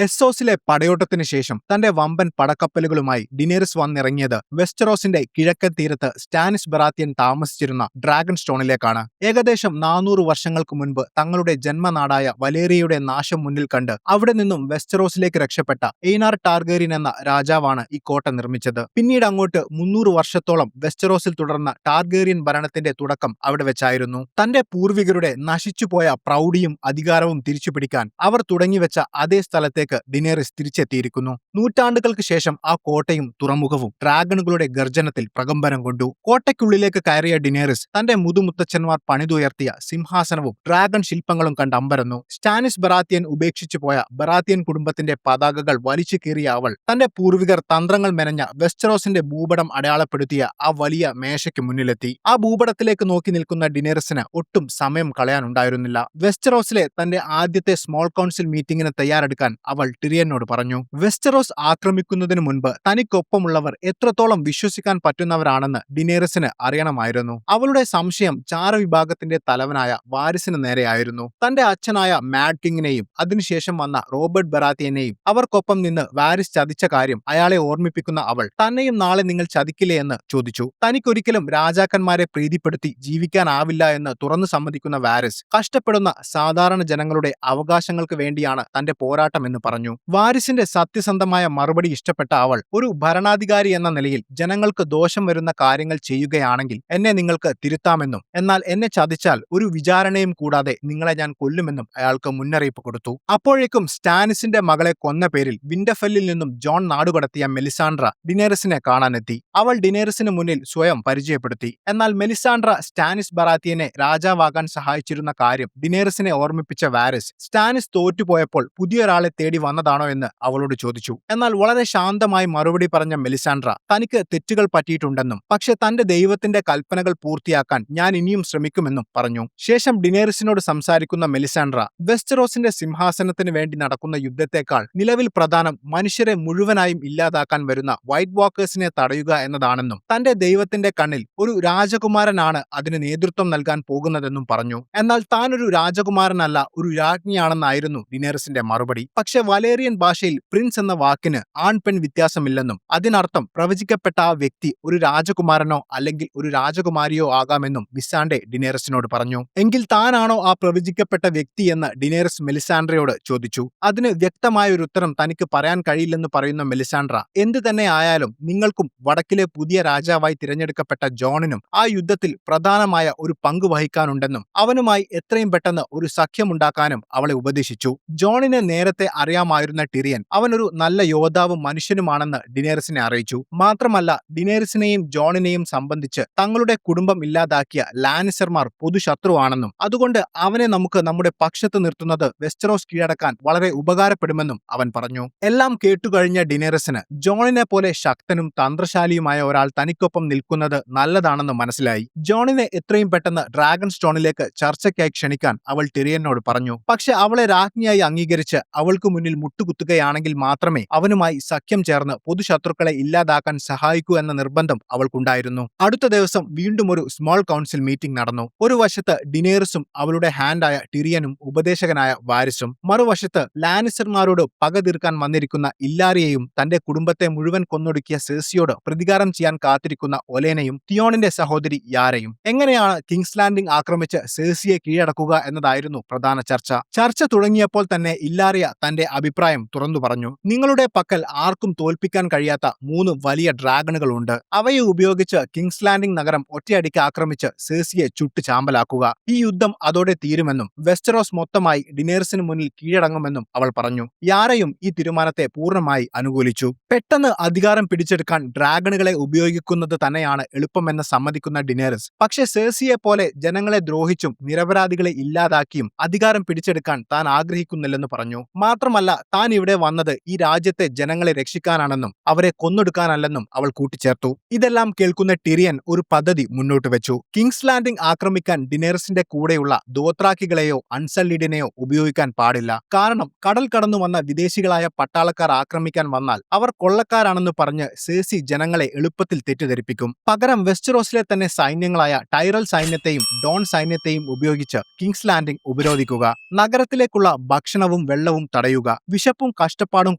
എസ്സോസിലെ പടയോട്ടത്തിന് ശേഷം തന്റെ വമ്പൻ പടക്കപ്പലുകളുമായി ഡിനേറിസ് വന്നിറങ്ങിയത് വെസ്റ്ററോസിന്റെ കിഴക്കൻ തീരത്ത് സ്റ്റാനിസ് ബറാത്തിയൻ താമസിച്ചിരുന്ന ഡ്രാഗൺ സ്റ്റോണിലേക്കാണ്. ഏകദേശം 400 വർഷങ്ങൾക്ക് മുൻപ് തങ്ങളുടെ ജന്മനാടായ വലേറിയയുടെ നാശം മുന്നിൽ കണ്ട് അവിടെ നിന്നും വെസ്റ്ററോസിലേക്ക് രക്ഷപ്പെട്ട എയ്നാർ ടാർഗേരിയൻ എന്ന രാജാവാണ് ഈ കോട്ട നിർമ്മിച്ചത്. പിന്നീട് അങ്ങോട്ട് 300 വർഷത്തോളം വെസ്റ്ററോസിൽ തുടർന്ന ടാർഗേരിയൻ ഭരണത്തിന്റെ തുടക്കം അവിടെ വെച്ചായിരുന്നു. തന്റെ പൂർവികരുടെ നശിച്ചുപോയ പ്രൗഢിയും അധികാരവും തിരിച്ചുപിടിക്കാൻ അവർ തുടങ്ങിവെച്ച അതേ സ്ഥലത്തേക്ക് ഡിനേറിസ് തിരിച്ചെത്തിയിരിക്കുന്നു. നൂറ്റാണ്ടുകൾക്ക് ശേഷം ആ കോട്ടയും തുറമുഖവും ഡ്രാഗണുകളുടെ ഗർജനത്തിൽ പ്രകമ്പനം കൊണ്ടു. കോട്ടയ്ക്കുള്ളിലേക്ക് കയറിയ ഡിനേറിസ് തന്റെ മുതുമുത്തച്ഛന്മാർ പണിതുയർത്തിയ സിംഹാസനവും ഡ്രാഗൺ ശില്പങ്ങളും കണ്ട് അമ്പരന്നു. സ്റ്റാനിസ് ബറാത്തിയൻ ഉപേക്ഷിച്ചു പോയ ബറാത്തിയൻ കുടുംബത്തിന്റെ പതാകകൾ വലിച്ചു കീറിയ അവൾ തന്റെ പൂർവികർ തന്ത്രങ്ങൾ മെനഞ്ഞ വെസ്റ്ററോസിന്റെ ഭൂപടം അടയാളപ്പെടുത്തിയ ആ വലിയ മേശയ്ക്ക് മുന്നിലെത്തി. ആ ഭൂപടത്തിലേക്ക് നോക്കി നിൽക്കുന്ന ഡിനേറിസിന് ഒട്ടും സമയം കളയാനുണ്ടായിരുന്നില്ല. വെസ്റ്ററോസിലെ തന്റെ ആദ്യത്തെ സ്മോൾ കൗൺസിൽ മീറ്റിംഗിന് തയ്യാറെടുക്കാൻ അവൾ ടിറിയനോട് പറഞ്ഞു. വെസ്റ്ററോസ് ആക്രമിക്കുന്നതിന് മുൻപ് തനിക്കൊപ്പമുള്ളവർ എത്രത്തോളം വിശ്വസിക്കാൻ പറ്റുന്നവരാണെന്ന് ഡിനേറിസിന് അറിയണമായിരുന്നു. അവളുടെ സംശയം ചാരവിഭാഗത്തിന്റെ തലവനായ വാരിസിന് നേരെയായിരുന്നു. തന്റെ അച്ഛനായ മാഡ് കിങ്ങിനെയും അതിനുശേഷം വന്ന റോബർട്ട് ബറാത്തിയനെയും അവർക്കൊപ്പം നിന്ന് വാരിസ് ചതിച്ച കാര്യം അയാളെ ഓർമ്മിപ്പിക്കുന്ന അവൾ തന്നെയും നാളെ നിങ്ങൾ ചതിക്കില്ലേ എന്ന് ചോദിച്ചു. തനിക്കൊരിക്കലും രാജാക്കന്മാരെ പ്രീതിപ്പെടുത്തി ജീവിക്കാനാവില്ല എന്ന് തുറന്നു സമ്മതിക്കുന്ന വാരിസ് കഷ്ടപ്പെടുന്ന സാധാരണ ജനങ്ങളുടെ അവകാശങ്ങൾക്ക് വേണ്ടിയാണ് തന്റെ പോരാട്ടം എന്ന് പറഞ്ഞു. വാരിസിന്റെ സത്യസന്ധമായ മറുപടി ഇഷ്ടപ്പെട്ട അവൾ ഒരു ഭരണാധികാരി എന്ന നിലയിൽ ജനങ്ങൾക്ക് ദോഷം വരുന്ന കാര്യങ്ങൾ ചെയ്യുകയാണെങ്കിൽ എന്നെ നിങ്ങൾക്ക് തിരുത്താമെന്നും എന്നാൽ എന്നെ ചതിച്ചാൽ ഒരു വിചാരണയും കൂടാതെ നിങ്ങളെ ഞാൻ കൊല്ലുമെന്നും അയാൾക്ക് മുന്നറിയിപ്പ് കൊടുത്തു. അപ്പോഴേക്കും സ്റ്റാനിസിന്റെ മകളെ കൊന്ന പേരിൽ വിന്റർഫെല്ലിൽ നിന്നും ജോൺ നാടുകടത്തിയ മെലിസാൻഡ്ര ഡിനേറിസിനെ കാണാനെത്തി. അവൾ ഡിനേറിസിന് മുന്നിൽ സ്വയം പരിചയപ്പെടുത്തി. എന്നാൽ മെലിസാൻഡ്ര സ്റ്റാനിസ് ബറാത്തിയനെ രാജാവാകാൻ സഹായിച്ചിരുന്ന കാര്യം ഡിനേറിസിനെ ഓർമ്മിപ്പിച്ച വാരിസ് സ്റ്റാനിസ് തോറ്റുപോയപ്പോൾ പുതിയൊരാളെ തേടി വന്നതാണോ എന്ന് അവളോട് ചോദിച്ചു. എന്നാൽ വളരെ ശാന്തമായി മറുപടി പറഞ്ഞ മെലിസാൻഡ്ര തനിക്ക് തെറ്റുകൾ പറ്റിയിട്ടുണ്ടെന്നും പക്ഷെ തന്റെ ദൈവത്തിന്റെ കൽപ്പനകൾ പൂർത്തിയാക്കാൻ ഞാൻ ഇനിയും ശ്രമിക്കുമെന്നും പറഞ്ഞു. ശേഷം ഡിനേറിസിനോട് സംസാരിക്കുന്ന മെലിസാൻഡ്ര വെസ്റ്ററോസിന്റെ സിംഹാസനത്തിന് വേണ്ടി നടക്കുന്ന യുദ്ധത്തെക്കാൾ നിലവിൽ പ്രധാനം മനുഷ്യരെ മുഴുവനായും ഇല്ലാതാക്കാൻ വരുന്ന വൈറ്റ് വാക്കേഴ്സിനെ തടയുക എന്നതാണെന്നും തന്റെ ദൈവത്തിന്റെ കണ്ണിൽ ഒരു രാജകുമാരനാണ് അതിന് നേതൃത്വം നൽകാൻ പോകുന്നതെന്നും പറഞ്ഞു. എന്നാൽ താൻ ഒരു രാജകുമാരനല്ല, ഒരു രാജ്ഞിയാണെന്നായിരുന്നു ഡിനേറിസിന്റെ മറുപടി. പക്ഷെ വലേറിയൻ ഭാഷയിൽ പ്രിൻസ് എന്ന വാക്കിന് ആൺ പെൺ വ്യത്യാസമില്ലെന്നും അതിനർത്ഥം പ്രവചിക്കപ്പെട്ട ആ വ്യക്തി ഒരു രാജകുമാരനോ അല്ലെങ്കിൽ ഒരു രാജകുമാരിയോ ആകാമെന്നും വിസാൻഡെ ഡിനേറിസിനോട് പറഞ്ഞു. എങ്കിൽ താനാണോ ആ പ്രവചിക്കപ്പെട്ട വ്യക്തി എന്ന് ഡിനേറിസ് മെലിസാൻഡ്രയോട് ചോദിച്ചു. അതിന് വ്യക്തമായ ഒരു ഉത്തരം തനിക്ക് പറയാൻ കഴിയില്ലെന്ന് പറയുന്ന മെലിസാൻഡ്ര എന്ത് തന്നെ ആയാലും നിങ്ങൾക്കും വടക്കിലെ പുതിയ രാജാവായി തിരഞ്ഞെടുക്കപ്പെട്ട ജോണിനും ആ യുദ്ധത്തിൽ പ്രധാനമായ ഒരു പങ്ക് വഹിക്കാനുണ്ടെന്നും അവനുമായി എത്രയും പെട്ടെന്ന് ഒരു സഖ്യമുണ്ടാക്കാനും അവളെ ഉപദേശിച്ചു. ജോണിനെ നേരത്തെ അറിയാമായിരുന്ന ടിറിയൻ അവനൊരു നല്ല യോദ്ധാവും മനുഷ്യനുമാണെന്ന് ഡിനേറിസിനെ അറിയിച്ചു. മാത്രമല്ല ഡിനേറിസിനെയും ജോണിനെയും സംബന്ധിച്ച് തങ്ങളുടെ കുടുംബം ഇല്ലാതാക്കിയ ലാനിസർമാർ പൊതുശത്രുവാണെന്നും അതുകൊണ്ട് അവനെ നമുക്ക് നമ്മുടെ പക്ഷത്ത് നിർത്തുന്നത് വെസ്റ്ററോസ് കീഴടക്കാൻ വളരെ ഉപകാരപ്പെടുമെന്നും അവൻ പറഞ്ഞു. എല്ലാം കേട്ടുകഴിഞ്ഞ ഡിനേറിസിന് ജോണിനെ പോലെ ശക്തനും തന്ത്രശാലിയുമായ ഒരാൾ തനിക്കൊപ്പം നിൽക്കുന്നത് നല്ലതാണെന്ന് മനസ്സിലായി. ജോണിനെ എത്രയും പെട്ടെന്ന് ഡ്രാഗൺ സ്റ്റോണിലേക്ക് ചർച്ചയ്ക്കായി ക്ഷണിക്കാൻ അവൾ ടിറിയനോട് പറഞ്ഞു. പക്ഷെ അവളെ രാജ്ഞിയായി അംഗീകരിച്ച് അവൾക്ക് മുന്നിൽ മുട്ടുകുത്തുകയാണെങ്കിൽ മാത്രമേ അവനുമായി സഖ്യം ചേർന്ന് പൊതുശത്രുക്കളെ ഇല്ലാതാക്കാൻ സഹായിക്കൂ എന്ന നിർബന്ധം അവൾക്കുണ്ടായിരുന്നു. അടുത്ത ദിവസം വീണ്ടും ഒരു സ്മോൾ കൗൺസിൽ മീറ്റിംഗ് നടന്നു. ഒരു വശത്ത് ഡിനേറിസും അവളുടെ ഹാൻഡായ ടിറിയനും ഉപദേശകനായ വാരിസും, മറുവശത്ത് ലാനിസർമാരോട് പക തീർക്കാൻ വന്നിരിക്കുന്ന ഇല്ലാരിയയും തന്റെ കുടുംബത്തെ മുഴുവൻ കൊന്നൊടുക്കിയ സെർസിയോട് പ്രതികാരം ചെയ്യാൻ കാത്തിരിക്കുന്ന ഒലേനയും തിയോണിന്റെ സഹോദരി യാരയും. എങ്ങനെയാണ് കിങ്സ് ലാൻഡിംഗ് ആക്രമിച്ച് സെർസിയെ കീഴടക്കുക എന്നതായിരുന്നു പ്രധാന ചർച്ച. ചർച്ച തുടങ്ങിയപ്പോൾ തന്നെ ഇല്ലാരിയ തന്റെ അഭിപ്രായം തുറന്നു പറഞ്ഞു. നിങ്ങളുടെ പക്കൽ ആർക്കും തോൽപ്പിക്കാൻ കഴിയാത്ത 3 വലിയ ഡ്രാഗണുകളുണ്ട്. അവയെ ഉപയോഗിച്ച് കിങ്സ് ലാൻഡിംഗ് നഗരം ഒറ്റയടിക്ക് ആക്രമിച്ച് സെർസിയെ ചുട്ടു ചാമ്പലാക്കുക. ഈ യുദ്ധം അതോടെ തീരുമെന്നും വെസ്റ്ററോസ് മൊത്തമായി ഡിനേറിസിന് മുന്നിൽ കീഴടങ്ങുമെന്നും അവൾ പറഞ്ഞു. യാരയും ഈ തീരുമാനത്തെ പൂർണ്ണമായി അനുകൂലിച്ചു. പെട്ടെന്ന് അധികാരം പിടിച്ചെടുക്കാൻ ഡ്രാഗണുകളെ ഉപയോഗിക്കുന്നത് തന്നെയാണ് എളുപ്പമെന്ന് സമ്മതിക്കുന്ന ഡിനേറിസ് പക്ഷേ സെർസിയെ പോലെ ജനങ്ങളെ ദ്രോഹിച്ചും നിരപരാധികളെ ഇല്ലാതാക്കിയും അധികാരം പിടിച്ചെടുക്കാൻ താൻ ആഗ്രഹിക്കുന്നില്ലെന്ന് പറഞ്ഞു. മാത്രമല്ല താൻ ഇവിടെ വന്നത് ഈ രാജ്യത്തെ ജനങ്ങളെ രക്ഷിക്കാനാണെന്നും അവരെ കൊന്നൊടുക്കാനല്ലെന്നും അവൾ കൂട്ടിച്ചേർത്തു. ഇതെല്ലാം കേൾക്കുന്ന ടിറിയൻ ഒരു പദ്ധതി മുന്നോട്ട് വെച്ചു. കിങ്സ് ലാൻഡിംഗ് ആക്രമിക്കാൻ ഡിനേറിസിന്റെ കൂടെയുള്ള ദോത്രാക്കികളെയോ അൺസല്ലിഡിനെയോ ഉപയോഗിക്കാൻ പാടില്ല. കാരണം കടൽ കടന്നു വന്ന വിദേശികളായ പട്ടാളക്കാർ ആക്രമിക്കാൻ വന്നാൽ അവർ കൊള്ളക്കാരാണെന്ന് പറഞ്ഞ് സെർസി ജനങ്ങളെ എളുപ്പത്തിൽ തെറ്റിദ്ധരിപ്പിക്കും. പകരം വെസ്റ്ററോസിലെ തന്നെ സൈന്യങ്ങളായ ടൈറൽ സൈന്യത്തെയും ഡോൺ സൈന്യത്തെയും ഉപയോഗിച്ച് കിങ്സ് ലാൻഡിംഗ് ഉപരോധിക്കുക. നഗരത്തിലേക്കുള്ള ഭക്ഷണവും വെള്ളവും തടയുക. ചെയ്യുക. വിശപ്പും കഷ്ടപ്പാടും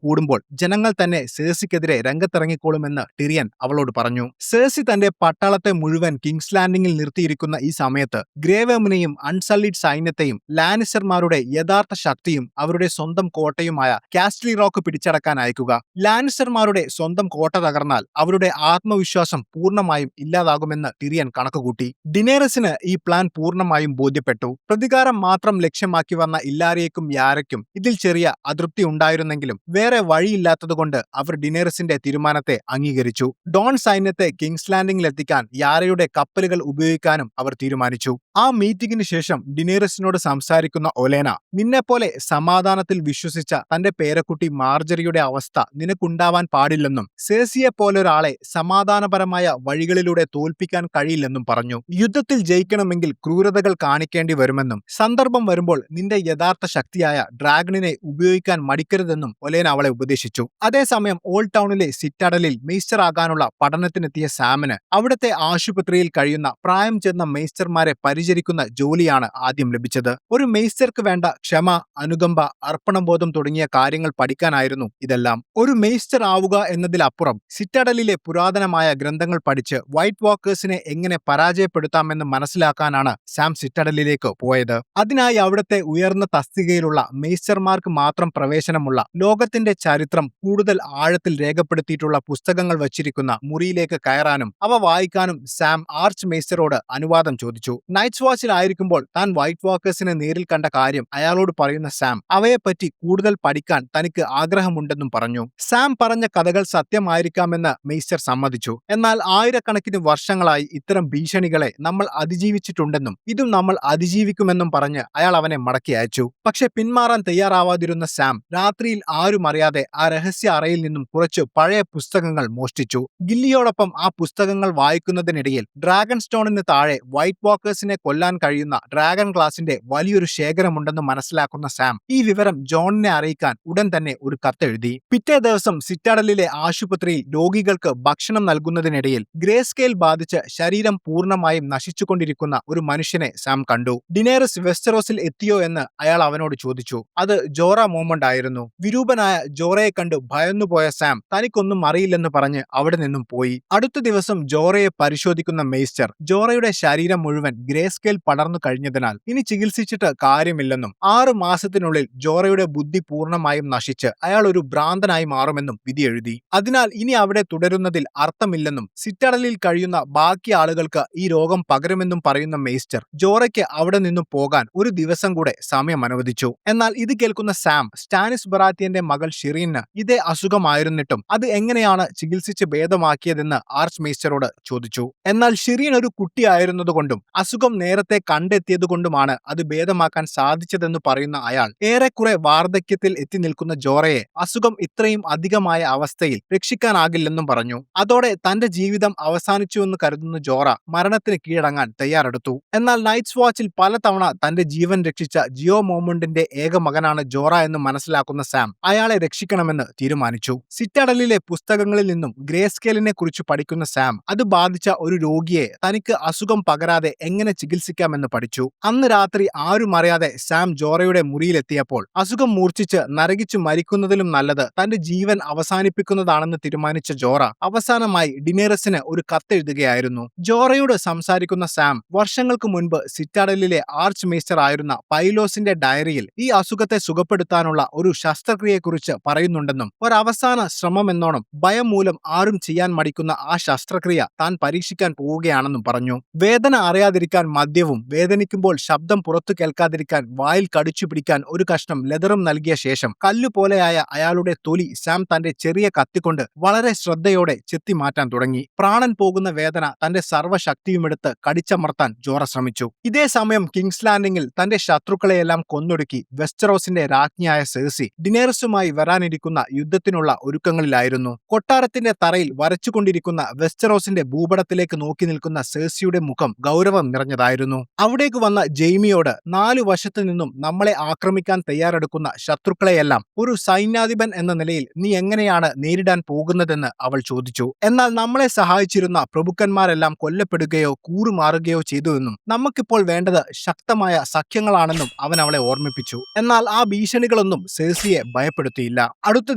കൂടുമ്പോൾ ജനങ്ങൾ തന്നെ സേഴ്സിക്കെതിരെ രംഗത്തിറങ്ങിക്കോളുമെന്ന് ടിറിയൻ അവളോട് പറഞ്ഞു. സേഴ്സി തന്റെ പട്ടാളത്തെ മുഴുവൻ കിങ്സ് ലാൻഡിംഗിൽ നിർത്തിയിരിക്കുന്ന ഈ സമയത്ത് ഗ്രേ വർമിനെയും അൺസള്ളിഡ് സൈന്യത്തെയും ലാനിസ്റ്റർമാരുടെ യഥാർത്ഥ ശക്തിയും അവരുടെ സ്വന്തം കോട്ടയുമായ കാസ്റ്റ്ലി റോക്ക് പിടിച്ചടക്കാൻ അയക്കുക. ലാനിസ്റ്റർമാരുടെ സ്വന്തം കോട്ട തകർന്നാൽ അവരുടെ ആത്മവിശ്വാസം പൂർണ്ണമായും ഇല്ലാതാകുമെന്ന് ടിറിയൻ കണക്കുകൂട്ടി. ഡിനേറിസിന് ഈ പ്ലാൻ പൂർണ്ണമായും ബോധ്യപ്പെട്ടു. പ്രതികാരം മാത്രം ലക്ഷ്യമാക്കി വന്ന ഇല്ലാരിയയ്ക്കും യാരയ്ക്കും ഇതിൽ ചെറിയ അതൃപ്തി ഉണ്ടായിരുന്നെങ്കിലും വേറെ വഴിയില്ലാത്തതുകൊണ്ട് അവർ ഡിനേറിസിന്റെ തീരുമാനത്തെ അംഗീകരിച്ചു. ഡോൺ സൈന്യത്തെ കിങ്സ് ലാൻഡിംഗിൽ എത്തിക്കാൻ യാരയുടെ കപ്പലുകൾ ഉപയോഗിക്കാനും അവർ തീരുമാനിച്ചു. ആ മീറ്റിംഗിന് ശേഷം ഡിനേറിസിനോട് സംസാരിക്കുന്ന ഒലേന, നിന്നെപ്പോലെ സമാധാനത്തിൽ വിശ്വസിച്ച തന്റെ പേരക്കുട്ടി മാർജറിയുടെ അവസ്ഥ നിനക്കുണ്ടാവാൻ പാടില്ലെന്നും സേഴ്സിയെ പോലൊരാളെ സമാധാനപരമായ വഴികളിലൂടെ തോൽപ്പിക്കാൻ കഴിയില്ലെന്നും പറഞ്ഞു. യുദ്ധത്തിൽ ജയിക്കണമെങ്കിൽ ക്രൂരതകൾ കാണിക്കേണ്ടി വരുമെന്നും സന്ദർഭം വരുമ്പോൾ നിന്റെ യഥാർത്ഥ ശക്തിയായ ഡ്രാഗണിനെ ഉപയോഗിക്കാൻ മടിക്കരുതെന്നും ഒലേന അവളെ ഉപദേശിച്ചു. അതേസമയം ഓൾഡ് ടൗണിലെ സിറ്റാഡലിൽ മെയ്സ്റ്റർ ആകാനുള്ള പഠനത്തിനെത്തിയ സാമിന് അവിടുത്തെ ആശുപത്രിയിൽ കഴിയുന്ന പ്രായം ചെന്ന മെയ്സ്റ്റർമാരെ പരിചരിക്കുന്ന ജോലിയാണ് ആദ്യം ലഭിച്ചത്. ഒരു മെയ്സ്റ്റർക്ക് വേണ്ട ക്ഷമ, അനുകമ്പ, അർപ്പണബോധം തുടങ്ങിയ കാര്യങ്ങൾ പഠിക്കാനായിരുന്നു ഇതെല്ലാം. ഒരു മെയ്സ്റ്റർ ആവുക എന്നതിലപ്പുറം സിറ്റാഡലിലെ പുരാതനമായ ഗ്രന്ഥങ്ങൾ പഠിച്ച് വൈറ്റ് വാക്കേഴ്സിനെ എങ്ങനെ പരാജയപ്പെടുത്താമെന്ന് മനസ്സിലാക്കാനാണ് സാം സിറ്റാഡലിലേക്ക് പോയത്. അതിനായി അവിടുത്തെ ഉയർന്ന തസ്തികയിലുള്ള മെയ്സ്റ്റർമാർക്ക് മാത്രം പ്രവേശനമുള്ള ലോകത്തിന്റെ ചരിത്രം കൂടുതൽ ആഴത്തിൽ രേഖപ്പെടുത്തിയിട്ടുള്ള പുസ്തകങ്ങൾ വച്ചിരിക്കുന്ന മുറിയിലേക്ക് കയറാനും അവ വായിക്കാനും സാം ആർച്ച് മെയ്സ്റ്ററോട് അനുവാദം ചോദിച്ചു. നൈറ്റ്സ് വാച്ചിലായിരിക്കുമ്പോൾ താൻ വൈറ്റ് വാക്കേഴ്സിനെ നേരിൽ കണ്ട കാര്യം അയാളോട് പറയുന്ന സാം അവയെപ്പറ്റി കൂടുതൽ പഠിക്കാൻ തനിക്ക് ആഗ്രഹമുണ്ടെന്നും പറഞ്ഞു. സാം പറഞ്ഞ കഥകൾ സത്യമായിരിക്കാമെന്ന് മെയ്സ്റ്റർ സമ്മതിച്ചു. എന്നാൽ ആയിരക്കണക്കിന് വർഷങ്ങളായി ഇത്തരം ഭീഷണികളെ നമ്മൾ അതിജീവിച്ചിട്ടുണ്ടെന്നും ഇതും നമ്മൾ അതിജീവിക്കുമെന്നും പറഞ്ഞ് അയാൾ അവനെ മടക്കി അയച്ചു. പക്ഷെ പിന്മാറാൻ തയ്യാറാവാതിരുന്ന സാം രാത്രിയിൽ ആരും അറിയാതെ ആ രഹസ്യ അറയിൽ നിന്നും കുറച്ച് പഴയ പുസ്തകങ്ങൾ മോഷ്ടിച്ചു. ഗില്ലിയോടൊപ്പം ആ പുസ്തകങ്ങൾ വായിക്കുന്നതിനിടയിൽ ഡ്രാഗൺ സ്റ്റോണിന് താഴെ വൈറ്റ് വാക്കേഴ്സിനെ കൊല്ലാൻ കഴിയുന്ന ഡ്രാഗൺ ഗ്ലാസിന്റെ വലിയൊരു ശേഖരമുണ്ടെന്ന് മനസ്സിലാക്കുന്ന സാം ഈ വിവരം ജോണിനെ അറിയിക്കാൻ ഉടൻ തന്നെ ഒരു കത്തെഴുതി. പിറ്റേ ദിവസം സിറ്റാഡലിലെ ആശുപത്രിയിൽ രോഗികൾക്ക് ഭക്ഷണം നൽകുന്നതിനിടയിൽ ഗ്രേ സ്കെയിൽ ബാധിച്ച് ശരീരം പൂർണ്ണമായും നശിച്ചുകൊണ്ടിരിക്കുന്ന ഒരു മനുഷ്യനെ സാം കണ്ടു. ഡിനേറിസ് വെസ്റ്ററോസിൽ എത്തിയോ എന്ന് അയാൾ അവനോട് ചോദിച്ചു. അത് ജോറ മോമണ്ട് ആയിരുന്നു. വിരൂപനായ ജോറയെ കണ്ട് ഭയന്നുപോയ സാം തനിക്കൊന്നും അറിയില്ലെന്ന് പറഞ്ഞ് അവിടെ നിന്നും പോയി. അടുത്ത ദിവസം ജോറയെ പരിശോധിക്കുന്ന മെയ്സ്റ്റർ ജോറയുടെ ശരീരം മുഴുവൻ ഗ്രേ സ്കെയിൽ പടർന്നു കഴിഞ്ഞതിനാൽ ഇനി ചികിത്സിച്ചിട്ട് കാര്യമില്ലെന്നും 6 മാസത്തിനുള്ളിൽ ജോറയുടെ ബുദ്ധി പൂർണ്ണമായും നശിച്ച് അയാൾ ഒരു ഭ്രാന്തനായി മാറുമെന്നും വിധി എഴുതി. അതിനാൽ ഇനി അവിടെ തുടരുന്നതിൽ അർത്ഥമില്ലെന്നും സിറ്റാഡലിൽ കഴിയുന്ന ബാക്കി ആളുകൾക്ക് ഈ രോഗം പകരുമെന്നും പറയുന്ന മെയ്സ്റ്റർ ജോറയ്ക്ക് അവിടെ നിന്നും പോകാൻ ഒരു ദിവസം കൂടെ സമയം അനുവദിച്ചു. എന്നാൽ ഇത് കേൾക്കുന്ന സാം സ്റ്റാനിസ് ബറാത്തിയന്റെ മകൾ ഷിറീന് ഇതേ അസുഖമായിരുന്നിട്ടും അത് എങ്ങനെയാണ് ചികിത്സിച്ച് ഭേദമാക്കിയതെന്ന് ആർച്ച് മെയ്സ്റ്ററോട് ചോദിച്ചു. എന്നാൽ ഷിറീൻ ഒരു കുട്ടിയായിരുന്നതുകൊണ്ടും അസുഖം നേരത്തെ കണ്ടെത്തിയതുകൊണ്ടുമാണ് അത് ഭേദമാക്കാൻ സാധിച്ചതെന്ന് പറയുന്ന അയാൾ ഏറെക്കുറെ വാർദ്ധക്യത്തിൽ എത്തി നിൽക്കുന്ന ജോറയെ അസുഖം ഇത്രയും അധികമായ അവസ്ഥയിൽ രക്ഷിക്കാനാകില്ലെന്നും പറഞ്ഞു. അതോടെ തന്റെ ജീവിതം അവസാനിച്ചുവെന്ന് കരുതുന്ന ജോറ മരണത്തിന് കീഴടങ്ങാൻ തയ്യാറെടുത്തു. എന്നാൽ നൈറ്റ്സ് വാച്ചിൽ പലതവണ തന്റെ ജീവൻ രക്ഷിച്ച ജിയോ മോമണ്ടിന്റെ ഏക മകനാണ് ജോറ എന്ന് മനസ്സിലാക്കുന്ന സാം അയാളെ രക്ഷിക്കണമെന്ന് തീരുമാനിച്ചു. സിറ്റാഡലിലെ പുസ്തകങ്ങളിൽ നിന്നും ഗ്രേ സ്കെയിലിനെ കുറിച്ച് പഠിക്കുന്ന സാം അത് ബാധിച്ച ഒരു രോഗിയെ തനിക്ക് അസുഖം പകരാതെ എങ്ങനെ ചികിത്സിക്കാമെന്ന് പഠിച്ചു. അന്ന് രാത്രി ആരും അറിയാതെ സാം ജോറയുടെ മുറിയിലെത്തിയപ്പോൾ അസുഖം മൂർച്ഛിച്ച് നരകിച്ചു മരിക്കുന്നതിലും നല്ലത് തന്റെ ജീവൻ അവസാനിപ്പിക്കുന്നതാണെന്ന് തീരുമാനിച്ച ജോറ അവസാനമായി ഡിനേറിസിന് ഒരു കത്തെഴുതുകയായിരുന്നു. ജോറയോട് സംസാരിക്കുന്ന സാം വർഷങ്ങൾക്ക് മുൻപ് സിറ്റാഡലിലെ ആർച്ച് മേസ്റ്റർ ആയിരുന്ന പൈലോസിന്റെ ഡയറിയിൽ ഈ അസുഖത്തെ സുഖപ്പെടുത്താനുള്ള ഒരു ശസ്ത്രക്രിയയെക്കുറിച്ച് പറയുന്നുണ്ടെന്നും ഒരവസാന ശ്രമമെന്നോണം ഭയം മൂലം ആരും ചെയ്യാൻ മടിക്കുന്ന ആ ശസ്ത്രക്രിയ താൻ പരീക്ഷിക്കാൻ പോവുകയാണെന്നും പറഞ്ഞു. വേദന അറിയാതിരിക്കാൻ മദ്യവും വേദനിക്കുമ്പോൾ ശബ്ദം പുറത്തു കേൾക്കാതിരിക്കാൻ വായിൽ കടിച്ചു പിടിക്കാൻ ഒരു കഷ്ണം ലെതറും നൽകിയ ശേഷം കല്ലുപോലെയായ അയാളുടെ തൊലി സാം തന്റെ ചെറിയ കത്തിക്കൊണ്ട് വളരെ ശ്രദ്ധയോടെ ചെത്തി മാറ്റാൻ തുടങ്ങി. പ്രാണൻ പോകുന്ന വേദന തന്റെ സർവ്വശക്തിയുമെടുത്ത് കടിച്ചമർത്താൻ ജോറ ശ്രമിച്ചു. ഇതേ സമയം കിങ്സ് ലാൻഡിംഗിൽ തന്റെ ശത്രുക്കളെയെല്ലാം കൊന്നൊടുക്കി വെസ്റ്ററോസിന്റെ രാജ്ഞിയായ സേഴ്സി ഡിനേറിസുമായി വരാനിരിക്കുന്ന യുദ്ധത്തിനുള്ള ഒരുക്കങ്ങളിലായിരുന്നു. കൊട്ടാരത്തിന്റെ തറയിൽ വരച്ചുകൊണ്ടിരിക്കുന്ന വെസ്റ്ററോസിന്റെ ഭൂപടത്തിലേക്ക് നോക്കി നിൽക്കുന്ന സേഴ്സിയുടെ മുഖം ഗൗരവം നിറഞ്ഞതായിരുന്നു. അവിടേക്ക് വന്ന ജെയ്മിയോട് 4 വശത്തു നിന്നും നമ്മളെ ആക്രമിക്കാൻ തയ്യാറെടുക്കുന്ന ശത്രുക്കളെയെല്ലാം ഒരു സൈന്യാധിപൻ എന്ന നിലയിൽ നീ എങ്ങനെയാണ് നേരിടാൻ പോകുന്നതെന്ന് അവൾ ചോദിച്ചു. എന്നാൽ നമ്മളെ സഹായിച്ചിരുന്ന പ്രഭുക്കന്മാരെല്ലാം കൊല്ലപ്പെടുകയോ കൂറുമാറുകയോ ചെയ്തുവെന്നും നമുക്കിപ്പോൾ വേണ്ടത് ശക്തമായ സഖ്യങ്ങളാണെന്നും അവൻ അവളെ ഓർമ്മിപ്പിച്ചു. എന്നാൽ ആ ഭീഷണികളൊന്നും ഇതൊന്നും സെഴ്സിയെ ഭയപ്പെടുത്തിയില്ല. അടുത്ത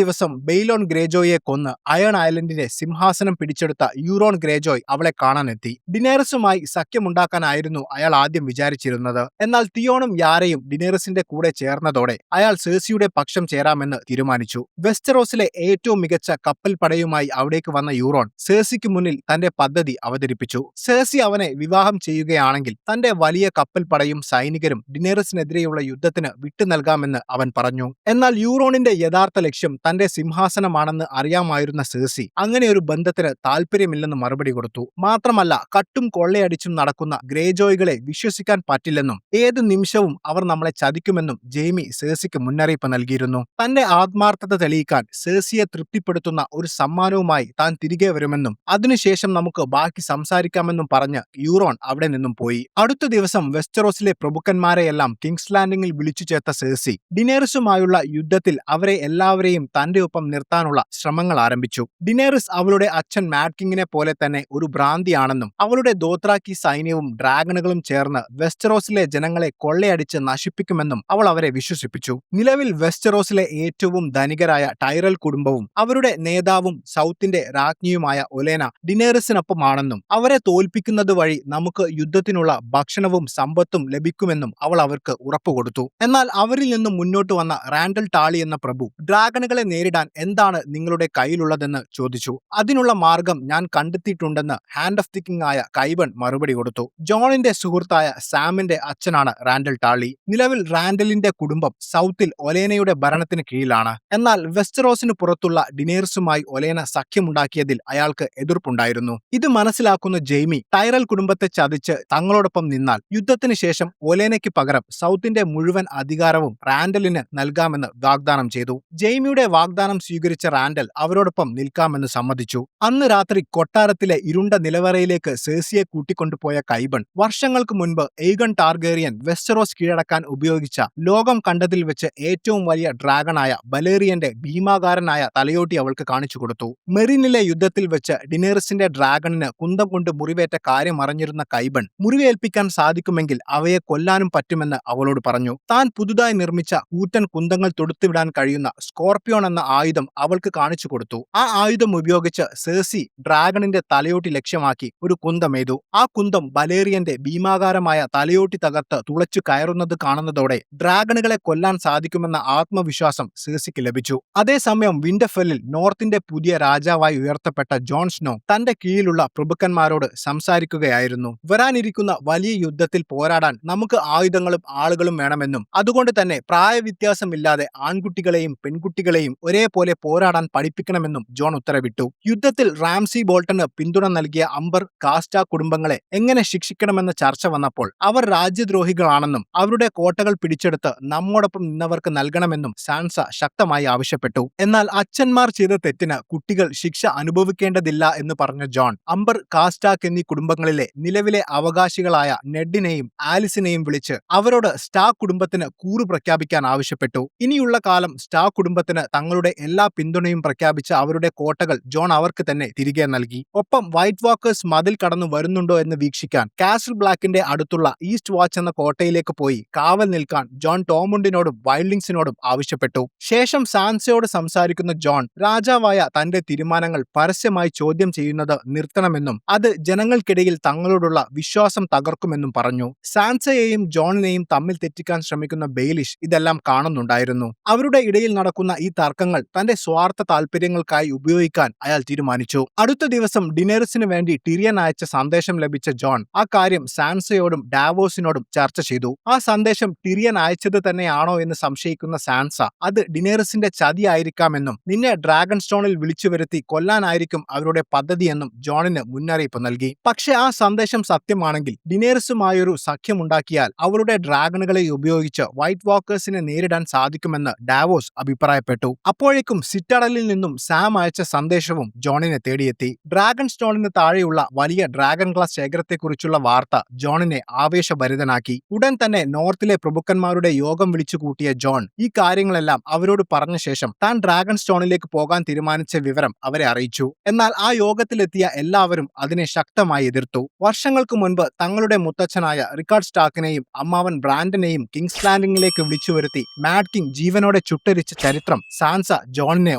ദിവസം ബെയ്ലോൺ ഗ്രേജോയെ കൊന്ന് അയൺ ഐലൻഡിന്റെ സിംഹാസനം പിടിച്ചെടുത്ത യൂറോൺ ഗ്രേജോയ് അവളെ കാണാനെത്തി. ഡിനേറിസുമായി സഖ്യമുണ്ടാക്കാനായിരുന്നു അയാൾ ആദ്യം വിചാരിച്ചിരുന്നത്. എന്നാൽ തിയോണും യാരയും ഡിനേറിസിന്റെ കൂടെ ചേർന്നതോടെ അയാൾ സെഴ്സിയുടെ പക്ഷം ചേരാമെന്ന് തീരുമാനിച്ചു. വെസ്റ്ററോസിലെ ഏറ്റവും മികച്ച കപ്പൽ പടയുമായി അവിടേക്ക് വന്ന യൂറോൺ സെഴ്സിക്ക് മുന്നിൽ തന്റെ പദ്ധതി അവതരിപ്പിച്ചു. സെഴ്സി അവനെ വിവാഹം ചെയ്യുകയാണെങ്കിൽ തന്റെ വലിയ കപ്പൽ പടയും സൈനികരും ഡിനേറിസിനെതിരെയുള്ള യുദ്ധത്തിന് വിട്ടു നൽകാമെന്ന് അവൻ പറഞ്ഞു. എന്നാൽ യൂറോണിന്റെ യഥാർത്ഥ ലക്ഷ്യം തന്റെ സിംഹാസനമാണെന്ന് അറിയാമായിരുന്ന സെഴ്സി അങ്ങനെ ഒരു ബന്ധത്തിന് താല്പര്യമില്ലെന്ന് മറുപടി കൊടുത്തു. മാത്രമല്ല, കട്ടും കൊള്ളയടിച്ചും നടക്കുന്ന ഗ്രേജോയ്കളെ വിശ്വസിക്കാൻ പറ്റില്ലെന്നും ഏത് നിമിഷവും അവർ നമ്മളെ ചതിക്കുമെന്നും ജെയ്മി സെഴ്സിക്ക് മുന്നറിയിപ്പ് നൽകിയിരുന്നു. തന്റെ ആത്മാർത്ഥത തെളിയിക്കാൻ സെഴ്സിയെ തൃപ്തിപ്പെടുത്തുന്ന ഒരു സമ്മാനവുമായി താൻ തിരികെ വരുമെന്നും അതിനുശേഷം നമുക്ക് ബാക്കി സംസാരിക്കാമെന്നും പറഞ്ഞ് യൂറോൺ അവിടെ നിന്നും പോയി. അടുത്ത ദിവസം വെസ്റ്ററോസിലെ പ്രഭുക്കന്മാരെയെല്ലാം കിങ്സ് ലാൻഡിംഗിൽ വിളിച്ചു ചേർത്ത സെഴ്സി ഡിനേറിസുമായുള്ള യുദ്ധത്തിൽ അവരെ എല്ലാവരെയും തന്റെ ഒപ്പം നിർത്താനുള്ള ശ്രമങ്ങൾ ആരംഭിച്ചു. ഡിനേറിസ് അവളുടെ അച്ഛൻ മാഡ് കിങ്ങിനെ പോലെ തന്നെ ഒരു ഭ്രാന്തിയാണെന്നും അവളുടെ ദോത്രാക്കി സൈന്യവും ഡ്രാഗണുകളും ചേർന്ന് വെസ്റ്ററോസിലെ ജനങ്ങളെ കൊള്ളയടിച്ച് നശിപ്പിക്കുമെന്നും അവൾ അവരെ വിശ്വസിപ്പിച്ചു. നിലവിൽ വെസ്റ്ററോസിലെ ഏറ്റവും ധനികരായ ടൈറൽ കുടുംബവും അവരുടെ നേതാവും സൗത്തിന്റെ രാജ്ഞിയുമായ ഒലേന ഡിനേറിസിനൊപ്പമാണെന്നും അവരെ തോൽപ്പിക്കുന്നത് വഴി നമുക്ക് യുദ്ധത്തിനുള്ള ഭക്ഷണവും സമ്പത്തും ലഭിക്കുമെന്നും അവൾ അവർക്ക് ഉറപ്പുകൊടുത്തു. എന്നാൽ അവരിൽ നിന്നും മുന്നോട്ട് വന്ന റാൻഡൽ ടാളി എന്ന പ്രഭു ഡ്രാഗണുകളെ നേരിടാൻ എന്താണ് നിങ്ങളുടെ കയ്യിലുള്ളതെന്ന് ചോദിച്ചു. അതിനുള്ള മാർഗം ഞാൻ കണ്ടെത്തിയിട്ടുണ്ടെന്ന് ഹാൻഡ് ഓഫ് ദി കിങ് ആയ കൈബൺ മറുപടി കൊടുത്തു. ജോണിന്റെ സുഹൃത്തായ സാമിന്റെ അച്ഛനാണ് റാൻഡൽ ടാളി. നിലവിൽ റാൻഡലിന്റെ കുടുംബം സൗത്തിൽ ഒലേനയുടെ ഭരണത്തിന് കീഴിലാണ്. എന്നാൽ വെസ്റ്ററോസിന് പുറത്തുള്ള ഡിനേറിസുമായി ഒലേന സഖ്യമുണ്ടാക്കിയതിൽ അയാൾക്ക് എതിർപ്പുണ്ടായിരുന്നു. ഇത് മനസ്സിലാക്കുന്ന ജെയ്മി ടൈറൽ കുടുംബത്തെ ചതിച്ച് തങ്ങളോടൊപ്പം നിന്നാൽ യുദ്ധത്തിന് ശേഷം ഒലേനയ്ക്ക് പകരം സൗത്തിന്റെ മുഴുവൻ അധികാരവും റാൻഡലിന് നൽകാമെന്ന് വാഗ്ദാനം ചെയ്തു. ജെയ്മിയുടെ വാഗ്ദാനം സ്വീകരിച്ച റാൻഡൽ അവരോടൊപ്പം നിൽക്കാമെന്ന് സമ്മതിച്ചു. അന്ന് രാത്രി കൊട്ടാരത്തിലെ ഇരുണ്ട നിലവറയിലേക്ക് സെഴ്സിയെ കൂട്ടിക്കൊണ്ടുപോയ കൈബൺ വർഷങ്ങൾക്ക് മുൻപ് എയ്ഗൺ ടാർഗേറിയൻ വെസ്റ്ററോസ് കീഴടക്കാൻ ഉപയോഗിച്ച ലോകം കണ്ടതിൽ വെച്ച് ഏറ്റവും വലിയ ഡ്രാഗണായ ബലേറിയന്റെ ഭീമാകാരനായ തലയോട്ടി അവൾക്ക് കാണിച്ചു കൊടുത്തു. മെറിനിലെ യുദ്ധത്തിൽ വെച്ച് ഡിനേറിസിന്റെ ഡ്രാഗണിന് കുന്തം കൊണ്ട് മുറിവേറ്റ കാര്യം അറിഞ്ഞിരുന്ന കൈബൺ മുറിവേൽപ്പിക്കാൻ സാധിക്കുമെങ്കിൽ അവയെ കൊല്ലാനും പറ്റുമെന്ന് അവളോട് പറഞ്ഞു. താൻ പുതുതായി നിർമ്മിച്ച കൂറ്റൻ കുന്തങ്ങൾ തൊടുത്തുവിടാൻ കഴിയുന്ന സ്കോർപിയോൺ എന്ന ആയുധം അവൾക്ക് കാണിച്ചു കൊടുത്തു. ആ ആയുധം ഉപയോഗിച്ച് സെഴ്സി ഡ്രാഗണിന്റെ തലയോട്ടി ലക്ഷ്യമാക്കി ഒരു കുന്തമെയ്തു. ആ കുന്തം ബലേറിയന്റെ ഭീമാകാരമായ തലയോട്ടി തകർത്ത് തുളച്ചു കയറുന്നത് കാണുന്നതോടെ ഡ്രാഗണുകളെ കൊല്ലാൻ സാധിക്കുമെന്ന ആത്മവിശ്വാസം സെഴ്സിക്ക് ലഭിച്ചു. അതേസമയം വിന്റർഫെല്ലിൽ നോർത്തിന്റെ പുതിയ രാജാവായി ഉയർത്തപ്പെട്ട ജോൺ സ്നോ തന്റെ കീഴിലുള്ള പ്രഭുക്കന്മാരോട് സംസാരിക്കുകയായിരുന്നു. വരാനിരിക്കുന്ന വലിയ യുദ്ധത്തിൽ പോരാടാൻ നമുക്ക് ആയുധങ്ങളും ആളുകളും വേണമെന്നും അതുകൊണ്ട് തന്നെ പ്രായവ്യത്യാസമില്ലാതെ ആൺകുട്ടികളെയും പെൺകുട്ടികളെയും ഒരേപോലെ പോരാടാൻ പഠിപ്പിക്കണമെന്നും ജോൺ ഉത്തരവിട്ടു. യുദ്ധത്തിൽ റാംസി ബോൾട്ടന് പിന്തുണ നൽകിയ അംബർ കാസ്റ്റ കുടുംബങ്ങളെ എങ്ങനെ ശിക്ഷിക്കണമെന്ന ചർച്ച വന്നപ്പോൾ അവർ രാജ്യദ്രോഹികളാണെന്നും അവരുടെ കോട്ടകൾ പിടിച്ചെടുത്ത് നമ്മോടൊപ്പം നിന്നവർക്ക് നൽകണമെന്നും സാൻസ ശക്തമായി ആവശ്യപ്പെട്ടു. എന്നാൽ അച്ഛന്മാർ ചെയ്ത തെറ്റിന് കുട്ടികൾ ശിക്ഷ അനുഭവിക്കേണ്ടതില്ല എന്ന് പറഞ്ഞ ജോൺ അംബർ കാസ്റ്റാക്ക് എന്നീ കുടുംബങ്ങളിലെ നിലവിലെ അവകാശികളായ നെഡിനെയും ആലിസിനെയും വിളിച്ച് അവരോട് സ്റ്റാർക്ക് കുടുംബത്തിന് കൂറ് പ്രഖ്യാപിക്കാൻ ആവശ്യപ്പെട്ടു. ഇനിയുള്ള കാലം സ്റ്റാർക്ക് കുടുംബത്തിന് തങ്ങളുടെ എല്ലാ പിന്തുണയും പ്രഖ്യാപിച്ച അവരുടെ കോട്ടകൾ ജോൺ അവർക്ക് തന്നെ തിരികെ നൽകി. ഒപ്പം വൈറ്റ് വാക്കേഴ്സ് മതിൽ കടന്നു വരുന്നുണ്ടോ എന്ന് വീക്ഷിക്കാൻ കാസിൽ ബ്ലാക്കിന്റെ അടുത്തുള്ള ഈസ്റ്റ് വാച്ച് എന്ന കോട്ടയിലേക്ക് പോയി കാവൽ നിൽക്കാൻ ജോൺ ടോമുണ്ടിനോടും വൈൽഡിങ്സിനോടും ആവശ്യപ്പെട്ടു. ശേഷം സാൻസയോട് സംസാരിക്കുന്ന ജോൺ രാജാവായ തന്റെ തീരുമാനങ്ങൾ പരസ്യമായി ചോദ്യം ചെയ്യുന്നത് നിർത്തണമെന്നും അത് ജനങ്ങൾക്കിടയിൽ തങ്ങളോടുള്ള വിശ്വാസം തകർക്കുമെന്നും പറഞ്ഞു. സാൻസയെയും ജോണിനെയും തമ്മിൽ തെറ്റിക്കാൻ ശ്രമിക്കുന്ന ബെയ്ലിഷ് ഇതെല്ലാം കാണുന്നുണ്ടായിരുന്നു. അവരുടെ ഇടയിൽ നടക്കുന്ന ഈ തർക്കങ്ങൾ തന്റെ സ്വാർത്ഥ താല്പര്യങ്ങൾക്കായി ഉപയോഗിക്കാൻ അയാൾ തീരുമാനിച്ചു. അടുത്ത ദിവസം ഡിനേറിസിന് വേണ്ടി ടിറിയൻ അയച്ച സന്ദേശം ലഭിച്ച ജോൺ ആ കാര്യം സാൻസയോടും ഡാവോസിനോടും ചർച്ച ചെയ്തു. ആ സന്ദേശം ടിറിയൻ അയച്ചത് തന്നെയാണോ എന്ന് സംശയിക്കുന്ന സാൻസ അത് ഡിനേറിസിന്റെ ചതിയായിരിക്കാമെന്നും നിന്നെ ഡ്രാഗൺ സ്റ്റോണിൽ വിളിച്ചു വരുത്തി കൊല്ലാനായിരിക്കും അവരുടെ പദ്ധതിയെന്നും ജോണിന് മുന്നറിയിപ്പ് നൽകി. പക്ഷെ ആ സന്ദേശം സത്യമാണെങ്കിൽ ഡിനേറിസുമായൊരു സഖ്യമുണ്ടാക്കിയാൽ അവരുടെ ഡ്രാഗണുകളെ ഉപയോഗിച്ച് വൈറ്റ് വാക്കേഴ്സിനെ നേരിടാൻ സാധിക്കുമെന്ന് ഡാവോസ് അഭിപ്രായപ്പെട്ടു. അപ്പോഴേക്കും സിറ്റഡലിൽ നിന്നും സാം അയച്ച സന്ദേശവും ജോണിനെ തേടിയെത്തി. ഡ്രാഗൺ സ്റ്റോണിന് താഴെയുള്ള വലിയ ഡ്രാഗൺ ഗ്ലാസ് ശേഖരത്തെക്കുറിച്ചുള്ള വാർത്ത ജോണിനെ ആവേശഭരിതനാക്കി. ഉടൻ തന്നെ നോർത്തിലെ പ്രഭുക്കന്മാരുടെ യോഗം വിളിച്ചു കൂട്ടിയ ജോൺ ഈ കാര്യങ്ങളെല്ലാം അവരോട് പറഞ്ഞ ശേഷം താൻ ഡ്രാഗൺ സ്റ്റോണിലേക്ക് പോകാൻ തീരുമാനിച്ച വിവരം അവരെ അറിയിച്ചു. എന്നാൽ ആ യോഗത്തിലെത്തിയ എല്ലാവരും അതിനെ ശക്തമായി എതിർത്തു. വർഷങ്ങൾക്ക് മുൻപ് തങ്ങളുടെ മുത്തച്ഛനായ റിക്കാർഡ് സ്റ്റാർക്കിനെയും അമ്മാവൻ ബ്രാൻഡനെയും കിങ്സ് ലാൻഡിംഗിലേക്ക് വിളിച്ചു വരുത്തി മാഡ് നൈറ്റ് കിങ് ജീവനോടെ ചുട്ടരിച്ച ചരിത്രം സാൻസ ജോണിനെ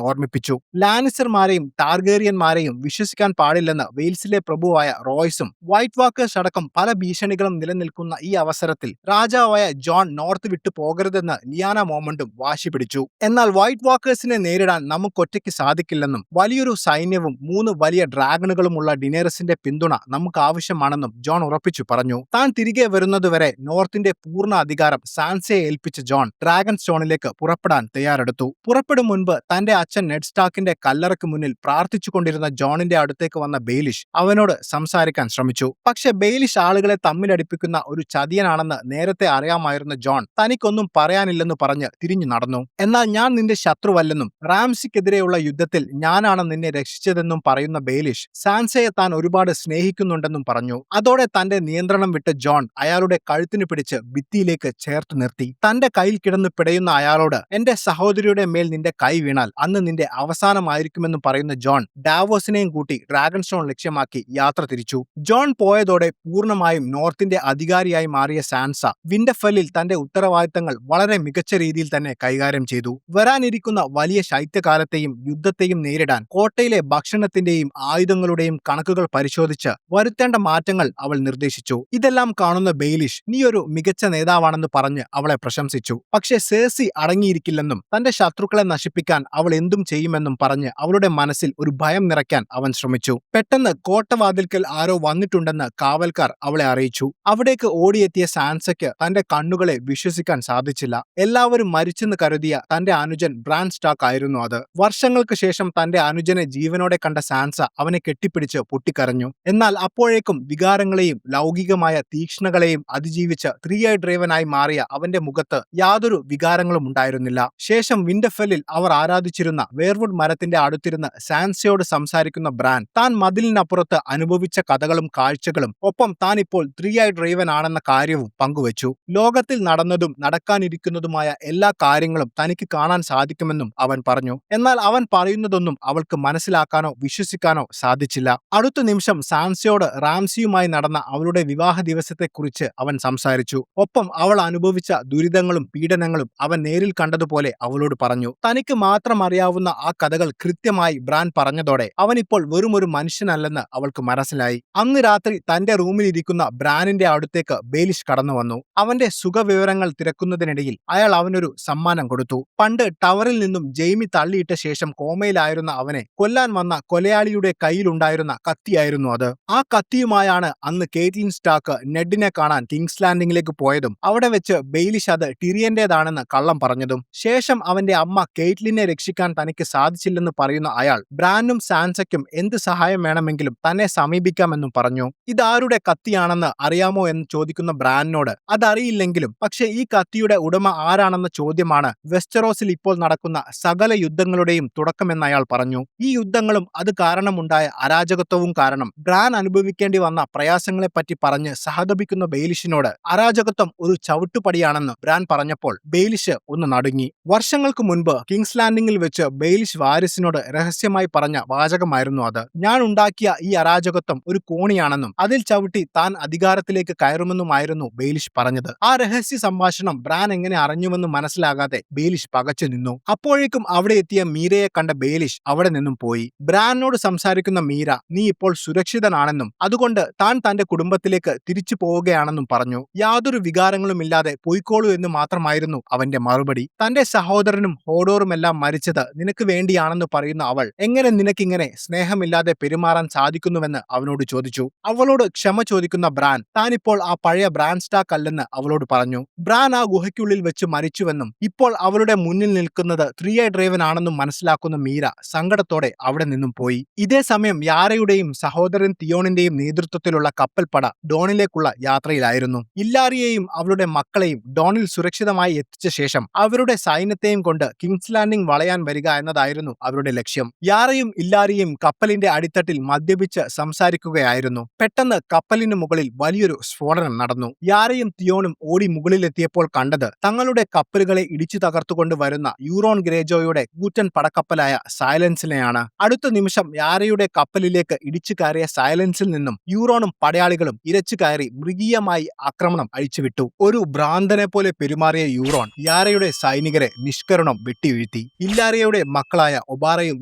ഓർമ്മിപ്പിച്ചു. ലാനിസ്റ്റർമാരെയും ടാർഗേറിയന്മാരെയും വിശ്വസിക്കാൻ പാടില്ലെന്ന് വെയിൽസിലെ പ്രഭുവായ റോയ്സും വൈറ്റ് വാക്കേഴ്സ് അടക്കം പല ഭീഷണികളും നിലനിൽക്കുന്ന ഈ അവസരത്തിൽ രാജാവായ ജോൺ നോർത്ത് വിട്ടു പോകരുതെന്ന് ലിയാന മോമണ്ടും വാശി പിടിച്ചു. എന്നാൽ വൈറ്റ് വാക്കേഴ്സിനെ നേരിടാൻ നമുക്കൊറ്റയ്ക്ക് സാധിക്കില്ലെന്നും വലിയൊരു സൈന്യവും 3 വലിയ ഡ്രാഗണുകളുമുള്ള ഡിനേറിസിന്റെ പിന്തുണ നമുക്ക് ആവശ്യമാണെന്നും ജോൺ ഉറപ്പിച്ചു പറഞ്ഞു. താൻ തിരികെ വരുന്നതുവരെ നോർത്തിന്റെ പൂർണ്ണ അധികാരം സാൻസയെ ഏൽപ്പിച്ച ജോൺ ഡ്രാഗൺ സ്റ്റോണിലേക്ക് പുറപ്പെടാൻ തയ്യാറെടുത്തു. പുറപ്പെടും മുൻപ് തന്റെ അച്ഛൻ നെഡ് സ്റ്റാർക്കിന്റെ കല്ലറയ്ക്ക് മുന്നിൽ പ്രാർത്ഥിച്ചുകൊണ്ടിരുന്ന ജോണിന്റെ അടുത്തേക്ക് വന്ന ബെയിലിഷ് അവനോട് സംസാരിക്കാൻ ശ്രമിച്ചു. പക്ഷെ ബെയിലിഷ് ആളുകളെ തമ്മിലടിപ്പിക്കുന്ന ഒരു ചതിയനാണെന്ന് നേരത്തെ അറിയാമായിരുന്ന ജോൺ തനിക്കൊന്നും പറയാനില്ലെന്ന് പറഞ്ഞ് തിരിഞ്ഞു നടന്നു. എന്നാൽ ഞാൻ നിന്റെ ശത്രുവല്ലെന്നും റാംസിക്കെതിരെയുള്ള യുദ്ധത്തിൽ ഞാനാണ് നിന്നെ രക്ഷിച്ചതെന്നും പറയുന്ന ബെയിലിഷ് സാൻസയെ താൻ ഒരുപാട് സ്നേഹിക്കുന്നുണ്ടെന്നും പറഞ്ഞു. അതോടെ തന്റെ നിയന്ത്രണം വിട്ട ജോൺ അയാളുടെ കഴുത്തിന് പിടിച്ച് ഭിത്തിയിലേക്ക് ചേർത്ത് നിർത്തി. തന്റെ കയ്യിൽ കിടന്ന് പിടയുന്ന അയാളോട് എന്റെ സഹോദരിയുടെ മേൽ നിന്റെ കൈ വീണാൽ അന്ന് നിന്റെ അവസാനമായിരിക്കുമെന്ന് പറയുന്ന ജോൺ ഡാവോസിനെയും കൂട്ടി ഡ്രാഗൺ സ്റ്റോൺ ലക്ഷ്യമാക്കി യാത്ര തിരിച്ചു. ജോൺ പോയതോടെ പൂർണ്ണമായും നോർത്തിന്റെ അധികാരിയായി മാറിയ സാൻസ വിന്റർഫെല്ലിൽ തന്റെ ഉത്തരവാദിത്തങ്ങൾ വളരെ മികച്ച രീതിയിൽ തന്നെ കൈകാര്യം ചെയ്തു. വരാനിരിക്കുന്ന വലിയ ശൈത്യകാലത്തെയും യുദ്ധത്തെയും നേരിടാൻ കോട്ടയിലെ ഭക്ഷണത്തിന്റെയും ആയുധങ്ങളുടെയും കണക്കുകൾ പരിശോധിച്ച് വരുത്തേണ്ട മാറ്റങ്ങൾ അവൾ നിർദ്ദേശിച്ചു. ഇതെല്ലാം കാണുന്ന ബെയിലിഷ് നീ ഒരു മികച്ച നേതാവാണെന്ന് പറഞ്ഞ് അവളെ പ്രശംസിച്ചു. പക്ഷേ സേഴ്സി അടങ്ങിയിരിക്കില്ലെന്നും തന്റെ ശത്രുക്കളെ നശിപ്പിക്കാൻ അവൾ എന്തും ചെയ്യുമെന്നും പറഞ്ഞ് അവളുടെ മനസ്സിൽ ഒരു ഭയം നിറയ്ക്കാൻ അവൻ ശ്രമിച്ചു. പെട്ടെന്ന് കോട്ടവാതിൽക്കൽ ആരോ വന്നിട്ടുണ്ടെന്ന് കാവൽക്കാർ അവളെ അറിയിച്ചു. അവിടേക്ക് ഓടിയെത്തിയ സാൻസയ്ക്ക് തന്റെ കണ്ണുകളെ വിശ്വസിക്കാൻ സാധിച്ചില്ല. എല്ലാവരും മരിച്ചെന്ന് കരുതിയ തന്റെ അനുജൻ ബ്രാൻ സ്റ്റാർക്ക് ആയിരുന്നു അത്. വർഷങ്ങൾക്ക് ശേഷം തന്റെ അനുജനെ ജീവനോടെ കണ്ട സാൻസ അവനെ കെട്ടിപ്പിടിച്ച് പൊട്ടിക്കരഞ്ഞു. എന്നാൽ അപ്പോഴേക്കും വികാരങ്ങളെയും ലൗകികമായ തീക്ഷ്ണകളെയും അതിജീവിച്ച് 3-eyed raven-ആയി മാറിയ അവന്റെ മുഖത്ത് യാതൊരു വികാരങ്ങളും ഉണ്ടായിരുന്നില്ല. ശേഷം വിന്റർഫെല്ലിൽ അവർ ആരാധിച്ചിരുന്ന വേർവുഡ് മരത്തിന്റെ അടുത്തിരുന്ന് സാൻസയോട് സംസാരിക്കുന്ന ബ്രാൻ താൻ മതിലിനപ്പുറത്ത് അനുഭവിച്ച കഥകളും കാഴ്ചകളും ഒപ്പം താൻ ഇപ്പോൾ 3-eyed raven ആണെന്ന കാര്യവും പങ്കുവച്ചു. ലോകത്തിൽ നടന്നതും നടക്കാനിരിക്കുന്നതുമായ എല്ലാ കാര്യങ്ങളും തനിക്ക് കാണാൻ സാധിക്കുമെന്നും അവൻ പറഞ്ഞു. എന്നാൽ അവൻ പറയുന്നതൊന്നും അവൾക്ക് മനസ്സിലാക്കാനോ വിശ്വസിക്കാനോ സാധിച്ചില്ല. അടുത്ത നിമിഷം സാൻസയോട് റാംസിയുമായി നടന്ന അവളുടെ വിവാഹ ദിവസത്തെക്കുറിച്ച് അവൻ സംസാരിച്ചു. ഒപ്പം അവൾ അനുഭവിച്ച ദുരിതങ്ങളും പീഡനങ്ങളും അവൻ നേരിൽ കണ്ടതുപോലെ അവളോട് പറഞ്ഞു. തനിക്ക് മാത്രം അറിയാവുന്ന ആ കഥകൾ കൃത്യമായി ബ്രാൻ പറഞ്ഞതോടെ അവനിപ്പോൾ വെറുമൊരു മനുഷ്യനല്ലെന്ന് അവൾക്ക് മനസ്സിലായി. അന്ന് രാത്രി തന്റെ റൂമിലിരിക്കുന്ന ബ്രാനിന്റെ അടുത്തേക്ക് ബെയിലിഷ് കടന്നു വന്നു. അവന്റെ സുഖവിവരങ്ങൾ തിരക്കുന്നതിനിടയിൽ അയാൾ അവനൊരു സമ്മാനം കൊടുത്തു. പണ്ട് ടവറിൽ നിന്നും ജെയ്മി തള്ളിയിട്ട ശേഷം കോമയിലായിരുന്ന അവനെ കൊല്ലാൻ വന്ന കൊലയാളിയുടെ കയ്യിലുണ്ടായിരുന്ന കത്തിയായിരുന്നു അത്. ആ കത്തിയുമായാണ് അന്ന് കേറ്റ്ലിൻ സ്റ്റാർക്ക് നെഡിനെ കാണാൻ കിങ്സ് ലാൻഡിംഗിലേക്ക് പോയതും അവിടെ വെച്ച് ബെയിലിഷ് അത് ടിറിയന്റേതാണെന്ന് കള്ളം പറഞ്ഞതും. ശേഷം അവന്റെ അമ്മ കേറ്റ്ലിനെ രക്ഷിക്കാൻ തനിക്ക് സാധിച്ചില്ലെന്ന് പറയുന്ന അയാൾ ബ്രാനും സാൻസയ്ക്കും എന്ത് സഹായം വേണമെങ്കിലും തന്നെ സമീപിക്കാമെന്നും പറഞ്ഞു. ഇതാരുടെ കത്തിയാണെന്ന് അറിയാമോ എന്ന് ചോദിക്കുന്ന ബ്രാനിനോട് അതറിയില്ലെങ്കിലും പക്ഷേ ഈ കത്തിയുടെ ഉടമ ആരാണെന്ന ചോദ്യമാണ് വെസ്റ്ററോസിൽ ഇപ്പോൾ നടക്കുന്ന സകല യുദ്ധങ്ങളുടെയും തുടക്കമെന്ന് അയാൾ പറഞ്ഞു. ഈ യുദ്ധങ്ങളും അത് കാരണമുണ്ടായ അരാജകത്വവും കാരണം ബ്രാൻ അനുഭവിക്കേണ്ടി വന്ന പ്രയാസങ്ങളെപ്പറ്റി പറഞ്ഞ് സഹതപിക്കുന്ന ബെയിലിഷിനോട് അരാജകത്വം ഒരു ചവിട്ടുപടിയാണെന്ന് ബ്രാൻ പറഞ്ഞപ്പോൾ ബെയിലിഷ് ഒന്ന് നടുങ്ങി. വർഷങ്ങൾക്ക് മുൻപ് കിങ്സ് ലാൻഡിംഗിൽ വെച്ച് ബെയിലിഷ് വാരിസിനോട് രഹസ്യമായി പറഞ്ഞ വാചകമായിരുന്നു അത്. ഞാൻ ഉണ്ടാക്കിയ ഈ അരാജകത്വം ഒരു കോണിയാണെന്നും അതിൽ ചവിട്ടി താൻ അധികാരത്തിലേക്ക് കയറുമെന്നുമായിരുന്നു ബെയിലിഷ് പറഞ്ഞത്. ആ രഹസ്യ സംഭാഷണം ബ്രാൻ എങ്ങനെ അറിഞ്ഞുവെന്ന് മനസ്സിലാകാതെ ബെയിലിഷ് പകച്ചു നിന്നു. അപ്പോഴേക്കും അവിടെ എത്തിയ മീരയെ കണ്ട ബെയിലിഷ് അവിടെ നിന്നും പോയി. ബ്രാനോട് സംസാരിക്കുന്ന മീര നീ ഇപ്പോൾ സുരക്ഷിതനാണെന്നും അതുകൊണ്ട് താൻ തന്റെ കുടുംബത്തിലേക്ക് തിരിച്ചു പോവുകയാണെന്നും പറഞ്ഞു. യാതൊരു വികാരങ്ങളുമില്ലാതെ പൊയ്ക്കോളൂ എന്ന് മാത്രമായിരുന്നു അവന്റെ മറുപടി. തന്റെ സഹോദരനും ഹോഡോറുമെല്ലാം മരിച്ചത് നിനക്ക് വേണ്ടിയാണെന്ന് പറയുന്ന അവൾ എങ്ങനെ നിനക്കിങ്ങനെ സ്നേഹമില്ലാതെ പെരുമാറാൻ സാധിക്കുന്നുവെന്ന് അവനോട് ചോദിച്ചു. അവളോട് ക്ഷമ ചോദിക്കുന്ന ബ്രാൻ താനിപ്പോൾ ആ പഴയ ബ്രാൻ സ്റ്റാർക്ക് അല്ലെന്ന് അവളോട് പറഞ്ഞു. ബ്രാൻ ആ ഗുഹയ്ക്കുള്ളിൽ വെച്ച് മരിച്ചുവെന്നും ഇപ്പോൾ അവളുടെ മുന്നിൽ നിൽക്കുന്നത് 3-eyed raven ആണെന്നും മനസ്സിലാക്കുന്ന മീര സങ്കടത്തോടെ അവിടെ നിന്നും പോയി. ഇതേ സമയം യാരയുടെയും സഹോദരൻ തിയോണിന്റെയും നേതൃത്വത്തിലുള്ള കപ്പൽപ്പട ഡോണിലേക്കുള്ള യാത്രയിലായിരുന്നു. ഇല്ലാറിയെയും അവളുടെ മക്കളെയും ഡോണിൽ സുരക്ഷിതമായി എത്തിച്ച ശേഷം അവരുടെ സൈന്യത്തെയും കൊണ്ട് കിങ്സ് ലാൻഡിംഗ് വളയാൻ വരിക എന്നതായിരുന്നു അവരുടെ ലക്ഷ്യം. യാരയും ഇല്ലാറിയും കപ്പലിന്റെ അടിത്തട്ടിൽ മദ്യപിച്ച് സംസാരിക്കുകയായിരുന്നു. പെട്ടെന്ന് കപ്പലിന് മുകളിൽ വലിയൊരു സ്ഫോടനം നടന്നു. യാരയും തിയോണും ഓടി മുകളിലെത്തിയപ്പോൾ കണ്ടത് തങ്ങളുടെ കപ്പലുകളെ ഇടിച്ചു തകർത്തുകൊണ്ട് വരുന്ന യൂറോൺ ഗ്രേജോയുടെ കൂറ്റൻ പടക്കപ്പലായ സൈലൻസിനെയാണ്. അടുത്ത നിമിഷം യാരയുടെ കപ്പലിലേക്ക് ഇടിച്ചു കയറിയ സൈലൻസിൽ നിന്നും യൂറോണും പടയാളികളും ഇരച്ചു കയറി മൃഗീയമായി ആക്രമണം അഴിച്ചുവിട്ടു. ഒരു ഭ്രാന്തനെ പോലെ പെരുമാറിയ യൂറോൺ യാര യാരയുടെ സൈനികരെ നിഷ്കരുണം വെട്ടിവീഴ്ത്തി. ഇല്ലാരിയയുടെ മക്കളായ ഒബാറയും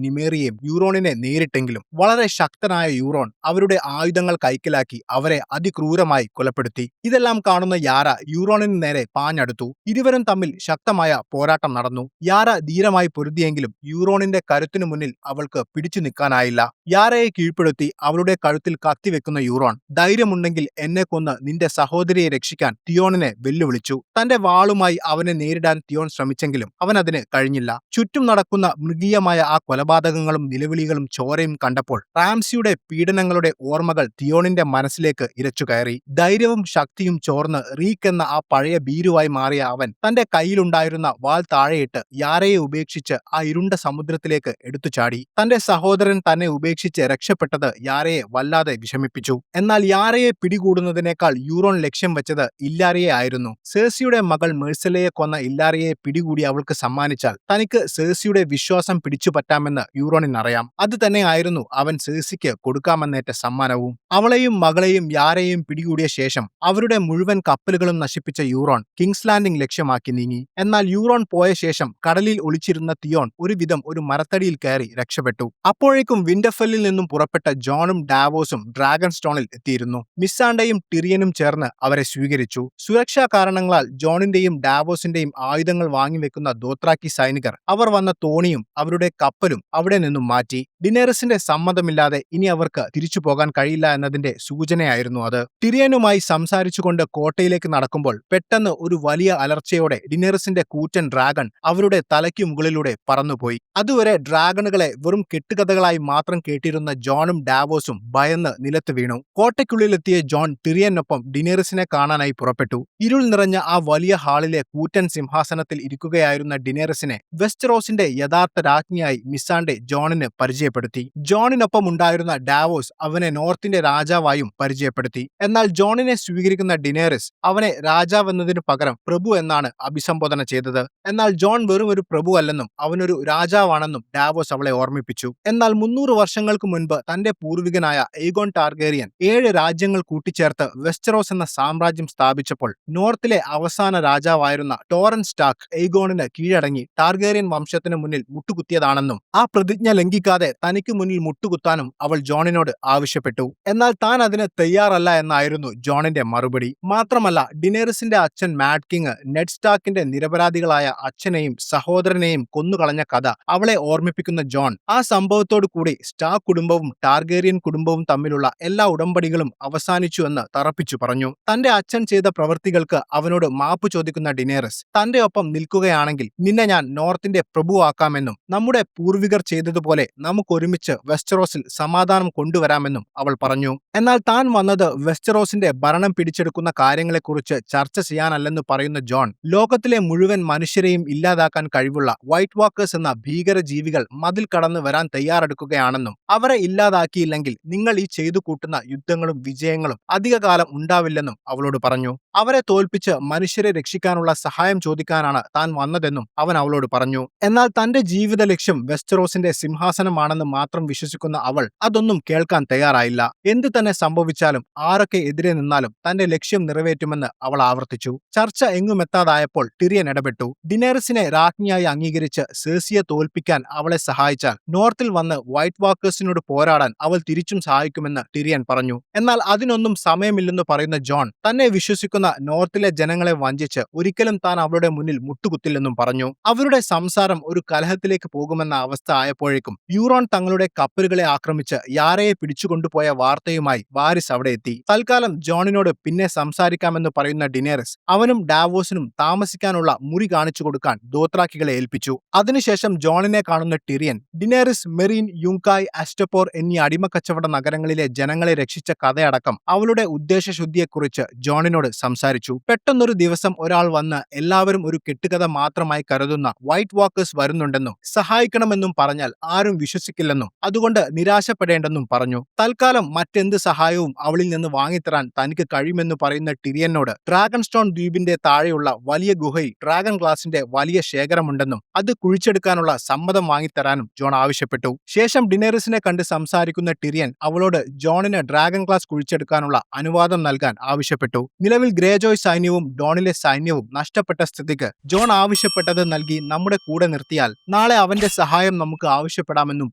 നിമേറിയയും യൂറോണിനെ നേരിട്ടെങ്കിലും വളരെ ശക്തനായ യൂറോൺ അവരുടെ ആയുധങ്ങൾ കൈക്കലാക്കി അവരെ അതിക്രൂരമായി കൊലപ്പെടുത്തി. ഇതെല്ലാം കാണുന്ന യാര യൂറോണിന് നേരെ പാഞ്ഞടുത്തു. ഇരുവരും തമ്മിൽ ശക്തമായ പോരാട്ടം നടന്നു. യാര ധീരമായി പൊരുതിയെങ്കിലും യൂറോണിന്റെ കരുത്തിനു മുന്നിൽ അവൾക്ക് പിടിച്ചു നിൽക്കാനായില്ല. യാരയെ കീഴ്പ്പെടുത്തി അവളുടെ കഴുത്തിൽ കത്തിവെക്കുന്ന യൂറോൺ, ധൈര്യമുണ്ടെങ്കിൽ എന്നെ കൊന്ന് നിന്റെ സഹോദരിയെ രക്ഷിക്കാൻ തിയോണിനെ വെല്ലുവിളിച്ചു. തന്റെ വാളുമായി അവനെ നേരിടാൻ തിയോൺ ശ്രമിച്ചെങ്കിലും അവൻ അതിന് കഴിഞ്ഞില്ല. ചുറ്റും നടക്കുന്ന മൃഗീയമായ ആ കൊലപാതകങ്ങളും നിലവിളികളും ചോരയും കണ്ടപ്പോൾ റാംസിയുടെ പീഡനങ്ങളുടെ ഓർമ്മകൾ തിയോണിന്റെ മനസ്സിലേക്ക് ഇരച്ചു കയറി. ധൈര്യവും ശക്തിയും ചോർന്ന് റീക്ക് എന്ന ആ പഴയ ഭീരുവായി മാറിയ അവൻ തന്റെ കയ്യിലുണ്ടായിരുന്ന വാൾ താഴെയിട്ട് യാരയെ ഉപേക്ഷിച്ച് ആ ഇരുണ്ട സമുദ്രത്തിലേക്ക് എടുത്തുചാടി. തന്റെ സഹോദരൻ തന്നെ ഉപേക്ഷിച്ച് രക്ഷപ്പെട്ടത് യാരയെ വല്ലാതെ വിഷമിപ്പിച്ചു. എന്നാൽ യാരയെ പിടികൂടുന്നതിനേക്കാൾ യൂറോൺ ലക്ഷ്യം വെച്ചത് ഇല്ലാരിയെ ആയിരുന്നു. സേഴ്സിയുടെ മകൾ മെഴ്സലയെ കൊന്ന ഇല്ലാരിയെ പിടികൂടി അവൾക്ക് സമ്മാനിച്ചാൽ തനിക്ക് സേഴ്സിയുടെ വിശ്വാസം പിടിച്ചുപറ്റാമെന്ന് യൂറോണിനറിയാം. അത് തന്നെയായിരുന്നു അവൻ സേഴ്സിക്ക് കൊടുക്കാമെന്നേറ്റ സമ്മാനവും. അവളെയും മകളെയും യാരയെയും പിടികൂടിയ ശേഷം അവരുടെ മുഴുവൻ കപ്പലുകളും നശിപ്പിച്ച യൂറോൺ കിങ്സ് ലാൻഡിംഗ് ലക്ഷ്യമാക്കി നീങ്ങി. എന്നാൽ യൂറോൺ പോയ ശേഷം കടലിൽ ഒളിച്ചിരുന്ന തിയോൺ ഒരുവിധം ഒരു മരത്തടിയിൽ കയറി രക്ഷപ്പെട്ടു. അപ്പോഴേക്കും വിന്റർഫെല്ലിൽ നിന്നും പുറപ്പെട്ട ജോണും ഡാവോസും ഡ്രാഗൺ സ്റ്റോണിൽ എത്തിയിരുന്നു. മിസാണ്ടയും ടിറിയനും ചേർന്ന് അവരെ സ്വീകരിച്ചു. സുരക്ഷാ കാരണങ്ങളാൽ ജോണിന്റെയും ഡാവോസിന്റെയും ആയുധങ്ങൾ വാങ്ങിവെക്കുന്ന ദോത്രാക്കി സൈനികർ അവർ വന്ന തോണിയും അവരുടെ കപ്പലും അവിടെ നിന്നും മാറ്റി. ഡിനേറിസിന്റെ സമ്മതമില്ലാതെ ഇനി അവർക്ക് തിരിച്ചു പോകാൻ കഴിയില്ല എന്നതിന്റെ സൂചനയായിരുന്നു അത്. ടിറിയനുമായി സംസാരിച്ചുകൊണ്ട് കോട്ടയിലേക്ക് നടക്കുമ്പോൾ പെട്ടെന്ന് ഒരു വലിയ അലർച്ചയോടെ ഡിനേറിസിന്റെ കൂറ്റൻ ഡ്രാഗൺ അവരുടെ തലയ്ക്കു മുകളിലൂടെ പറന്നുപോയി. അതുവരെ ഡ്രാഗണുകളെ വെറും കെട്ടുകഥകളായി മാത്രം കേട്ടിരുന്ന ജോണും ഡാവോസും ഭയന്ന് നിലത്ത് വീണു. കോട്ടയ്ക്കുള്ളിലെത്തിയ ജോൺ ടിറിയനൊപ്പം ഡിനേറിസിനെ കാണാനായി പുറപ്പെട്ടു. ഇരുൾ നിറഞ്ഞ ആ വലിയ ഹാളിലെ കൂറ്റൻ സിംഹാസനത്തിൽ ഇരിക്കുകയായിരുന്ന ഡിനേറിസിനെ വെസ്റ്ററോസിന്റെ യഥാർത്ഥ രാജ്ഞിയായി മിസാണ്ടെ ജോണിന് പരിചയപ്പെടുത്തി. ജോണിനൊപ്പം ഉണ്ടായിരുന്ന ഡാവോസ് അവനെ നോർത്തിന്റെ രാജാവായും പരിചയപ്പെടുത്തി. എന്നാൽ ജോണിനെ സ്വീകരിക്കുന്ന ഡിനേറിസ് അവനെ രാജാവെന്നതിനു പകരം പ്രഭു എന്നാണ് അഭിസംബോധന ചെയ്തത്. എന്നാൽ ജോൺ വെറും ഒരു പ്രഭു അല്ലെന്നും അവനൊരു രാജാവാണെന്നും ഡാവോസ് അവളെ ഓർമ്മിപ്പിച്ചു. എന്നാൽ 300 വർഷങ്ങൾക്ക് മുൻപ് തന്റെ പൂർവികനായ എയ്ഗോൺ ടാർഗേറിയൻ 7 രാജ്യങ്ങൾ കൂട്ടിച്ചേർത്ത് വെസ്റ്ററോസ് എന്ന സാമ്രാജ്യം സ്ഥാപിച്ചപ്പോൾ നോർത്തിലെ അവസാന രാജാവായിരുന്ന ടോറൻ സ്റ്റാർക്ക് എയ്ഗോണിന് കീഴടങ്ങി ടാർഗേറിയൻ വംശത്തിന് മുന്നിൽ മുട്ടുകുത്തിയതാണെന്നും ആ പ്രതിജ്ഞ ലംഘിക്കാതെ തനിക്ക് മുന്നിൽ മുട്ടുകുത്താനും അവൾ ജോണിനോട് ആവശ്യപ്പെട്ടു. എന്നാൽ താൻ അതിന് തയ്യാറല്ല എന്നായിരുന്നു ജോണിന്റെ മറുപടി. മാത്രമല്ല ഡിനേറിസിന്റെ അച്ഛൻ മാഡ് കിങ് നെഡ് സ്റ്റാർക്കിന്റെ നിരപരാധികളായ അച്ഛനെയും സഹോദരനെയും കൊന്നുകളഞ്ഞ കഥ അവളെ ഓർമ്മിപ്പിക്കുന്ന ജോൺ ആ സംഭവത്തോടു കൂടി സ്റ്റാർക്ക് കുടുംബവും ടാർഗേറിയൻ കുടുംബവും തമ്മിലുള്ള എല്ലാ ഉടമ്പടികളും അവസാനിച്ചു എന്ന് തറപ്പിച്ചു പറഞ്ഞു. തന്റെ അച്ഛൻ ചെയ്ത പ്രവൃത്തികൾക്ക് അവനോട് മാപ്പ് ചോദിക്കുന്ന ഡിനേറിസ് തന്റെ ഒപ്പം നിൽക്കുകയാണെങ്കിൽ നിന്നെ ഞാൻ നോർത്തിന്റെ പ്രഭുവാക്കാമെന്നും നമ്മുടെ പൂർവികർ ചെയ്തതുപോലെ നമുക്കൊരുമിച്ച് വെസ്റ്ററോസിൽ സമാധാനം കൊണ്ടുവരാമെന്നും അവൾ പറഞ്ഞു. എന്നാൽ താൻ വന്നത് വെസ്റ്ററോസിന്റെ ഭരണം പിടിച്ചെടുക്കുന്ന കാര്യങ്ങളെക്കുറിച്ച് ചർച്ച ചെയ്യാനല്ലെന്ന് പറയുന്ന ജോൺ ലോകത്തിലെ മുഴുവൻ മനുഷ്യരെയും ഇല്ലാതാക്കാൻ കഴിവുള്ള വൈറ്റ് വാക്കേഴ്സ് എന്ന ഭീകര ജീവികൾ മതിൽ കടന്ന് വരാൻ തയ്യാറെടുക്കുകയാണെന്നും അവരെ ഇല്ലാതാക്കിയില്ലെങ്കിൽ നിങ്ങൾ ഈ ചെയ്തു കൂട്ടുന്ന യുദ്ധങ്ങളും വിജയങ്ങളും അധികകാലം ഉണ്ടാവില്ലെന്നും അവളോട് പറഞ്ഞു. അവരെ തോൽപ്പിച്ച് മനുഷ്യരെ രക്ഷിക്കാനുള്ള സഹായം ചോദിക്കാനാണ് താൻ വന്നതെന്നും അവൻ അവളോട് പറഞ്ഞു. എന്നാൽ തന്റെ ജീവിത ലക്ഷ്യം വെസ്റ്ററോസിന്റെ സിംഹാസനമാണെന്ന് മാത്രം വിശ്വസിക്കുന്ന അവൾ അതൊന്നും കേൾക്കാൻ തയ്യാറായില്ല. എന്ത് തന്നെ സംഭവിച്ചാലും ആരൊക്കെ എതിരെ നിന്നാലും തന്റെ ലക്ഷ്യം നിറവേറ്റുമെന്ന് അവൾ ആവർത്തിച്ചു. ചർച്ച എങ്ങുമെത്താതായപ്പോൾ ടിറിയൻ ഇടപെട്ടു. ഡിനേറിസിനെ രാജ്ഞിയായി അംഗീകരിച്ച് സേഴ്സിയെ തോൽപ്പിക്കാൻ അവളെ സഹായിച്ചാൽ നോർത്തിൽ വന്ന് വൈറ്റ് വാക്കേഴ്സിനോട് പോരാടാൻ അവൾ തിരിച്ചും സഹായിക്കുമെന്ന് ടിറിയൻ പറഞ്ഞു. എന്നാൽ അതിനൊന്നും സമയമില്ലെന്ന് പറയുന്ന ജോൺ തന്നെ വിശ്വസിക്കുന്ന നോർത്തിലെ ജനങ്ങളെ വഞ്ചിച്ച് ഒരിക്കലും താൻ അവളുടെ മുന്നിൽ മുട്ടുകുത്തില്ലെന്നും പറഞ്ഞു. അവരുടെ സംസാരം ഒരു കലഹത്തിലേക്ക് പോകുമെന്ന അവസ്ഥ ആയപ്പോഴേക്കും യൂറോൺ തങ്ങളുടെ കപ്പലുകളെ ആക്രമിച്ച് യാരയെ പിടിച്ചുകൊണ്ടുപോയ വാർത്തയുമായി വാരിസ് അവിടെ എത്തി. തൽക്കാലം ജോണിനോട് പിന്നെ സംസാരിക്കാമെന്ന് പറയുന്ന ഡിനേറിസ് അവനും ഡാവോസിനും താമസിക്കാനുള്ള മുറി കാണിച്ചു കൊടുക്കാൻ ദോത്രാക്കികളെ ഏൽപ്പിച്ചു. അതിനുശേഷം ജോണിനെ കാണുന്ന ടിറിയൻ ഡിനേറിസ് മെറീൻ, യുങ്കായ്, അസ്റ്റപ്പോർ എന്നീ അടിമക്കച്ചവട നഗരങ്ങളിലെ ജനങ്ങളെ രക്ഷിച്ച കഥയടക്കം അവളുടെ ഉദ്ദേശശുദ്ധിയെക്കുറിച്ച് ജോണിനോട് സംസാരിച്ചു. പെട്ടെന്നൊരു ദിവസം ഒരാൾ വന്ന് എല്ലാവരും ഒരു കെട്ടുകഥ മാത്രമായി കരുതുന്ന വൈറ്റ് വാക്കേഴ്സ് വരുന്നുണ്ടെന്നും സഹായിക്കണമെന്നും പറഞ്ഞാൽ ആരും വിശ്വസിക്കില്ലെന്നും അതുകൊണ്ട് നിരാശപ്പെടേണ്ടെന്നും പറഞ്ഞു. തൽക്കാലം മറ്റെന്ത് സഹായവും അവളിൽ നിന്ന് വാങ്ങിത്തരാൻ തനിക്ക് കഴിയുമെന്ന് പറയുന്ന ടിറിയനോട് ഡ്രാഗൺ സ്റ്റോൺ ദ്വീപിന്റെ താഴെയുള്ള വലിയ ഗുഹയിൽ ഡ്രാഗൺ ഗ്ലാസിന്റെ വലിയ ശേഖരമുണ്ടെന്നും അത് കുഴിച്ചെടുക്കാനുള്ള സമ്മതം വാങ്ങിത്തരാനും ജോൺ ആവശ്യപ്പെട്ടു. ശേഷം ഡിനേറിസിനെ കണ്ട് സംസാരിക്കുന്ന ടിറിയൻ അവളോട് ജോണിന് ഡ്രാഗൺ ഗ്ലാസ് കുഴിച്ചെടുക്കാനുള്ള അനുവാദം നൽകാൻ ആവശ്യപ്പെട്ടു. നിലവിൽ ഗ്രേജോയ് സൈന്യവും ഡോണിലെ സൈന്യവും നഷ്ടപ്പെട്ട സ്ഥിതിക്ക് ജോൺ ആവശ്യപ്പെട്ടത് നൽകി നമ്മുടെ കൂടെ നിർത്തിയാൽ നാളെ അവന്റെ സഹായം നമുക്ക് ആവശ്യപ്പെടാമെന്നും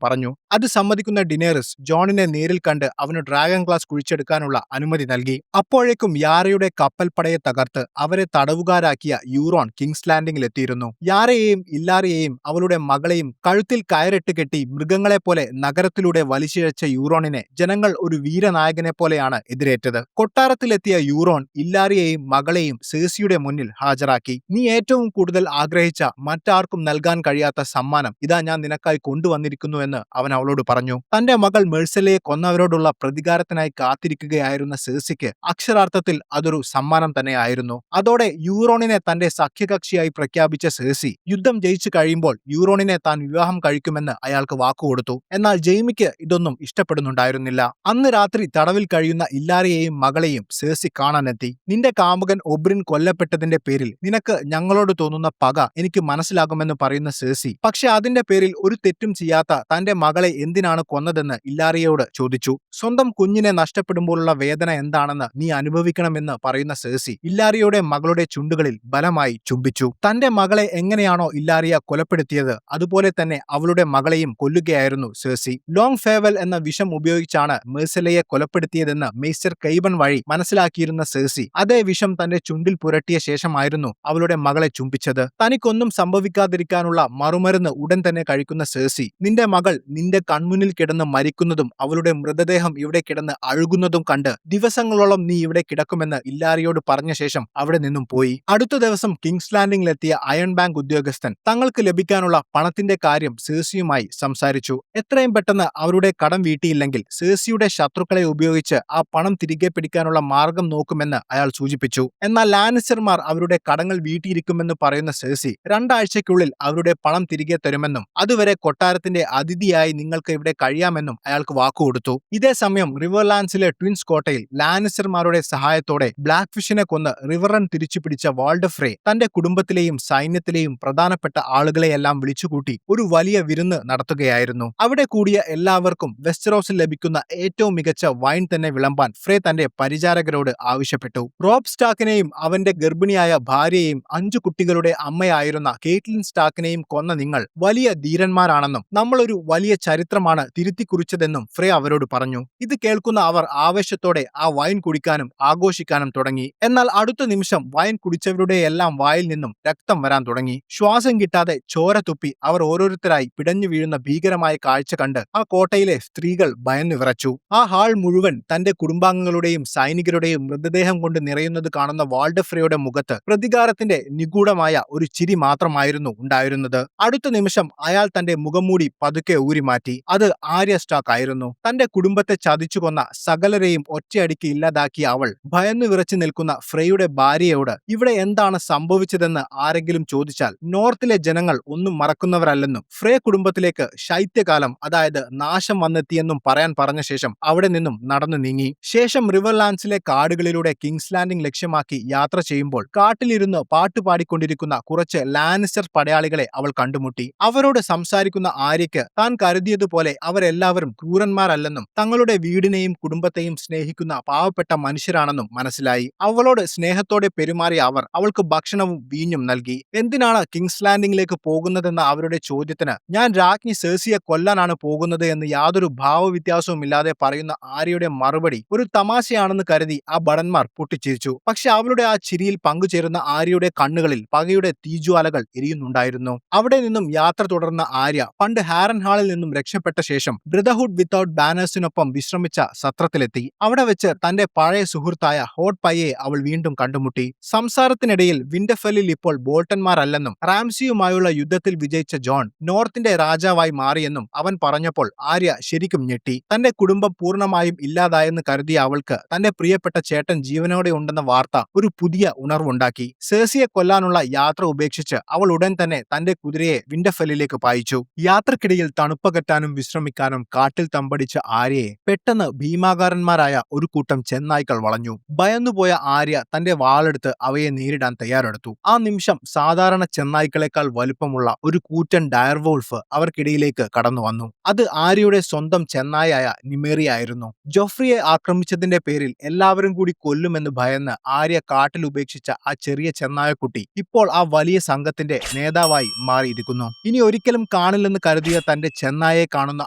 പറഞ്ഞു. അത് സമ്മതിക്കുന്ന ഡിനേറിസ് ജോണിനെ നേരിൽ കണ്ട് അവന് ഡ്രാഗൺ ഗ്ലാസ് കുഴിച്ചെടുക്കാനുള്ള അനുമതി നൽകി. അപ്പോഴേക്കും യാറയുടെ കപ്പൽപ്പടയെ തകർത്ത് അവരെ തടവുകാരാക്കിയ യൂറോൺ കിങ്സ് ലാൻഡിംഗിൽ എത്തിയിരുന്നു. യാറയെയും ഇല്ലാറിയെയും അവളുടെ മകളെയും കഴുത്തിൽ കയറിട്ട് കെട്ടി മൃഗങ്ങളെപ്പോലെ നഗരത്തിലൂടെ വലിച്ചിഴച്ച യൂറോണിനെ ജനങ്ങൾ ഒരു വീരനായകനെ പോലെയാണ് എതിരേറ്റത്. കൊട്ടാരത്തിലെത്തിയ യൂറോൺ ഇല്ലാറിയെയും മകളെയും സേഴ്സിയുടെ മുന്നിൽ ഹാജരാക്കി. നീ ഏറ്റവും കൂടുതൽ ആഗ്രഹിച്ച മറ്റാർക്കും നൽകാൻ കഴിയാത്ത സമ്മാനം ഇതാ ഞാൻ നിനക്കായി കൊണ്ടുവന്നിരിക്കുന്നു എന്ന് അവൻ അവളോട് പറഞ്ഞു. തന്റെ മകൾ മെഴ്സലയെ കൊന്നവരോടുള്ള പ്രതികാരത്തിനായി കാത്തിരിക്കുകയായിരുന്ന സേഴ്സിക്ക് അക്ഷരാർത്ഥത്തിൽ അതൊരു സമ്മാനം തന്നെയായിരുന്നു. അതോടെ യൂറോണിനെ തന്റെ സഖ്യകക്ഷിയായി പ്രഖ്യാപിച്ച സേഴ്സി യുദ്ധം ജയിച്ചു കഴിയുമ്പോൾ യൂറോണിനെ താൻ വിവാഹം കഴിക്കുമെന്ന് അയാൾക്ക് വാക്കുകൊടുത്തു. എന്നാൽ ജെയ്മിക്ക് ഇതൊന്നും ഇഷ്ടപ്പെടുന്നുണ്ടായിരുന്നില്ല. അന്ന് രാത്രി തടവിൽ കഴിയുന്ന ഇല്ലാറിയെയും മകളെയും സേഴ്സി കാണാനെത്തി. നിന്റെ കാമുകൻ ഒബ്രിൻ കൊല്ലപ്പെട്ടതിന്റെ പേരിൽ നിനക്ക് ഞങ്ങളോട് തോന്നുന്ന പക എനിക്ക് മനസ്സിലാകുമെന്ന് പറയുന്ന സേഴ്സി, പക്ഷെ അതിന്റെ പേരിൽ ഒരു തെറ്റും ചെയ്യാത്ത തന്റെ മകളെ എന്തിനാണ് കൊന്നതെന്ന് ഇല്ലാറിയോട് ചോദിച്ചു. സ്വന്തം കുഞ്ഞിനെ നഷ്ടപ്പെടുമ്പോഴുള്ള വേദന എന്താണെന്ന് നീ അനുഭവിക്കണമെന്ന് പറയുന്ന സേഴ്സി ഇല്ലാറിയുടെ മകളുടെ ചുണ്ടുകളിൽ ബലമായി ചുംബിച്ചു. തന്റെ മകളെ എങ്ങനെയാണോ ഇല്ലാറിയ കൊലപ്പെടുത്തിയത് അതുപോലെ തന്നെ അവളുടെ മകളെയും കൊല്ലുകയായിരുന്നു സേഴ്സി. ലോങ് ഫേവൽ എന്ന വിഷം ഉപയോഗിച്ചാണ് മെഴ്സലയെ കൊലപ്പെടുത്തിയതെന്ന് മെയ്സ്റ്റർ കെയ്ബൺ വഴി മനസ്സിലാക്കിയിരുന്ന സേഴ്സി അതേ വിഷം തന്റെ ചുണ്ടിൽ പുരട്ടിയ ശേഷമായിരുന്നു അവളുടെ മകളെ ചുംബിച്ചത്. തനിക്കൊന്നും സംഭവിക്കാതിരിക്കാനുള്ള മറുമരുന്ന് ഉടൻ തന്നെ കഴിക്കുന്ന സേഴ്സി നിന്റെ മകൾ നിന്റെ കൺമുന്നിൽ കിടന്ന് മരിക്കുന്നതും അവളുടെ മൃതദേഹം ഇവിടെ കിടന്ന് അഴുകുന്നതും കണ്ട് ദിവസങ്ങളോളം നീ ഇവിടെ കിടക്കുമെന്ന് ഇല്ലാറിയോട് പറഞ്ഞ ശേഷം അവിടെ നിന്നും പോയി. അടുത്ത ദിവസം കിങ്സ് ലാൻഡിംഗിലെത്തിയ അയൺ ബാങ്ക് ഉദ്യോഗസ്ഥൻ തങ്ങൾക്ക് ലഭിക്കാനുള്ള പണത്തിന്റെ കാര്യം സേഴ്സിയുമായി സംസാരിച്ചു. എത്രയും പെട്ടെന്ന് അവരുടെ കടം വീട്ടിയില്ലെങ്കിൽ സേഴ്സിയുടെ ശത്രുക്കളെ ഉപയോഗിച്ച് ആ പണം തിരികെ പിടിക്കാനുള്ള മാർഗം നോക്കുമെന്ന് അയാൾ സൂചിപ്പിച്ചു. എന്നാൽ ലാനിസ്റ്റർമാർ അവരുടെ കടങ്ങൾ വീട്ടിയിരിക്കുമെന്ന് പറയുന്ന സേഴ്സി 2 ആഴ്ചയ്ക്കുള്ളിൽ അവരുടെ പണം തിരികെ തരുമെന്നും അതുവരെ കൊട്ടാരത്തിന്റെ അതിഥിയായി നിങ്ങൾക്ക് ഇവിടെ കഴിയാമെന്നും അയാൾക്ക് വാക്കുകൊടുത്തു. ഇതേ സമയം റിവർലാൻഡ്സിലെ ട്വിൻസ് കോട്ടയിൽ ലാനിസ്റ്റർമാരുടെ സഹായത്തോടെ ബ്ലാക്ക് ഫിഷിനെ കൊന്ന് റിവറൻ തിരിച്ചുപിടിച്ച വാൾഡർ ഫ്രേ തന്റെ കുടുംബത്തിലെയും സൈന്യത്തിലെയും പ്രധാനപ്പെട്ട ആളുകളെയെല്ലാം വിളിച്ചുകൂട്ടി ഒരു വലിയ വിരുന്ന് നടത്തുകയായിരുന്നു. അവിടെ കൂടിയ എല്ലാവർക്കും വെസ്റ്ററോസിൽ ലഭിക്കുന്ന ഏറ്റവും മികച്ച വൈൻ തന്നെ വിളമ്പാൻ ഫ്രേ തന്റെ പരിചാരകരോട് ആവശ്യപ്പെട്ടു. റോബ് സ്റ്റാക്കിനെയും അവന്റെ ഗർഭിണിയായ ഭാര്യയെയും 5 കുട്ടികളുടെ അമ്മയായിരുന്ന കേറ്റ്ലിൻ സ്റ്റാക്കിനെയും കൊന്ന നിങ്ങൾ വലിയ ധീരന്മാരാണെന്നും നമ്മളൊരു വലിയ ചരിത്രമാണ് തിരുത്തിക്കുറിച്ചതെന്നും ഫ്രേ അവരോട് പറഞ്ഞു. ഇത് കേൾക്കുന്ന അവർ ആവേശത്തോടെ ആ വൈൻ കുടിക്കാനും ആഘോഷിക്കാനും തുടങ്ങി. എന്നാൽ അടുത്ത നിമിഷം വൈൻ കുടിച്ചവരുടെയെല്ലാം വായിൽ നിന്നും രക്തം വരാൻ തുടങ്ങി. ശ്വാസം കിട്ടാതെ ചോര തുപ്പി അവർ ഓരോരുത്തരായി പിടഞ്ഞു വീഴുന്ന ഭീകരമായ കാഴ്ച കണ്ട് ആ കോട്ടയിലെ സ്ത്രീകൾ ഭയന്നു വിറച്ചു. ആ ഹാൾ മുഴുവൻ തന്റെ കുടുംബാംഗങ്ങളുടെയും സൈനികരുടെയും മൃതദേഹം കൊണ്ട് നിറയുന്നത് കാണുന്ന വാൾഡർ ഫ്രേയുടെ മുഖത്ത് പ്രതികാരത്തിന്റെ നിഗൂഢമായ ഒരു ചിരി മാത്രമായിരുന്നു ഉണ്ടായിരുന്നത്. അടുത്ത നിമിഷം അയാൾ തന്റെ മുഖംമൂടി പതുക്കെ ഊരിമാറ്റി. അത് ആര്യ സ്റ്റാക്ക് ആയിരുന്നു. തന്റെ കുടുംബത്തെ ചതിച്ചു കൊന്ന സകലരെയും ഒറ്റയടിക്ക് ഇല്ലാതാക്കിയ അവൾ ഭയന്നു വിറച്ചു നിൽക്കുന്ന ഫ്രേയുടെ ഭാര്യയോട് ഇവിടെ എന്താണ് സംഭവിച്ചതെന്ന് ആരെങ്കിലും ചോദിച്ചാൽ നോർത്തിലെ ജനങ്ങൾ ഒന്നും മറക്കുന്നവരല്ലെന്നും ഫ്രേ കുടുംബത്തിലേക്ക് ശൈത്യകാലം അതായത് നാശം വന്നെത്തിയെന്നും പറയാൻ പറഞ്ഞ ശേഷം അവിടെ നിന്നും നടന്നു നീങ്ങി. ശേഷം റിവർലാൻഡ്സിലെ കാടുകളിലൂടെ കിങ്സ് ലാൻഡിംഗ് ലക്ഷ്യമാക്കി യാത്ര ചെയ്യുമ്പോൾ കാട്ടിലിരുന്ന് പാട്ടുപാടിക്കൊണ്ടിരിക്കുന്ന കുറച്ച് ലാനിസ്റ്റർ പടയാളികളെ അവൾ കണ്ടുമുട്ടി. അവരോട് സംസാരിക്കുന്ന ആര്യയ്ക്ക് താൻ കരുതിയതുപോലെ അവരെല്ലാവരും ക്രൂരന്മാരല്ലെന്നും തങ്ങളുടെ വീടിനെയും കുടുംബത്തെയും സ്നേഹിക്കുന്ന പാവപ്പെട്ട മനുഷ്യരാണെന്നും മനസ്സിലായി. അവളോട് സ്നേഹത്തോടെ പെരുമാറിയ അവർ അവൾക്ക് ഭക്ഷണവും വീഞ്ഞും നൽകി. എന്തിനാണ് കിങ്സ് ലാൻഡിംഗിലേക്ക് പോകുന്നതെന്ന അവരുടെ ചോദ്യത്തിന് ഞാൻ രാജ്ഞി സേഴ്സിയെ കൊല്ലാനാണ് പോകുന്നത് എന്ന് യാതൊരു ഭാവവ്യത്യാസവും ഇല്ലാതെ പറയുന്ന ആര്യയുടെ മറുപടി ഒരു തമാശയാണെന്ന് കരുതി ആ ഭടന്മാർ പൊട്ടിച്ചിരിച്ചു. പക്ഷെ അവളുടെ ആ ചിരിയിൽ പങ്കുചേരുന്ന ആര്യയുടെ കണ്ണുകളിൽ പകയുടെ തീജ്വാലകൾ എരിയുന്നുണ്ടായിരുന്നു. അവിടെ നിന്നും യാത്ര തുടർന്ന ആര്യ പണ്ട് ഹാരൻ ഹാളിൽ നിന്നും രക്ഷപ്പെട്ട ശേഷം ബ്രദർഹുഡ് വിത്തൌട്ട് ബാനേഴ്സിനൊപ്പം വിശ്രമിച്ച സത്രത്തിലെത്തി. അവിടെ വെച്ച് തന്റെ പഴയ സുഹൃത്തായ ഹോട്ട് പയ്യെ അവൾ വീണ്ടും കണ്ടുമുട്ടി. സംസാരത്തിനിടയിൽ വിന്റർഫെല്ലിൽ ഇപ്പോൾ ബോൾട്ടന്മാരല്ലെന്നും റാംസിയുമായുള്ള യുദ്ധത്തിൽ വിജയിച്ച ജോൺ നോർത്തിന്റെ രാജാവായി മാറിയെന്നും അവൻ പറഞ്ഞപ്പോൾ ആര്യ ശരിക്കും ഞെട്ടി. തന്റെ കുടുംബം പൂർണ്ണമായും ഇല്ലാതായെന്ന് കരുതിയ അവൾക്ക് തന്റെ പ്രിയപ്പെട്ട ചേട്ടൻ ജീവനോടെ ഉണ്ടെന്ന വാർത്ത ഒരു പുതിയ ഉണർവുണ്ടാക്കി. സേഴ്സിയെ കൊല്ലാനുള്ള യാത്ര ഉപേക്ഷിച്ച് അവൾ ഉടൻ തന്നെ തന്റെ കുതിരയെ വിന്റർഫെല്ലിലേക്ക് പായിച്ചു. യാത്രക്കിടയിൽ തണുപ്പകറ്റാനും വിശ്രമിക്കാനും കാട്ടിൽ തമ്പടിച്ച ആര്യയെ പെട്ടെന്ന് ഭീമാകാരന്മാരായ ഒരു കൂട്ടം ചെന്നായ്ക്കൾ വളഞ്ഞു. ഭയന്നുപോയ ആര്യ തന്റെ വാളെടുത്ത് അവയെ നേരിടാൻ തയ്യാറെടുത്തു. ആ നിമിഷം സാധാരണ ചെന്നായ്ക്കളെക്കാൾ വലുപ്പമുള്ള ഒരു കൂറ്റൻ ഡയർവോൾഫ് അവർക്കിടയിലേക്ക് കടന്നു വന്നു. അത് ആര്യയുടെ സ്വന്തം ചെന്നായായ നിമേറിയായിരുന്നു. ജോഫ്രിയെ ആക്രമിച്ചതിന്റെ പേരിൽ എല്ലാവരും കൂടി കൊല്ലുമെന്ന് ഭയന്ന് ആര്യ കാട്ടിൽ ഉപേക്ഷിച്ച ആ ചെറിയ ചെന്നായ നായക്കുട്ടി ഇപ്പോൾ ആ വലിയ സംഘത്തിന്റെ നേതാവായി മാറിയിരിക്കുന്നു. ഇനി ഒരിക്കലും കാണില്ലെന്ന് കരുതിയ തന്റെ ചെന്നായെ കാണുന്ന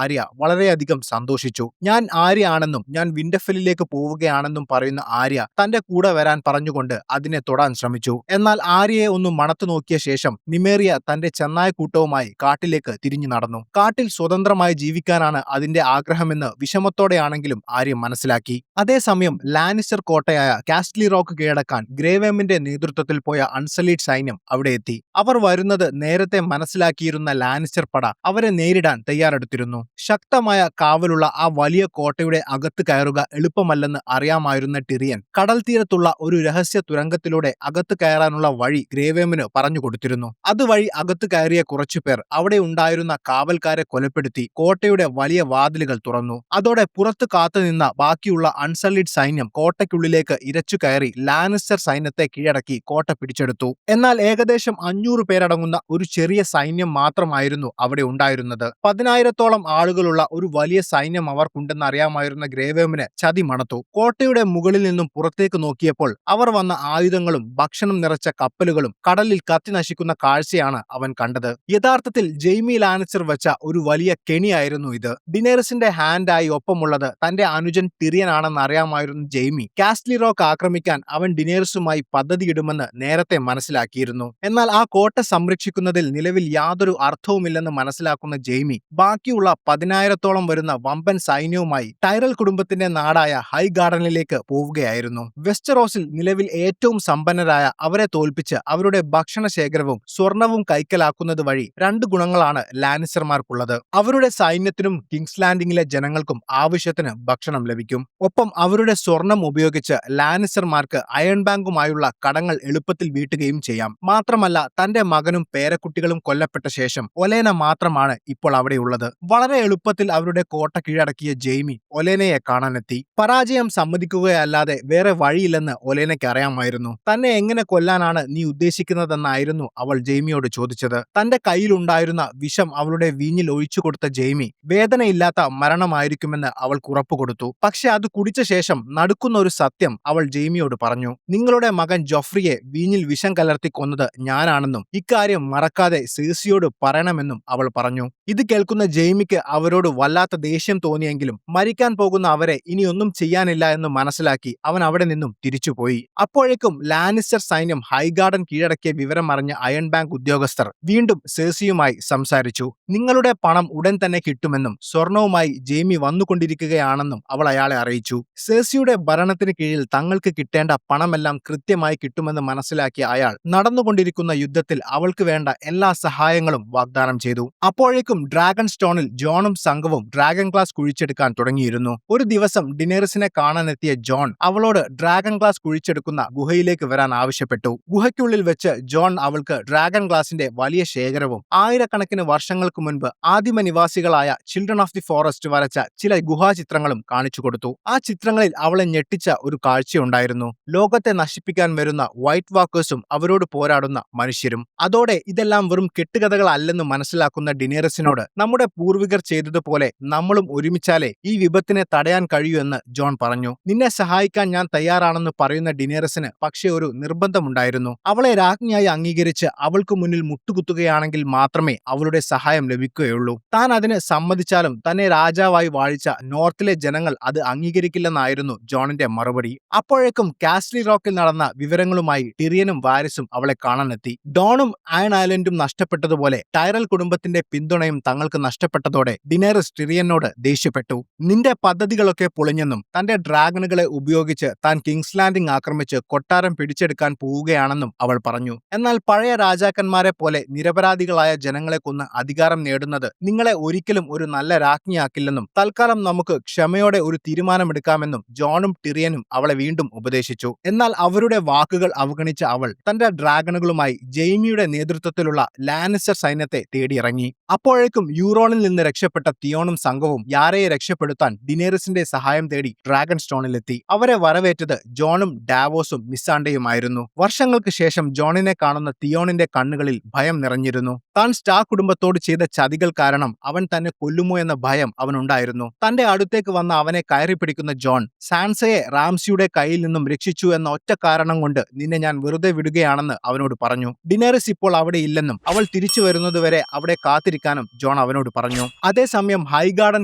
ആര്യ വളരെയധികം സന്തോഷിച്ചു. ഞാൻ ആര്യ ആണെന്നും ഞാൻ വിന്റർഫെല്ലിലേക്ക് പോവുകയാണെന്നും പറയുന്ന ആര്യ തന്റെ കൂടെ വരാൻ പറഞ്ഞുകൊണ്ട് അതിനെ തൊടാൻ ശ്രമിച്ചു. എന്നാൽ ആര്യയെ ഒന്ന് മണത്തു നോക്കിയ ശേഷം നിമേറിയ തന്റെ ചെന്നായക്കൂട്ടവുമായി കാട്ടിലേക്ക് തിരിഞ്ഞു നടന്നു. കാട്ടിൽ സ്വതന്ത്രമായി ജീവിക്കാനാണ് അതിന്റെ ആഗ്രഹമെന്ന് വിഷമത്തോടെയാണെങ്കിലും ആര്യ മനസ്സിലാക്കി. അതേസമയം ലാനിസ്റ്റർ കോട്ടയായ കാസ്റ്റ്ലി റോക്ക് കീഴടക്കാൻ ഗ്രേവേമിന്റെ നേതൃത്വത്തിൽ പോയ അൺസലീഡ് സൈന്യം അവിടെ എത്തി. അവർ വരുന്നത് നേരത്തെ മനസ്സിലാക്കിയിരുന്ന ലാനിസ്റ്റർ പട അവരെ നേരിടാൻ തയ്യാറെടുത്തിരുന്നു. ശക്തമായ കാവലുള്ള ആ വലിയ കോട്ടയുടെ അകത്ത് കയറുക എളുപ്പമല്ലെന്ന് അറിയാമായിരുന്ന ടിറിയൻ കടൽ തീരത്തുള്ള ഒരു രഹസ്യ തുരങ്കത്തിലൂടെ അകത്ത് കയറാനുള്ള വഴി ഗ്രേവേമിന് പറഞ്ഞു കൊടുത്തിരുന്നു. അതുവഴി അകത്ത് കയറിയ കുറച്ചുപേർ അവിടെ ഉണ്ടായിരുന്ന കാവൽക്കാരെ കൊലപ്പെടുത്തി കോട്ടയുടെ വലിയ വാതിലുകൾ തുറന്നു. അതോടെ പുറത്ത് കാത്തുനിന്ന ബാക്കിയുള്ള അൺസലീഡ് സൈന്യം കോട്ടയ്ക്കുള്ളിലേക്ക് ഇരച്ചു കയറി ലാനിസ്റ്റർ സൈന്യത്തെ കീഴടക്കി കോട്ട പിടിച്ചെടുത്തു. എന്നാൽ ഏകദേശം 500 പേരടങ്ങുന്ന ഒരു ചെറിയ സൈന്യം മാത്രമായിരുന്നു അവിടെ ഉണ്ടായിരുന്നത്. 10,000-ഓളം ആളുകളുള്ള ഒരു വലിയ സൈന്യം അവർക്കുണ്ടെന്ന് അറിയാമായിരുന്ന ഗ്രേവേമിന് ചതി മണത്തു. കോട്ടയുടെ മുകളിൽ നിന്നും പുറത്തേക്ക് നോക്കിയപ്പോൾ അവർ വന്ന ആയുധങ്ങളും ഭക്ഷണം നിറച്ച കപ്പലുകളും കടലിൽ കത്തി നശിക്കുന്ന കാഴ്ചയാണ് അവൻ കണ്ടത്. യഥാർത്ഥത്തിൽ ജെയ്മി ലാനിസ്റ്റർ വെച്ച ഒരു വലിയ കെണിയായിരുന്നു ഇത്. ഡിനേറിസിന്റെ ഹാൻഡായി ഒപ്പമുള്ളത് തന്റെ അനുജൻ ടിറിയൻ ആണെന്ന് അറിയാമായിരുന്ന ജെയ്മി കാസ്റ്റ്ലി റോക്ക് ആക്രമിക്കാൻ അവൻ ഡിനേറിസുമായി പദ്ധതിയിടുമെന്ന് നേരത്തെ മനസ്സിലാക്കിയിരുന്നു. എന്നാൽ ആ കോട്ട സംരക്ഷിക്കുന്നതിൽ നിലവിൽ യാതൊരു അർത്ഥവുമില്ലെന്ന് മനസ്സിലാക്കുന്ന ജെയ്മി ബാക്കിയുള്ള 10,000-ഓളം വരുന്ന വമ്പൻ സൈന്യവുമായി ടൈറൽ കുടുംബത്തിന്റെ നാടായ ഹൈ ഗാർഡനിലേക്ക് പോവുകയായിരുന്നു. വെസ്റ്ററോസിൽ നിലവിൽ ഏറ്റവും സമ്പന്നരായ അവരെ തോൽപ്പിച്ച് അവരുടെ ഭക്ഷണ ശേഖരവും സ്വർണവും കൈക്കലാക്കുന്നത് വഴി 2 ഗുണങ്ങളാണ് ലാനിസ്റ്റർമാർക്കുള്ളത്. അവരുടെ സൈന്യത്തിനും കിങ്സ് ലാൻഡിംഗിലെ ജനങ്ങൾക്കും ആവശ്യത്തിന് ഭക്ഷണം ലഭിക്കും. ഒപ്പം അവരുടെ സ്വർണം ഉപയോഗിച്ച് ലാനിസ്റ്റർമാർക്ക് അയൺ ബാങ്കുമായുള്ള കടങ്ങൾ എളുപ്പത്തിൽ വീട്ടുകയും ചെയ്യാം. മാത്രമല്ല തന്റെ മകനും പേരക്കുട്ടികളും കൊല്ലപ്പെട്ട ശേഷം ഒലേന മാത്രമാണ് ഇപ്പോൾ അവിടെയുള്ളത്. വളരെ എളുപ്പത്തിൽ അവരുടെ കോട്ട കീഴടക്കിയ ജെയ്മി ഒലേനയെ കാണാനെത്തി. പരാജയം സമ്മതിക്കുകയല്ലാതെ വേറെ വഴിയില്ലെന്ന് ഒലേനയ്ക്ക് അറിയാമായിരുന്നു. തന്നെ എങ്ങനെ കൊല്ലാനാണ് നീ ഉദ്ദേശിക്കുന്നതെന്നായിരുന്നു അവൾ ജെയ്മിയോട് ചോദിച്ചത്. തന്റെ കയ്യിലുണ്ടായിരുന്ന വിഷം അവളുടെ വീഞ്ഞിൽ ഒഴിച്ചു കൊടുത്ത ജെയ്മി വേദനയില്ലാത്ത മരണമായിരിക്കുമെന്ന് അവൾക്ക് ഉറപ്പുകൊടുത്തു. പക്ഷെ അത് കുടിച്ച ശേഷം നടുക്കുന്ന ഒരു സത്യം അവൾ ജെയ്മിയോട് പറഞ്ഞു. നിങ്ങളുടെ മകൻ ജോഫ്രിയെ വീഞ്ഞിൽ വിഷം കലർത്തി കൊന്നത് ഞാനാണെന്നും ഇക്കാര്യം മറക്കാതെ സേഴ്സിയോട് പറയണമെന്നും അവൾ പറഞ്ഞു. ഇത് കേൾക്കുന്ന ജെയ്മിക്ക് അവരോട് വല്ലാത്ത ദേഷ്യം തോന്നിയെങ്കിലും മരിക്കാൻ പോകുന്ന അവരെ ഇനിയൊന്നും ചെയ്യാനില്ല എന്ന് മനസ്സിലാക്കി അവൻ അവിടെ നിന്നും തിരിച്ചുപോയി. അപ്പോഴേക്കും ലാനിസ്റ്റർ സൈന്യം ഹൈഗാർഡൻ കീഴടക്കിയ വിവരം അറിഞ്ഞ അയൺ ബാങ്ക് ഉദ്യോഗസ്ഥർ വീണ്ടും സേഴ്സിയുമായി സംസാരിച്ചു. നിങ്ങളുടെ പണം ഉടൻ തന്നെ കിട്ടുമെന്നും സ്വർണവുമായി ജെയ്മി വന്നുകൊണ്ടിരിക്കുകയാണെന്നും അവൾ അയാളെ അറിയിച്ചു. സേഴ്സിയുടെ ഭരണത്തിന് കീഴിൽ തങ്ങൾക്ക് കിട്ടേണ്ട പണമെല്ലാം കൃത്യമായി കിട്ടുമെന്ന് മനസ്സിലാക്കിയ അയാൾ നടന്നുകൊണ്ടിരിക്കുന്ന യുദ്ധത്തിൽ അവൾക്ക് വേണ്ട എല്ലാ സഹായങ്ങളും വാഗ്ദാനം ചെയ്തു. അപ്പോഴേക്കും ഡ്രാഗൺ സ്റ്റോണിൽ ജോണും സംഘവും ഡ്രാഗൺ ഗ്ലാസ് കുഴിച്ചെടുക്കാൻ തുടങ്ങിയിരുന്നു. ഒരു ദിവസം ഡിനേറിസിനെ കാണാനെത്തിയ ജോൺ അവളോട് ഡ്രാഗൺ ഗ്ലാസ് കുഴിച്ചെടുക്കുന്ന ഗുഹയിലേക്ക് വരാൻ ആവശ്യപ്പെട്ടു. ഗുഹയ്ക്കുള്ളിൽ വെച്ച് ജോൺ അവൾക്ക് ഡ്രാഗൺ ഗ്ലാസിന്റെ വലിയ ശേഖരവും ആയിരക്കണക്കിന് വർഷങ്ങൾക്ക് മുൻപ് ആദിമ നിവാസികളായ ചിൽഡ്രൻ ഓഫ് ദി ഫോറസ്റ്റ് വരച്ച ചില ഗുഹാചിത്രങ്ങളും കാണിച്ചു കൊടുത്തു. ആ ചിത്രങ്ങളിൽ അവളെ ഞെട്ടിച്ച ഒരു കാഴ്ചയുണ്ടായിരുന്നു. ലോകത്തെ നശിപ്പിക്കാൻ വരുന്ന വൈറ്റ് വാക്കേഴ്സും അവരോട് പോരാടുന്ന മനുഷ്യരും. അതോടെ ഇതെല്ലാം വെറും കെട്ടുകഥകളല്ലെന്ന് മനസ്സിലാക്കുന്ന ഡിനേറിസിനോട് നമ്മുടെ പൂർവികർ ചെയ്തതുപോലെ നമ്മളും ഒരുമിച്ചാലേ ഈ വിപത്തിനെ തടയാൻ കഴിയൂ എന്ന് ജോൺ പറഞ്ഞു. നിന്നെ സഹായിക്കാൻ ഞാൻ തയ്യാറാണെന്ന് പറയുന്ന ഡിനേറിസിന് പക്ഷേ ഒരു നിർബന്ധമുണ്ടായിരുന്നു. അവളെ രാജ്ഞിയായി അംഗീകരിച്ച് അവൾക്ക് മുന്നിൽ മുട്ടുകുത്തുകയാണെങ്കിൽ മാത്രമേ അവളുടെ സഹായം ലഭിക്കുകയുള്ളൂ. താൻ അതിന് സമ്മതിച്ചാലും തന്നെ രാജാവായി വാഴിച്ച നോർത്തിലെ ജനങ്ങൾ അത് അംഗീകരിക്കില്ലെന്നായിരുന്നു ജോണിന്റെ മറുപടി. അപ്പോഴേക്കും കാസ്റ്റ്ലി റോക്കിൽ നടന്ന വിവരങ്ങളുമായി ടിറിയനും വാരിസും അവളെ കാണാനെത്തി. ഡോണും അയൺ ഐലൻഡും നഷ്ടപ്പെട്ടതുപോലെ ടൈറൽ കുടുംബത്തിന്റെ പിന്തുണയും തങ്ങൾക്ക് നഷ്ടപ്പെട്ടതോടെ ഡിനേറിസ് ടിറിയനോട് ദേഷ്യപ്പെട്ടു. നിന്റെ പദ്ധതികളൊക്കെ പൊളിഞ്ഞെന്നും തന്റെ ഡ്രാഗണുകളെ ഉപയോഗിച്ച് താൻ കിങ്സ് ലാൻഡിംഗ് ആക്രമിച്ച് കൊട്ടാരം പിടിച്ചെടുക്കാൻ പോവുകയാണെന്നും അവൾ പറഞ്ഞു. എന്നാൽ പഴയ രാജാക്കന്മാരെ പോലെ നിരപരാധികളായ ജനങ്ങളെ കൊന്ന് അധികാരം നേടുന്നത് നിങ്ങളെ ഒരിക്കലും ഒരു നല്ല രാജ്ഞിയാക്കില്ലെന്നും തൽക്കാലം നമുക്ക് ക്ഷമയോടെ ഒരു തീരുമാനമെടുക്കാമെന്നും ജോണും ടിറിയനും അവളെ വീണ്ടും ഉപദേശിച്ചു. എന്നാൽ അവരുടെ വാക്കുകൾ അവഗണിച്ച അവൾ തന്റെ ഡ്രാഗണുകളുമായി ജെയ്മിയുടെ നേതൃത്വത്തിലുള്ള ലാനിസ്റ്റർ സൈന്യത്തെ തേടിയിറങ്ങി. അപ്പോഴേക്കും യൂറോണിൽ നിന്ന് രക്ഷപ്പെട്ട തിയോണും സംഘവും യാരയെ രക്ഷപ്പെടുത്താൻ ഡിനേറിസിന്റെ സഹായം തേടി ഡ്രാഗൺ സ്റ്റോണിലെത്തി. അവരെ വരവേറ്റത് ജോണും ഡാവോസും മിസാണ്ടയുമായിരുന്നു. വർഷങ്ങൾക്ക് ശേഷം ജോണിനെ കാണുന്ന തിയോണിന്റെ കണ്ണുകളിൽ ഭയം നിറഞ്ഞിരുന്നു. താൻ സ്റ്റാർ കുടുംബത്തോട് ചെയ്ത ചതികൾ കാരണം അവൻ തന്നെ കൊല്ലുമോ എന്ന ഭയം അവനുണ്ടായിരുന്നു. തന്റെ അടുത്തേക്ക് വന്ന അവനെ കയറി പിടിക്കുന്ന ജോൺ, സാൻസയെ റാംസിയുടെ കയ്യിൽ നിന്നും രക്ഷിച്ചു എന്ന ഒറ്റ കാരണം കൊണ്ട് നിന്നെ ഞാൻ വെറുതെ വെറുതെ വിടുകയാണെന്ന് അവനോട് പറഞ്ഞു. ഡിനേറിസ് ഇപ്പോൾ അവിടെ ഇല്ലെന്നും അവൾ തിരിച്ചു വരുന്നതുവരെ അവിടെ കാത്തിരിക്കാനും ജോൺ അവനോട് പറഞ്ഞു. അതേസമയം ഹൈഗാർഡൻ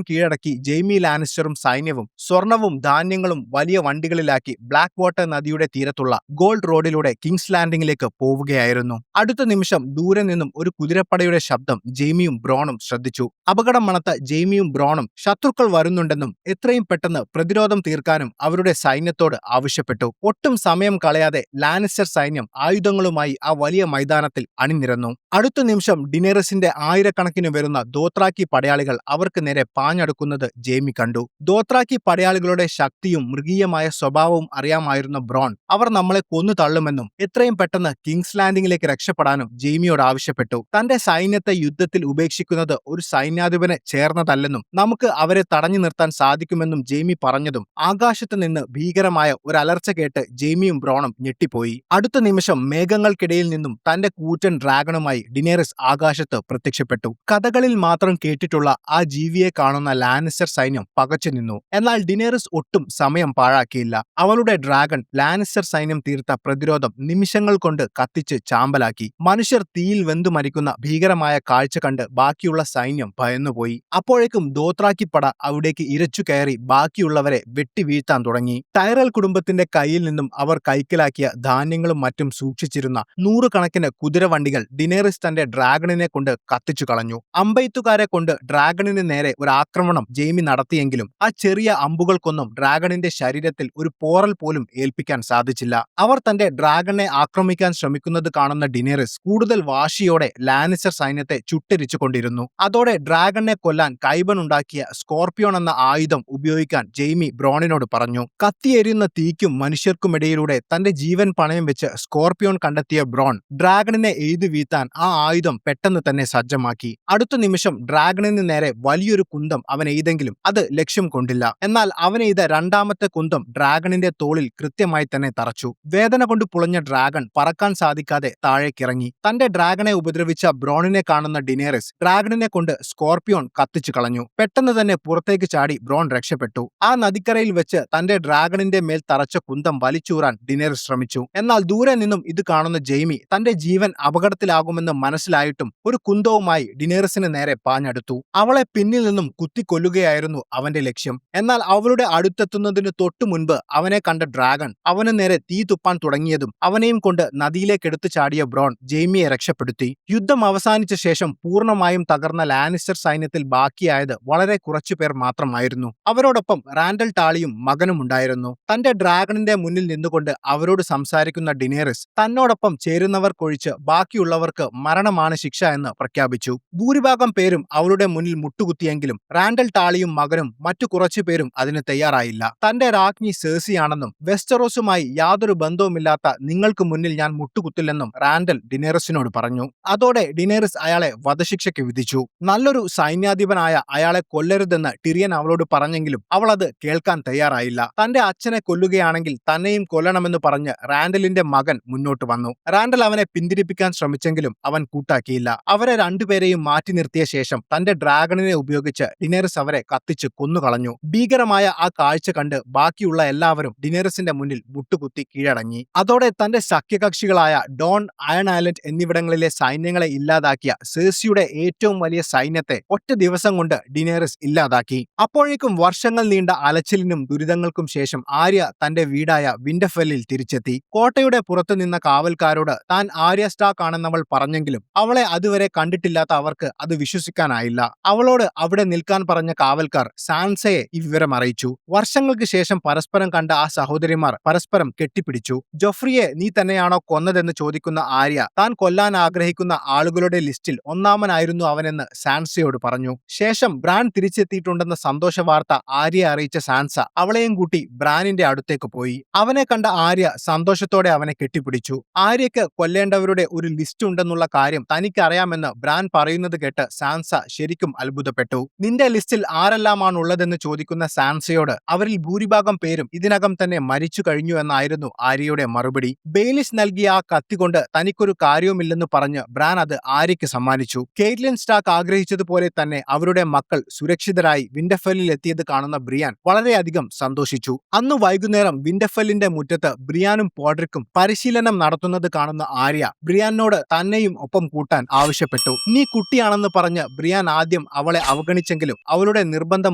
കീഴടക്കി ജെയ്മി ലാനിസ്റ്ററും സൈന്യവും സ്വർണവും ധാന്യങ്ങളും വലിയ വണ്ടികളിലാക്കി ബ്ലാക്ക് വാട്ടർ നദിയുടെ തീരത്തുള്ള ഗോൾഡ് റോഡിലൂടെ കിങ്സ് ലാൻഡിംഗിലേക്ക് പോവുകയായിരുന്നു. അടുത്ത നിമിഷം ദൂരെ നിന്നും ഒരു കുതിരപ്പടയുടെ ശബ്ദം ജെയ്മിയും ബ്രോണും ശ്രദ്ധിച്ചു. അപകടം മണത്ത ജെയ്മിയും ബ്രോണും ശത്രുക്കൾ വരുന്നുണ്ടെന്നും എത്രയും പെട്ടെന്ന് പ്രതിരോധം തീർക്കാനും അവരുടെ സൈന്യത്തോട് ആവശ്യപ്പെട്ടു. ഒട്ടും സമയം കളയാതെ ലാനിസ്റ്റർ സൈന്യം ആയുധങ്ങളുമായി ആ വലിയ മൈതാനത്തിൽ അണിനിരന്നു. അടുത്ത നിമിഷം ഡിനേറിസിന്റെ ആയിരക്കണക്കിന് വരുന്ന ദോത്രാക്കി പടയാളികൾ അവർക്ക് നേരെ പാഞ്ഞടുക്കുന്നത് ജെയ്മി കണ്ടു. ദോത്രാക്കി പടയാളികളുടെ ശക്തിയും മൃഗീയമായ സ്വഭാവവും അറിയാമായിരുന്ന ബ്രോൺ അവർ നമ്മളെ കൊന്നു തള്ളുമെന്നും എത്രയും പെട്ടെന്ന് കിങ്സ് ലാൻഡിംഗിലേക്ക് രക്ഷപ്പെടാനും ജെയ്മിയോട് ആവശ്യപ്പെട്ടു. തന്റെ സൈന്യത്തെ യുദ്ധത്തിൽ ഉപേക്ഷിക്കുന്നത് ഒരു സൈന്യാധിപന് ചേർന്നതല്ലെന്നും നമുക്ക് അവരെ തടഞ്ഞു നിർത്താൻ സാധിക്കുമെന്നും ജെയ്മി പറഞ്ഞതും ആകാശത്ത് നിന്ന് ഭീകരമായ ഒരു അലർച്ച കേട്ട് ജെയ്മിയും ബ്രോണും ഞെട്ടിപ്പോയി. അടുത്ത നിമിഷം മേഘങ്ങൾക്കിടയിൽ നിന്നും തന്റെ കൂറ്റൻ ഡ്രാഗണുമായി ഡിനേറിസ് ആകാശത്ത് പ്രത്യക്ഷപ്പെട്ടു. കഥകളിൽ മാത്രം കേട്ടിട്ടുള്ള ആ ജീവിയെ കാണുന്ന ലാനിസ്റ്റർ സൈന്യം പകച്ചു നിന്നു. എന്നാൽ ഡിനേറിസ് ഒട്ടും സമയം പാഴാക്കിയില്ല. അവളുടെ ഡ്രാഗൺ ലാനിസ്റ്റർ സൈന്യം തീർത്ത പ്രതിരോധം നിമിഷങ്ങൾ കൊണ്ട് കത്തിച്ച് ചാമ്പലാക്കി. മനുഷ്യർ തീയിൽ വെന്തു മരിക്കുന്ന ഭീകരമായ കാഴ്ച കണ്ട് ബാക്കിയുള്ള സൈന്യം ഭയന്നുപോയി. അപ്പോഴേക്കും ദോത്രാക്കി പട അവിടേക്ക് ഇരച്ചു കയറി ബാക്കിയുള്ളവരെ വെട്ടിവീഴ്ത്താൻ തുടങ്ങി. ടൈറൽ കുടുംബത്തിന്റെ കയ്യിൽ നിന്നും അവർ കൈക്കലാക്കിയ ധാന്യങ്ങളും മറ്റും സൂക്ഷിച്ചിരുന്ന നൂറുകണക്കിന് കുതിരവണ്ടികൾ ഡിനേറിസ് തന്റെ ഡ്രാഗണിനെ കൊണ്ട് കത്തിച്ചു കളഞ്ഞു. അമ്പെയ്ത്തുകാരെ കൊണ്ട് ഡ്രാഗണിന് നേരെ ഒരു ആക്രമണം ജെയ്മി നടത്തിയെങ്കിലും ആ ചെറിയ അമ്പുകൾക്കൊന്നും ഡ്രാഗണിന്റെ ശരീരത്തിൽ ഒരു പോറൽ പോലും ഏൽപ്പിക്കാൻ സാധിച്ചില്ല. അവർ തന്റെ ഡ്രാഗണെ ആക്രമിക്കാൻ ശ്രമിക്കുന്നത് കാണുന്ന ഡിനേറിസ് കൂടുതൽ വാശിയോടെ ലാനിസ്റ്റർ സൈന്യത്തെ ചുട്ടരിച്ചു കൊണ്ടിരുന്നു. അതോടെ ഡ്രാഗണെ കൊല്ലാൻ കൈബൺ ഉണ്ടാക്കിയ സ്കോർപിയോൺ എന്ന ആയുധം ഉപയോഗിക്കാൻ ജെയ്മി ബ്രോണിനോട് പറഞ്ഞു. കത്തിയെരിയുന്ന തീക്കും മനുഷ്യർക്കുമിടയിലൂടെ തന്റെ ജീവൻ പണയം വെച്ച് സ്കോർപിയോൺ കണ്ടെത്തിയ ബ്രോൺ ഡ്രാഗണിനെ എഴുതി വീഴ്ത്താൻ ആ ആയുധം പെട്ടെന്ന് തന്നെ സജ്ജമാക്കി. അടുത്ത നിമിഷം ഡ്രാഗണിന് നേരെ വലിയൊരു കുന്തം അവൻ എയ്തെങ്കിലും അത് ലക്ഷ്യം കൊണ്ടില്ല. എന്നാൽ അവൻ എയ്ത രണ്ടാമത്തെ കുന്തം ഡ്രാഗണിന്റെ തോളിൽ കൃത്യമായി തന്നെ തറച്ചു. വേദന കൊണ്ട് പുളഞ്ഞ ഡ്രാഗൺ പറക്കാൻ സാധിക്കാതെ താഴേക്കിറങ്ങി. തന്റെ ഡ്രാഗണെ ഉപദ്രവിച്ച ബ്രോണിനെ കാണുന്ന ഡിനേറിസ് ഡ്രാഗണിനെ കൊണ്ട് സ്കോർപിയോൺ കത്തിച്ചു കളഞ്ഞു. പെട്ടെന്ന് തന്നെ പുറത്തേക്ക് ചാടി ബ്രോൺ രക്ഷപ്പെട്ടു. ആ നദിക്കരയിൽ വെച്ച് തന്റെ ഡ്രാഗണിന്റെ മേൽ തറച്ച കുന്തം വലിച്ചൂറാൻ ഡിനേറിസ് ശ്രമിച്ചു. എന്നാൽ ദൂരെ നിന്നും ഇത് കാണുന്ന ജെയ്മി തന്റെ ജീവൻ അപകടത്തിലാകുമെന്ന് മനസ്സിലായിട്ടും ഒരു കുന്തവുമായി ഡിനേറിസിന് നേരെ പാഞ്ഞടുത്തു. അവളെ പിന്നിൽ നിന്നും കുത്തിക്കൊല്ലുകയായിരുന്നു അവന്റെ ലക്ഷ്യം. എന്നാൽ അവളുടെ അടുത്തെത്തുന്നതിന് തൊട്ടു മുൻപ് അവനെ കണ്ട ഡ്രാഗൺ അവന് നേരെ തീ തുപ്പാൻ തുടങ്ങിയതും അവനെയും കൊണ്ട് നദിയിലേക്ക് എടുത്തു ചാടിയ ബ്രോൺ ജെയ്മിയെ രക്ഷപ്പെടുത്തി. യുദ്ധം അവസാനിച്ച ശേഷം പൂർണ്ണമായും തകർന്ന ലാനിസ്റ്റർ സൈന്യത്തിൽ ബാക്കിയായത് വളരെ കുറച്ചുപേർ മാത്രമായിരുന്നു. അവരോടൊപ്പം റാൻഡൽ ടാളിയും മകനും ഉണ്ടായിരുന്നു. തന്റെ ഡ്രാഗണിന്റെ മുന്നിൽ നിന്നുകൊണ്ട് അവരോട് സംസാരിക്കുന്ന ഡിനേറിസ് തന്നോടൊപ്പം ചേരുന്നവർക്കൊഴിച്ച് ബാക്കിയുള്ളവർക്ക് മരണമാണ് ശിക്ഷ എന്ന് പ്രഖ്യാപിച്ചു. ഭൂരിഭാഗം പേരും അവളുടെ മുന്നിൽ മുട്ടുകുത്തിയെങ്കിലും റാൻഡൽ ടാളിയും മകനും മറ്റു കുറച്ചുപേരും അതിന് തയ്യാറായില്ല. തന്റെ രാജ്ഞി സേഴ്സിയാണെന്നും വെസ്റ്ററോസുമായി യാതൊരു ബന്ധവുമില്ലാത്ത നിങ്ങൾക്ക് മുന്നിൽ ഞാൻ മുട്ടുകുത്തില്ലെന്നും റാൻഡൽ ഡിനേറിസിനോട് പറഞ്ഞു. അതോടെ ഡിനേറിസ് അയാളെ വധശിക്ഷയ്ക്ക് വിധിച്ചു. നല്ലൊരു സൈന്യാധിപനായ അയാളെ കൊല്ലരുതെന്ന് ടിറിയൻ അവളോട് പറഞ്ഞെങ്കിലും അവൾ അത് കേൾക്കാൻ തയ്യാറായില്ല. തന്റെ അച്ഛനെ കൊല്ലുകയാണെങ്കിൽ തന്നെയും കൊല്ലണമെന്ന് പറഞ്ഞ് റാൻഡലിന്റെ മകൻ മുന്നോട്ട് വന്നു. റാൻഡൽ അവനെ പിന്തിരിപ്പിക്കാൻ ശ്രമിച്ചെങ്കിലും അവൻ കൂട്ടാക്കിയില്ല. അവരെ രണ്ടുപേരെയും മാറ്റി നിർത്തിയ ശേഷം തന്റെ ഡ്രാഗണിനെ ഉപയോഗിച്ച് ഡിനേറിസ് അവരെ കത്തിച്ച് കൊന്നുകളഞ്ഞു. ഭീകരമായ ആ കാഴ്ച കണ്ട് ബാക്കിയുള്ള എല്ലാവരും ഡിനേറിസിന്റെ മുന്നിൽ മുട്ടുകുത്തി കീഴടങ്ങി. അതോടെ തന്റെ സഖ്യകക്ഷികളായ ഡോൺ, അയൺ ഐലൻഡ് എന്നിവിടങ്ങളിലെ സൈന്യങ്ങളെ ഇല്ലാതാക്കിയ സേഴ്സിയുടെ ഏറ്റവും വലിയ സൈന്യത്തെ ഒറ്റ ദിവസം കൊണ്ട് ഡിനേറിസ് ഇല്ലാതാക്കി. അപ്പോഴേക്കും വർഷങ്ങൾ നീണ്ട അലച്ചിലിനും ദുരിതങ്ങൾക്കും ശേഷം ആര്യ തന്റെ വീടായ വിന്റർഫെല്ലിൽ തിരിച്ചെത്തി. കോട്ടയുടെ പുറത്തു നിന്ന കാവൽക്കാരോട് താൻ ആര്യ സ്റ്റാർക്ക് ആണെന്നവൾ പറഞ്ഞെങ്കിലും അവളെ അതുവരെ കണ്ടിട്ടില്ലാത്ത അവർക്ക് അത് വിശ്വസിക്കാനായില്ല. അവളോട് അവിടെ നിൽക്കാൻ പറഞ്ഞ കാവൽക്കാർ സാൻസയെ ഈ വിവരം അറിയിച്ചു. വർഷങ്ങൾക്ക് ശേഷം പരസ്പരം കണ്ട ആ സഹോദരിമാർ പരസ്പരം കെട്ടിപ്പിടിച്ചു. ജോഫ്രിയെ നീ തന്നെയാണോ കൊന്നതെന്ന് ചോദിക്കുന്ന ആര്യ താൻ കൊല്ലാൻ ആഗ്രഹിക്കുന്ന ആളുകളുടെ ലിസ്റ്റിൽ ഒന്നാമനായിരുന്നു അവനെന്ന് സാൻസയോട് പറഞ്ഞു. ശേഷം ബ്രാൻ തിരിച്ചെത്തിയിട്ടുണ്ടെന്ന സന്തോഷ വാർത്ത ആര്യയെ അറിയിച്ച സാൻസ അവളെയും കൂട്ടി ബ്രാനിന്റെ അടുത്തേക്ക് പോയി. അവനെ കണ്ട ആര്യ സന്തോഷത്തോടെ അവനെ കെട്ടിപ്പിടിച്ചു. ആര്യയ്ക്ക് കൊല്ലേണ്ടവരുടെ ഒരു ലിസ്റ്റ് ഉണ്ടെന്നുള്ള കാര്യം തനിക്കറിയാമെന്ന് ബ്രാൻ പറയുന്നത് കേട്ട് സാൻസ ശരിക്കും അത്ഭുതപ്പെട്ടു. നിന്റെ ലിസ്റ്റിൽ ആരെല്ലാമാണുള്ളതെന്ന് ചോദിക്കുന്ന സാൻസയോട് അവരിൽ ഭൂരിഭാഗം പേരും ഇതിനകം തന്നെ മരിച്ചു കഴിഞ്ഞു എന്നായിരുന്നു ആര്യയുടെ മറുപടി. ബെയിലിസ് നൽകിയ ആ കത്തി കൊണ്ട് തനിക്കൊരു കാര്യവുമില്ലെന്ന് പറഞ്ഞ് ബ്രാൻ അത് ആര്യയ്ക്ക് സമ്മാനിച്ചു. കെയ്റ്റ്ലിൻ സ്റ്റാർക്ക് ആഗ്രഹിച്ചതുപോലെ തന്നെ അവരുടെ മക്കൾ സുരക്ഷിതരായി വിന്റർഫെല്ലിൽ എത്തിയത് കാണുന്ന ബ്രിയാൻ വളരെയധികം സന്തോഷിച്ചു. അന്ന് വൈകുന്നേരം വിന്റർഫെല്ലിന്റെ മുറ്റത്ത് ബ്രിയാനും പോഡ്രിക്കും പല പരിശീലനം നടത്തുന്നത് കാണുന്ന ആര്യ ബ്രിയാനോട് തന്നെയും ഒപ്പം കൂട്ടാൻ ആവശ്യപ്പെട്ടു. നീ കുട്ടിയാണെന്ന് പറഞ്ഞ് ബ്രിയാൻ ആദ്യം അവളെ അവഗണിച്ചെങ്കിലും അവളുടെ നിർബന്ധം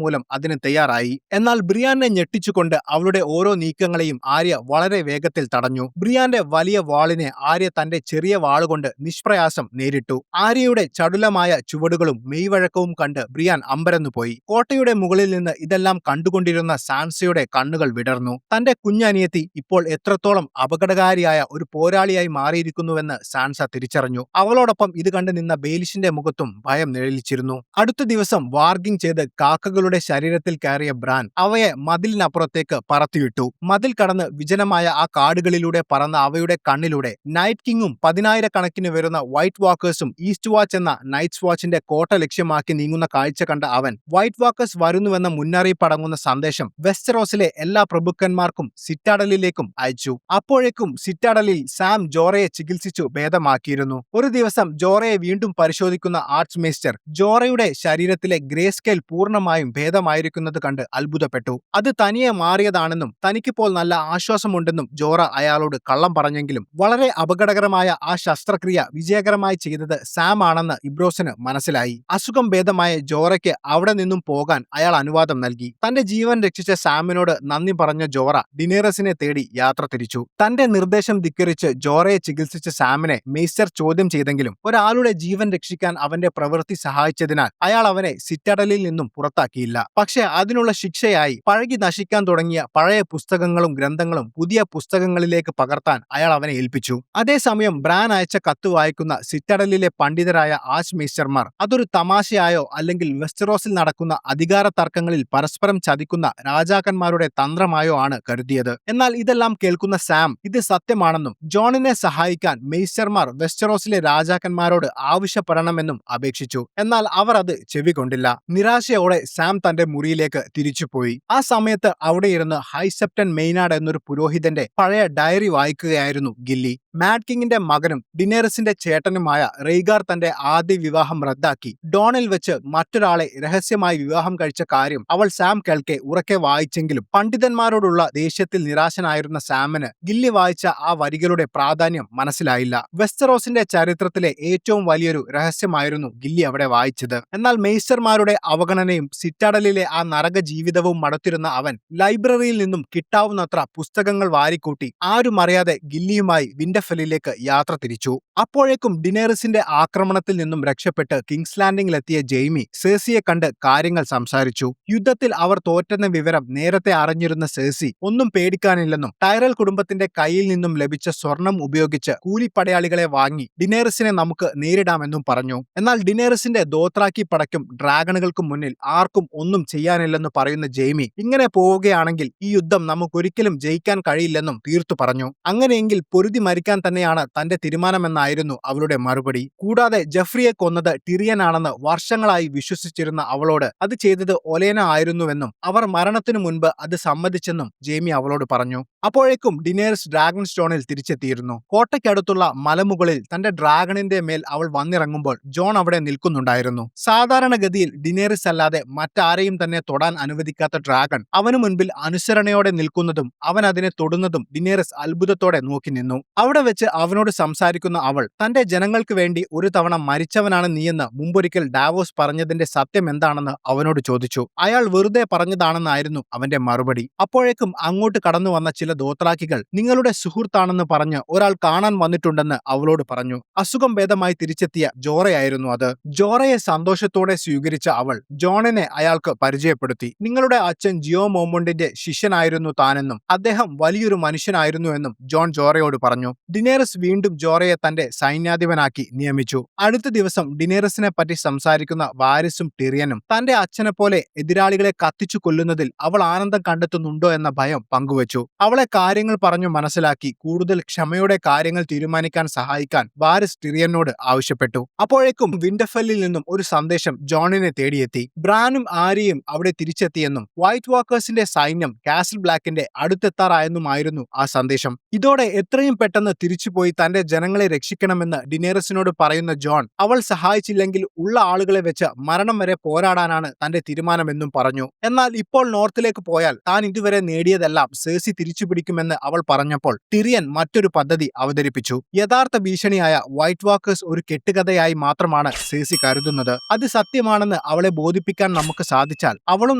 മൂലം അതിന് തയ്യാറായി. എന്നാൽ ബ്രിയാനെ ഞെട്ടിച്ചുകൊണ്ട് അവളുടെ ഓരോ നീക്കങ്ങളെയും ആര്യ വളരെ വേഗത്തിൽ തടഞ്ഞു. ബ്രിയാന്റെ വലിയ വാളിനെ ആര്യ തന്റെ ചെറിയ വാളുകൊണ്ട് നിഷ്പ്രയാസം നേരിട്ടു. ആര്യയുടെ ചടുലമായ ചുവടുകളും മെയ്വഴക്കവും കണ്ട് ബ്രിയാൻ അമ്പരന്നുപോയി. കോട്ടയുടെ മുകളിൽ നിന്ന് ഇതെല്ലാം കണ്ടുകൊണ്ടിരുന്ന സാൻസയുടെ കണ്ണുകൾ വിടർന്നു. തന്റെ കുഞ്ഞനിയത്തി ഇപ്പോൾ എത്രത്തോളം അപകടകാരിയായ ഒരു പോരാളിയായി മാറിയിരിക്കുന്നുവെന്ന് സാൻസ തിരിച്ചറിഞ്ഞു. അവളോടൊപ്പം ഇത് കണ്ട് നിന്ന ബെയിലിഷിന്റെ മുഖത്തും ഭയം നിഴലിച്ചിരുന്നു. അടുത്ത ദിവസം വാർഗിംഗ് ചെയ്ത് കാക്കകളുടെ ശരീരത്തിൽ കയറിയ ബ്രാൻ അവയെ മതിലിനപ്പുറത്തേക്ക് പറത്തിവിട്ടു. മതിൽ കടന്ന് വിജനമായ ആ കാടുകളിലൂടെ പറന്ന അവയുടെ കണ്ണിലൂടെ നൈറ്റ് കിങ്ങും 10,000 വരുന്ന വൈറ്റ് വാക്കേഴ്സും ഈസ്റ്റ് വാച്ച് എന്ന നൈറ്റ്സ് വാച്ചിന്റെ കോട്ട ലക്ഷ്യമാക്കി നീങ്ങുന്ന കാഴ്ച കണ്ട അവൻ വൈറ്റ് വാക്കേഴ്സ് വരുന്നുവെന്ന മുന്നറിയിപ്പ് അടങ്ങുന്ന സന്ദേശം വെസ്റ്ററോസിലെ എല്ലാ പ്രഭുക്കന്മാർക്കും സിറ്റാഡലിലേക്കും അയച്ചു. അപ്പോഴേക്കും സിറ്റാഡലിൽ സാം ജോറയെ ചികിത്സിച്ചു ഭേദമാക്കിയിരുന്നു. ഒരു ദിവസം ജോറയെ വീണ്ടും പരിശോധിക്കുന്ന ആർച്ച് മേസ്റ്റർ ജോറയുടെ ശരീരത്തിലെ ഗ്രേ സ്കെയിൽ പൂർണ്ണമായും ഭേദമായിരിക്കുന്നത് കണ്ട് അത്ഭുതപ്പെട്ടു. അത് തനിയെ മാറിയതാണെന്നും തനിക്കിപ്പോൾ നല്ല ആശ്വാസമുണ്ടെന്നും ജോറ അയാളോട് കള്ളം പറഞ്ഞെങ്കിലും വളരെ അപകടകരമായ ആ ശസ്ത്രക്രിയ വിജയകരമായി ചെയ്തത് സാം ആണെന്ന് ഇബ്രോസിന് മനസ്സിലായി. അസുഖം ഭേദമായ ജോറയ്ക്ക് അവിടെ നിന്നും പോകാൻ അയാൾ അനുവാദം നൽകി. തന്റെ ജീവൻ രക്ഷിച്ച സാമിനോട് നന്ദി പറഞ്ഞ ജോറ ഡിനേറസിനെ തേടി യാത്ര തിരിച്ചു. തന്റെ നിർദ്ദേശം ധിക്കരിച്ച് ജോറയെ ചികിത്സിച്ച സാമിനെ മേസ്റ്റർ ചോദ്യം ചെയ്തെങ്കിലും ഒരാളുടെ ജീവൻ രക്ഷിക്കാൻ അവന്റെ പ്രവൃത്തി സഹായിച്ചതിനാൽ അയാൾ അവനെ സിറ്റാഡലിൽ നിന്നും പുറത്താക്കിയില്ല. പക്ഷെ അതിനുള്ള ശിക്ഷയായി പഴകി നശിക്കാൻ തുടങ്ങിയ പഴയ പുസ്തകങ്ങളും ഗ്രന്ഥങ്ങളും പുതിയ പുസ്തകങ്ങളിലേക്ക് പകർത്താൻ അയാൾ അവനെ ഏൽപ്പിച്ചു. അതേസമയം ബ്രാൻ അയച്ച കത്ത് വായിക്കുന്ന സിറ്റാഡലിലെ പണ്ഡിതരായ ആർച്ച് മേസ്റ്റർമാർ അതൊരു തമാശയായോ അല്ലെങ്കിൽ വെസ്റ്ററോസിൽ നടക്കുന്ന അധികാര തർക്കങ്ങളിൽ പരസ്പരം ചതിക്കുന്ന രാജാക്കന്മാരുടെ തന്ത്രമായോ ആണ് കരുതിയത്. എന്നാൽ ഇതെല്ലാം കേൾക്കുന്ന സാം ഇത് സത്യമാണെന്നും ജോണിനെ സഹായിക്കാൻ മേസ്റ്റർമാർ വെസ്റ്ററോസിലെ രാജാക്കന്മാരോട് ആവശ്യപ്പെടണമെന്നും അപേക്ഷിച്ചു. എന്നാൽ അവർ അത് ചെവികൊണ്ടില്ല. നിരാശയോടെ സാം തന്റെ മുറിയിലേക്ക് തിരിച്ചുപോയി. ആ സമയത്ത് അവിടെയിരുന്ന് ഹൈസെപ്റ്റൻ മെയ്നാർഡ് എന്നൊരു പുരോഹിതന്റെ പഴയ ഡയറി വായിക്കുകയായിരുന്നു ഗില്ലി. മാഡ് കിങ്ങിന്റെ മകനും ഡിനേറസിന്റെ ചേട്ടനുമായ റെയ്ഗാർ തന്റെ ആദ്യ വിവാഹം റദ്ദാക്കി ഡോണിൽ വെച്ച് മറ്റൊരാളെ രഹസ്യമായി വിവാഹം കഴിച്ച കാര്യം അവൾ സാം കേൾക്കെ ഉറക്കെ വായിച്ചെങ്കിലും പണ്ഡിതന്മാരോടുള്ള ദേഷ്യത്തിൽ നിരാശനായിരുന്ന സാമിന് ഗില്ലി വായിച്ച ആ വരികളുടെ പ്രാധാന്യം മനസ്സിലായില്ല. വെസ്റ്ററോസിന്റെ ചരിത്രത്തിലെ ഏറ്റവും വലിയൊരു രഹസ്യമായിരുന്നു ഗില്ലി അവിടെ വായിച്ചത്. എന്നാൽ മേസ്റ്റർമാരുടെ അവഗണനയും സിറ്റാഡലിലെ ആ നരക ജീവിതവും മടുത്തിരുന്ന അവൻ ലൈബ്രറിയിൽ നിന്നും കിട്ടാവുന്നത്ര പുസ്തകങ്ങൾ വാരിക്കൂട്ടി ആരും അറിയാതെ ഗില്ലിയുമായി വിന്റർഫെല്ലിലേക്ക് യാത്ര തിരിച്ചു. അപ്പോഴേക്കും ഡിനേറസിന്റെ ആക്രമണത്തിൽ നിന്നും രക്ഷപ്പെട്ട് കിങ്സ് ലാൻഡിംഗിലെത്തിയ ജെയ്മി സേഴ്സിയെ കണ്ട് കാര്യങ്ങൾ സംസാരിച്ചു. യുദ്ധത്തിൽ അവർ തോറ്റെന്ന വിവരം നേരത്തെ അറിഞ്ഞിരുന്ന സേഴ്സി ഒന്നും പേടിക്കാനില്ലെന്നും ടൈറൽ കുടുംബത്തിന്റെ കയ്യിൽ നിന്നും ലഭിച്ച സ്വർണം ഉപയോഗിച്ച് കൂലിപ്പടയാളികളെ വാങ്ങി ഡിനേറസിനെ നമുക്ക് നേരിടാമെന്നും പറഞ്ഞു. എന്നാൽ ഡിനേറസിന്റെ ദോത്രാക്കി പടയ്ക്കും ഡ്രാഗണുകൾക്കും മുന്നിൽ ആർക്കും ഒന്നും ചെയ്യാനില്ലെന്ന് പറയുന്ന ജെയ്മി ഇങ്ങനെ പോവുകയാണെങ്കിൽ ഈ യുദ്ധം നമുക്കൊരിക്കലും ജയിക്കാൻ കഴിയില്ലെന്നും തീർത്തു പറഞ്ഞു. അങ്ങനെയെങ്കിൽ പൊരുതി മരിക്കാൻ തന്നെയാണ് തന്റെ തീരുമാനമെന്നായിരുന്നു അവളുടെ മറുപടി. കൂടാതെ ജെഫ്രിയെ കൊന്നത് ടിറിയൻ ആണെന്ന് വർഷങ്ങളായി വിശ്വസിച്ചിരുന്ന അവളോട് അത് ചെയ്തത് ഒലേന ആയിരുന്നുവെന്നും അവർ മരണത്തിനു മുൻപ് അത് സമ്മതിച്ചെന്നും ജെയ്മി അവളോട് പറഞ്ഞു. അപ്പോഴേക്കും ഡിനേറസ് ഡ്രാഗൺ സ്റ്റോണിൽ തിരിച്ചെത്തിയിരുന്നു. കോട്ടയ്ക്കടുത്തുള്ള മലമുകളിൽ തന്റെ ഡ്രാഗണിന്റെ മേൽ അവൾ വന്നിറങ്ങുമ്പോൾ ജോൺ അവിടെ നിൽക്കുന്നുണ്ടായിരുന്നു. സാധാരണഗതിയിൽ ഡിനേറസ് അല്ലാതെ മറ്റാരെയും തന്നെ തൊടാൻ അനുവദിക്കാത്ത ഡ്രാഗൺ അവനു മുൻപിൽ അനുസരണയോടെ നിൽക്കുന്നതും അവൻ അതിനെ തൊടുന്നതും ഡിനേറസ് അത്ഭുതത്തോടെ നോക്കി നിന്നു. അവിടെ വെച്ച് അവനോട് സംസാരിക്കുന്ന അവൾ തന്റെ ജനങ്ങൾക്ക് വേണ്ടി ഒരു തവണ മരിച്ചവനാണ് നീയെന്ന് മുമ്പൊരിക്കൽ ഡാവോസ് പറഞ്ഞതിന്റെ സത്യം എന്താണെന്ന് അവനോട് ചോദിച്ചു. അയാൾ വെറുതെ പറഞ്ഞതാണെന്നായിരുന്നു അവന്റെ മറുപടി. അപ്പോഴേക്കും അങ്ങോട്ട് കടന്നു വന്ന ചില ദോത്രാക്കികൾ നിങ്ങളുടെ സുഹൃത്താണെന്ന് പറഞ്ഞ് ഒരാൾ കാണാൻ വന്നിട്ടുണ്ടെന്ന് അവളോട് പറഞ്ഞു. അസുഖം ഭേദമായി തിരിച്ചെത്തിയ ജോറയായിരുന്നു അത്. ജോറയെ സന്തോഷത്തോടെ സ്വീകരിച്ച അവൾ ജോണിനെ അയാൾക്ക് പരിചയപ്പെടുത്തി. നിങ്ങളുടെ അച്ഛൻ ജിയോ മോമോണ്ടിന്റെ ശിഷ്യനായിരുന്നു താനെന്നും അദ്ദേഹം വലിയൊരു മനുഷ്യനായിരുന്നുവെന്നും ജോൺ ജോറയോട് പറഞ്ഞു. ഡിനേറസ് വീണ്ടും ജോറയെ തന്റെ സൈന്യാധിപനാക്കി നിയമിച്ചു. അടുത്ത ദിവസം ഡിനേറസിനെ പറ്റി സംസാരിക്കുന്ന വാരിസും ടിറിയനും തന്റെ അച്ഛനെ പോലെ എതിരാളികളെ കത്തിച്ചു കൊല്ലുന്നതിൽ അവൾ ആനന്ദം കണ്ടെത്തുന്നുണ്ടോ എന്ന ഭയം പങ്കുവച്ചു. അവളെ കാര്യങ്ങൾ പറഞ്ഞു മനസ്സിലാക്കി കൂടുതൽ ക്ഷമയോടെ കാര്യങ്ങൾ തീരുമാനിക്കാൻ സഹായിക്കാൻ വാരിസ് ടിറിയനോട് ആവശ്യപ്പെട്ടു. അപ്പോഴേക്കും വിന്റർഫെല്ലിൽ നിന്നും ഒരു സന്ദേശം ജോണിനെ തേടിയെത്തി. ബ്രാനും ആര്യയും അവിടെ തിരിച്ചെത്തിയെന്നും വൈറ്റ് വാക്കേഴ്സിന്റെ സൈന്യം കാസിൽ ബ്ലാക്കിന്റെ അടുത്തെത്താറായെന്നുമായിരുന്നു ആ സന്ദേശം. ഇതോടെ എത്രയും പെട്ടെന്ന് തിരിച്ചുപോയി തന്റെ ജനങ്ങളെ രക്ഷിക്കണമെന്ന് ഡിനേറിസിനോട് പറയുന്ന ജോൺ അവൾ സഹായിച്ചില്ലെങ്കിൽ ഉള്ള ആളുകളെ വെച്ച് മരണം വരെ പോരാടാനാണ് തന്റെ തീരുമാനമെന്നും പറഞ്ഞു. എന്നാൽ ഇപ്പോൾ നോർത്തിലേക്ക് പോയാൽ താൻ ഇതുവരെ നേടിയതെല്ലാം സേഴ്സി തിരിച്ചുപിടിക്കുമെന്ന് അവൾ പറഞ്ഞപ്പോൾ ടിറിയൻ മറ്റൊരു പദ്ധതി അവതരിപ്പിച്ചു. യഥാർത്ഥ ഭീഷണിയായ വൈറ്റ് വാക്കേഴ്സ് ഒരു കെട്ടുകഥയായി മാത്രമാണ് സേഴ്സി കരുതുന്നത്. അത് സത്യമാണെന്ന് അവളെ ബോധിപ്പിക്കാൻ നമുക്ക് സാധിച്ചാൽ അവളും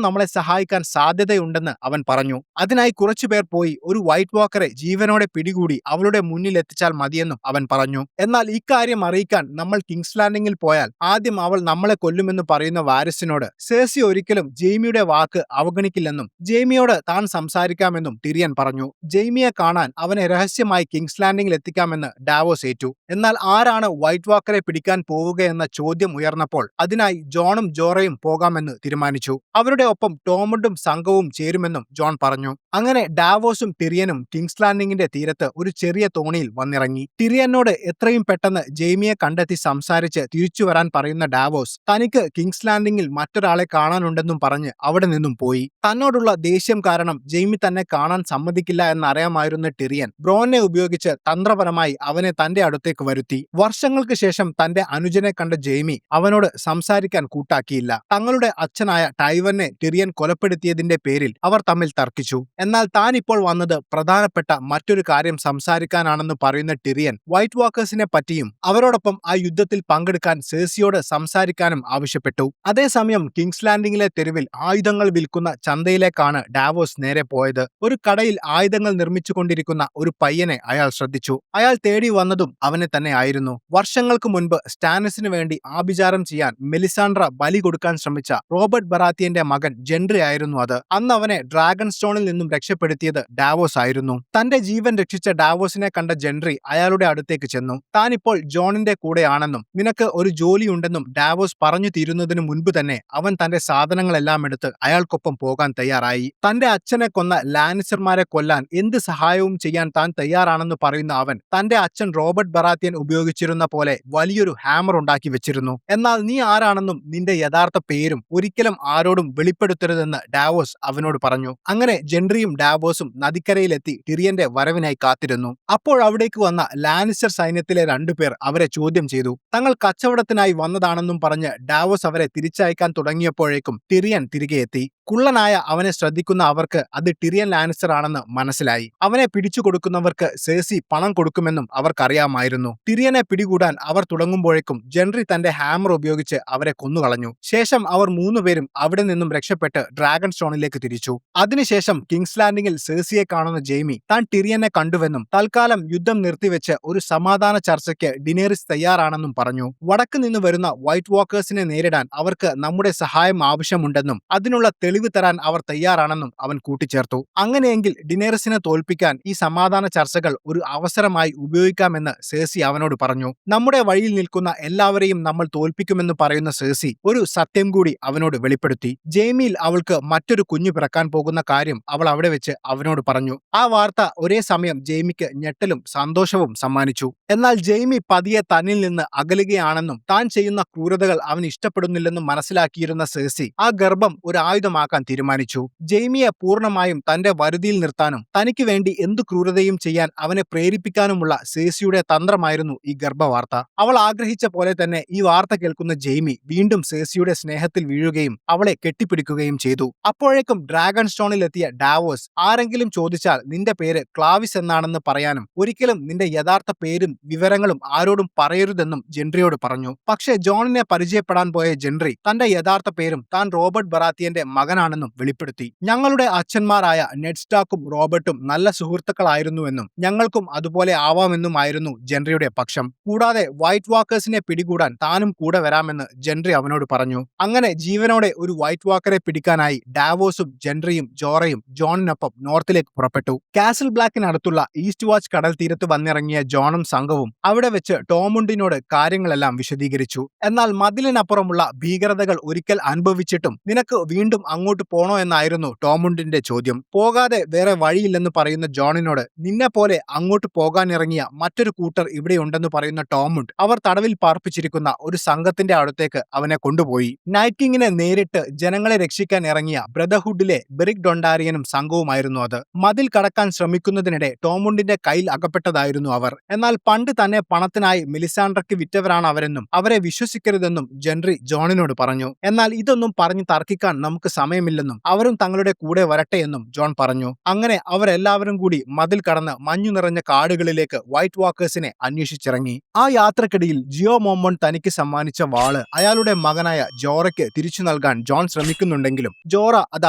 നമ്മളെ സഹായിക്കാൻ സാധ്യതയുണ്ടെന്ന് അവൻ പറഞ്ഞു. അതിനായി കുറച്ചുപേർ പോയി ഒരു വൈറ്റ് വാക്കറെ ജീവനോടെ പിടികൂടി അവളുടെ മുന്നിൽ എത്തിച്ചാൽ മതിയെന്നും അവൻ പറഞ്ഞു. എന്നാൽ ഇക്കാര്യം അറിയിക്കാൻ നമ്മൾ കിങ്സ് ലാൻഡിംഗിൽ പോയാൽ ആദ്യം അവൾ നമ്മളെ കൊല്ലുമെന്ന് പറയുന്ന വാരിസിനോട് സേഴ്സി ഒരിക്കലും ജെയ്മിയുടെ വാക്ക് അവഗണിക്കില്ലെന്നും ജെയ്മിയോട് താൻ സംസാരിക്കാമെന്നും ടിറിയൻ പറഞ്ഞു. ജെയ്മിയെ കാണാൻ അവനെ രഹസ്യമായി കിങ്സ് ലാൻഡിംഗിൽ എത്തിക്കാമെന്ന് ഡാവോസ് ഏറ്റു. എന്നാൽ ആരാണ് വൈറ്റ് വാക്കറെ പിടിക്കാൻ പോവുകയെന്ന ചോദ്യം ഉയർന്നപ്പോൾ അതിനായി ജോണും ജോറയും പോകാമെന്ന് തീരുമാനിച്ചു. അവരുടെ ഒപ്പം ടോമണ്ടും സംഘവും ചേരുമെന്നും ജോൺ പറഞ്ഞു. അങ്ങനെ ഡാവോസും ടിറിയനും കിങ്സ് ലാൻഡിംഗിന്റെ തീരത്ത് ഒരു ചെറിയ തോണിയിൽ വന്നിറങ്ങി. ടിറിയനോട് എത്രയും പെട്ടെന്ന് ജെയ്മിയെ കണ്ടെത്തി സംസാരിച്ച് തിരിച്ചു വരാൻ പറയുന്ന ഡാവോസ് തനിക്ക് കിങ്സ് ലാൻഡിംഗിൽ മറ്റൊരാളെ കാണാനുണ്ടെന്നും പറഞ്ഞ് അവിടെ നിന്നും പോയി. തന്നോടുള്ള ദേഷ്യം കാരണം ജെയ്മി തന്നെ കാണാൻ സമ്മതിക്കില്ല എന്നറിയാമായിരുന്ന ടിറിയൻ ബ്രോനെ ഉപയോഗിച്ച് തന്ത്രപരമായി അവനെ തന്റെ അടുത്തേക്ക് വരുത്തി. വർഷങ്ങൾക്ക് ശേഷം തന്റെ അനുജനെ കണ്ട ജെയ്മി അവനോട് സംസാരിക്കാൻ കൂട്ടാക്കിയില്ല. തങ്ങളുടെ അച്ഛനായ ടൈവനെ ടിറിയൻ കൊലപ്പെടുത്തിയതിന്റെ പേരിൽ അവർ തമ്മിൽ തർക്കിച്ചു. എന്നാൽ താൻ ഇപ്പോൾ വന്നത് പ്രധാനപ്പെട്ട മറ്റൊരു കാര്യം സംസാരിക്കാനാണെന്ന് പറയുന്ന ടിറിയൻ വൈറ്റ് വാക്കേഴ്സിനെ പറ്റിയും അവരോടൊപ്പം ആ യുദ്ധത്തിൽ പങ്കെടുക്കാൻ സേഴ്സിയോട് സംസാരിക്കാനും ആവശ്യപ്പെട്ടു. അതേസമയം കിങ്സ് ലാൻഡിംഗിലെ തെരുവിൽ ആയുധങ്ങൾ വിൽക്കുന്ന ചന്തയിലേക്കാണ് ഡാവോസ് നേരെ പോയത്. ഒരു കടയിൽ ആയുധങ്ങൾ നിർമ്മിച്ചുകൊണ്ടിരിക്കുന്ന ഒരു പയ്യനെ അയാൾ ശ്രദ്ധിച്ചു. അയാൾ തേടി വന്നതും അവനെ തന്നെ ആയിരുന്നു. വർഷങ്ങൾക്ക് മുൻപ് സ്റ്റാനിസിന് വേണ്ടി ആഭിചാരം ചെയ്യാൻ മെലിസാൻഡ്ര ബലി കൊടുക്കാൻ ശ്രമിച്ച റോബർട്ട് ബറാത്തിയന്റെ മകൻ ജെൻട്രി ആയിരുന്നു അത്. അന്ന് അവനെ ഡ്രാഗൺ സ്റ്റോണിൽ നിന്നും രക്ഷപ്പെടുത്തിയത് ഡാവോസ് ആയിരുന്നു. തന്റെ ജീവൻ രക്ഷിച്ച ഡാവോസിനെ കണ്ട ജെൻട്രി അയാളുടെ അടുത്തേക്ക് ചെന്നു. താനിപ്പോൾ ജോണിന്റെ കൂടെയാണെന്നും നിനക്ക് ഒരു ജോലിയുണ്ടെന്നും ഡാവോസ് പറഞ്ഞു തീരുന്നതിനു മുൻപ് തന്നെ അവൻ തന്റെ സാധനങ്ങളെല്ലാം എടുത്ത് അയാൾക്കൊപ്പം പോകാൻ തയ്യാറായി. തന്റെ അച്ഛനെ കൊന്ന ലാനിസർമാരെ കൊല്ലാൻ എന്ത് സഹായവും ചെയ്യാൻ താൻ തയ്യാറാണെന്ന് പറയുന്ന അവൻ തന്റെ അച്ഛൻ റോബർട്ട് ബറാത്തിയൻ ഉപയോഗിച്ചിരുന്ന പോലെ വലിയൊരു ഹാമർ ഉണ്ടാക്കി വെച്ചിരുന്നു. എന്നാൽ നീ ആരാണെന്നും നിന്റെ യഥാർത്ഥ പേരും ഒരിക്കലും ആരോടും വെളിപ്പെടുത്തരുതെന്ന് ഡാവോസ് അവനോട് പറഞ്ഞു. അങ്ങനെ ജെൻട്രിയും ഡാവോസും നദിക്കരയിലെത്തി ടിറിയന്റെ വരവിനായി കാത്തിരുന്നു. അപ്പോൾ അവിടേക്ക് വന്ന ലാനിസ്റ്റർ സൈന്യത്തിലെ രണ്ടുപേർ അവരെ ചോദ്യം ചെയ്തു. തങ്ങൾ കച്ചവടത്തിനായി വന്നതാണെന്നും പറഞ്ഞ് ഡാവോസ് അവരെ തിരിച്ചയക്കാൻ തുടങ്ങിയപ്പോഴേക്കും ടിറിയൻ തിരികെ എത്തി. കുള്ളനായ അവനെ ശ്രദ്ധിക്കുന്ന അവർക്ക് അത് ടിറിയൻ ലാനിസ്റ്റർ ആണെന്ന് മനസ്സിലായി. അവനെ പിടിച്ചു കൊടുക്കുന്നവർക്ക് സേഴ്സി പണം കൊടുക്കുമെന്നും അവർക്കറിയാമായിരുന്നു. ടിറിയനെ പിടികൂടാൻ അവർ തുടങ്ങുമ്പോഴേക്കും ജെൻട്രി തന്റെ ഹാമർ ഉപയോഗിച്ച് അവരെ കൊന്നുകളഞ്ഞു. ശേഷം അവർ മൂന്നുപേരും അവിടെ നിന്നും രക്ഷപ്പെട്ട് ഡ്രാഗൺ സ്റ്റോണിലേക്ക് തിരിച്ചു. അതിനുശേഷം കിങ്സ് ലാൻഡിംഗിൽ സേഴ്സിയെ കാണുന്ന ജെയ്മി താൻ ടിറിയനെ കണ്ടുവെന്നും തൽക്കാലം യുദ്ധം നിർത്തിവെച്ച് ഒരു സമാധാന ചർച്ചയ്ക്ക് ഡിനേറിസ് തയ്യാറാണെന്നും പറഞ്ഞു. വടക്ക് നിന്ന് വരുന്ന വൈറ്റ് വാക്കേഴ്സിനെ നേരിടാൻ അവർക്ക് നമ്മുടെ സഹായം ആവശ്യമുണ്ടെന്നും അതിനുള്ള തെളിവ് തരാൻ അവർ തയ്യാറാണെന്നും അവൻ കൂട്ടിച്ചേർത്തു. അങ്ങനെയെങ്കിൽ ഡിനേറിസിനെ തോൽപ്പിക്കാൻ ഈ സമാധാന ചർച്ചകൾ ഒരു അവസരമായി ഉപയോഗിക്കാമെന്ന് സേഴ്സി അവനോട് പറഞ്ഞു. നമ്മുടെ വഴിയിൽ നിൽക്കുന്ന എല്ലാവരെയും നമ്മൾ തോൽപ്പിക്കുമെന്ന് പറയുന്ന സേഴ്സി ഒരു സത്യം കൂടി അവനോട് വെളിപ്പെടുത്തി. ജെയ്മിയിൽ അവൾക്ക് മറ്റൊരു കുഞ്ഞു പിറക്കാൻ പോകുന്ന കാര്യം അവൾ അവിടെ വെച്ച് അവനോട് പറഞ്ഞു. ആ വാർത്ത ഒരേ സമയം ജെയ്മിക്ക് ഞെട്ടലും സന്തോഷവും സമ്മാനിച്ചു. എന്നാൽ ജെയ്മി പതിയെ തന്നിൽ നിന്ന് അകലുകയാണെന്നും താൻ ചെയ്യുന്ന ക്രൂരതകൾ അവൻ ഇഷ്ടപ്പെടുന്നില്ലെന്നും മനസ്സിലാക്കിയിരുന്ന സേഴ്സി ആ ഗർഭം ഒരു ആയുധമാക്കാൻ തീരുമാനിച്ചു. ജെയ്മിയെ പൂർണ്ണമായും തന്റെ വരുതിയിൽ നിർത്താനും തനിക്ക് വേണ്ടി എന്തു ക്രൂരതയും ചെയ്യാൻ അവനെ പ്രേരിപ്പിക്കാനുമുള്ള സേഴ്സിയുടെ തന്ത്രമായിരുന്നു ഈ ഗർഭവാർത്ത. അവൾ ആഗ്രഹിച്ച പോലെ തന്നെ ഈ വാർത്ത കേൾക്കുന്ന ജെയ്മി വീണ്ടും സേഴ്സിയുടെ സ്നേഹത്തിൽ വീഴുകയും അവളെ കെട്ടിപ്പിടിക്കുകയും ചെയ്തു. അപ്പോഴേക്കും ഡ്രാഗൺ സ്റ്റോണിൽ എത്തിയ ഡാവോസ് ആരെങ്കിലും ചോദിച്ചാൽ നിന്റെ പേര് ക്ലാവിസ് എന്നാണെന്ന് പറയാനും ഒരിക്കലും നിന്റെ യഥാർത്ഥ പേരും വിവരങ്ങളും ആരോടും പറയരുതെന്നും ജെൻട്രിയോട് പറഞ്ഞു. പക്ഷേ ജോണിനെ പരിചയപ്പെടാൻ പോയ ജെൻട്രി തന്റെ യഥാർത്ഥ പേരും താൻ റോബർട്ട് ബറാത്തിയന്റെ മകനാണെന്നും വെളിപ്പെടുത്തി. ഞങ്ങളുടെ അച്ഛന്മാരായ നെഡ് സ്റ്റാർക്കും റോബർട്ടും നല്ല സുഹൃത്തുക്കളായിരുന്നുവെന്നും ഞങ്ങൾക്കും അതുപോലെ ആവാമെന്നുമായിരുന്നു ജെൻട്രിയുടെ പക്ഷം. കൂടാതെ വൈറ്റ് വാക്കേഴ്സിനെ പിടികൂടാൻ താനും കൂടെ വരാമെന്ന് ജെൻട്രി അവനോട് പറഞ്ഞു. അങ്ങനെ ജീവനോടെ ഒരു വൈറ്റ് വാക്കറെ പിടിക്കാനായി ഡാവോസും ജെൻട്രിയും ജോറയും ജോണിനൊപ്പം നോർത്തിലേക്ക് പുറപ്പെട്ടു. കാസിൽ ബ്ലാക്കിനടുത്തുള്ള ഈസ്റ്റ് വാച്ച് കടൽ തീരത്ത് വന്നിറങ്ങിയ ജോണും സംഘവും അവിടെ വെച്ച് ടോമുണ്ടിനോട് കാര്യങ്ങളെല്ലാം വിശദീകരിച്ചു. എന്നാൽ മതിലിനപ്പുറമുള്ള ഭീകരതകൾ ഒരിക്കൽ അനുഭവിച്ചിട്ടും നിനക്ക് വീണ്ടും അങ്ങോട്ട് പോണോ എന്നായിരുന്നു ടോമുണ്ടിന്റെ ചോദ്യം. പോകാതെ വേറെ വഴിയില്ലെന്ന് പറയുന്ന ജോണിനോട് നിന്നെ പോലെ അങ്ങോട്ട് പോകാനിറങ്ങിയ മറ്റൊരു കൂട്ടർ ഇവിടെയുണ്ടെന്ന് പറയുന്ന ടോമുണ്ട് അവർ തടവിൽ പാർപ്പിച്ചിരിക്കുന്ന ഒരു സംഘത്തിന്റെ അടുത്തേക്ക് അവനെ കൊണ്ടുപോയി. നൈറ്റ് കിങ്ങിനെ നേരിട്ട് ജനങ്ങളെ രക്ഷിക്കാൻ ഇറങ്ങിയ ബ്രദർഹുഡിലെ ബെറിക് ഡൊണ്ടാരിയനും സംഘവുമായിരുന്നു അത്. മതിൽ കടക്കാൻ ശ്രമിക്കുന്നതിനിടെ ടോമുണ്ടിന്റെ കയ്യിൽ അകപ്പെട്ടതായിരുന്നു അവർ. എന്നാൽ പണ്ട് തന്നെ പണത്തിനായി മെലിസാൻഡ്രയ്ക്ക് വിറ്റവരാണ് അവരെന്നും അവരെ വിശ്വസിക്കരുതെന്നും ജെൻട്രി ജോണിനോട് പറഞ്ഞു. എന്നാൽ ഇതൊന്നും പറഞ്ഞു തർക്കിക്കാൻ നമുക്ക് സമയമില്ലെന്നും അവരും തങ്ങളുടെ കൂടെ വരട്ടെ എന്നും ജോൺ പറഞ്ഞു. അങ്ങനെ അവരെല്ലാവരും കൂടി മതിൽ കടന്ന് മഞ്ഞു നിറഞ്ഞ കാടുകളിലേക്ക് വൈറ്റ് വാക്കേഴ്സിനെ അന്വേഷിച്ചിറങ്ങി. ആ യാത്രക്കിടയിൽ ജിയോ മോമോൺ തനിക്ക് സമ്മാനിച്ച വാള് അയാളുടെ മകനായ ജോറയ്ക്ക് തിരിച്ചു നൽകാൻ ജോൺ ശ്രമിക്കുന്നുണ്ടെങ്കിലും ജോറ അത്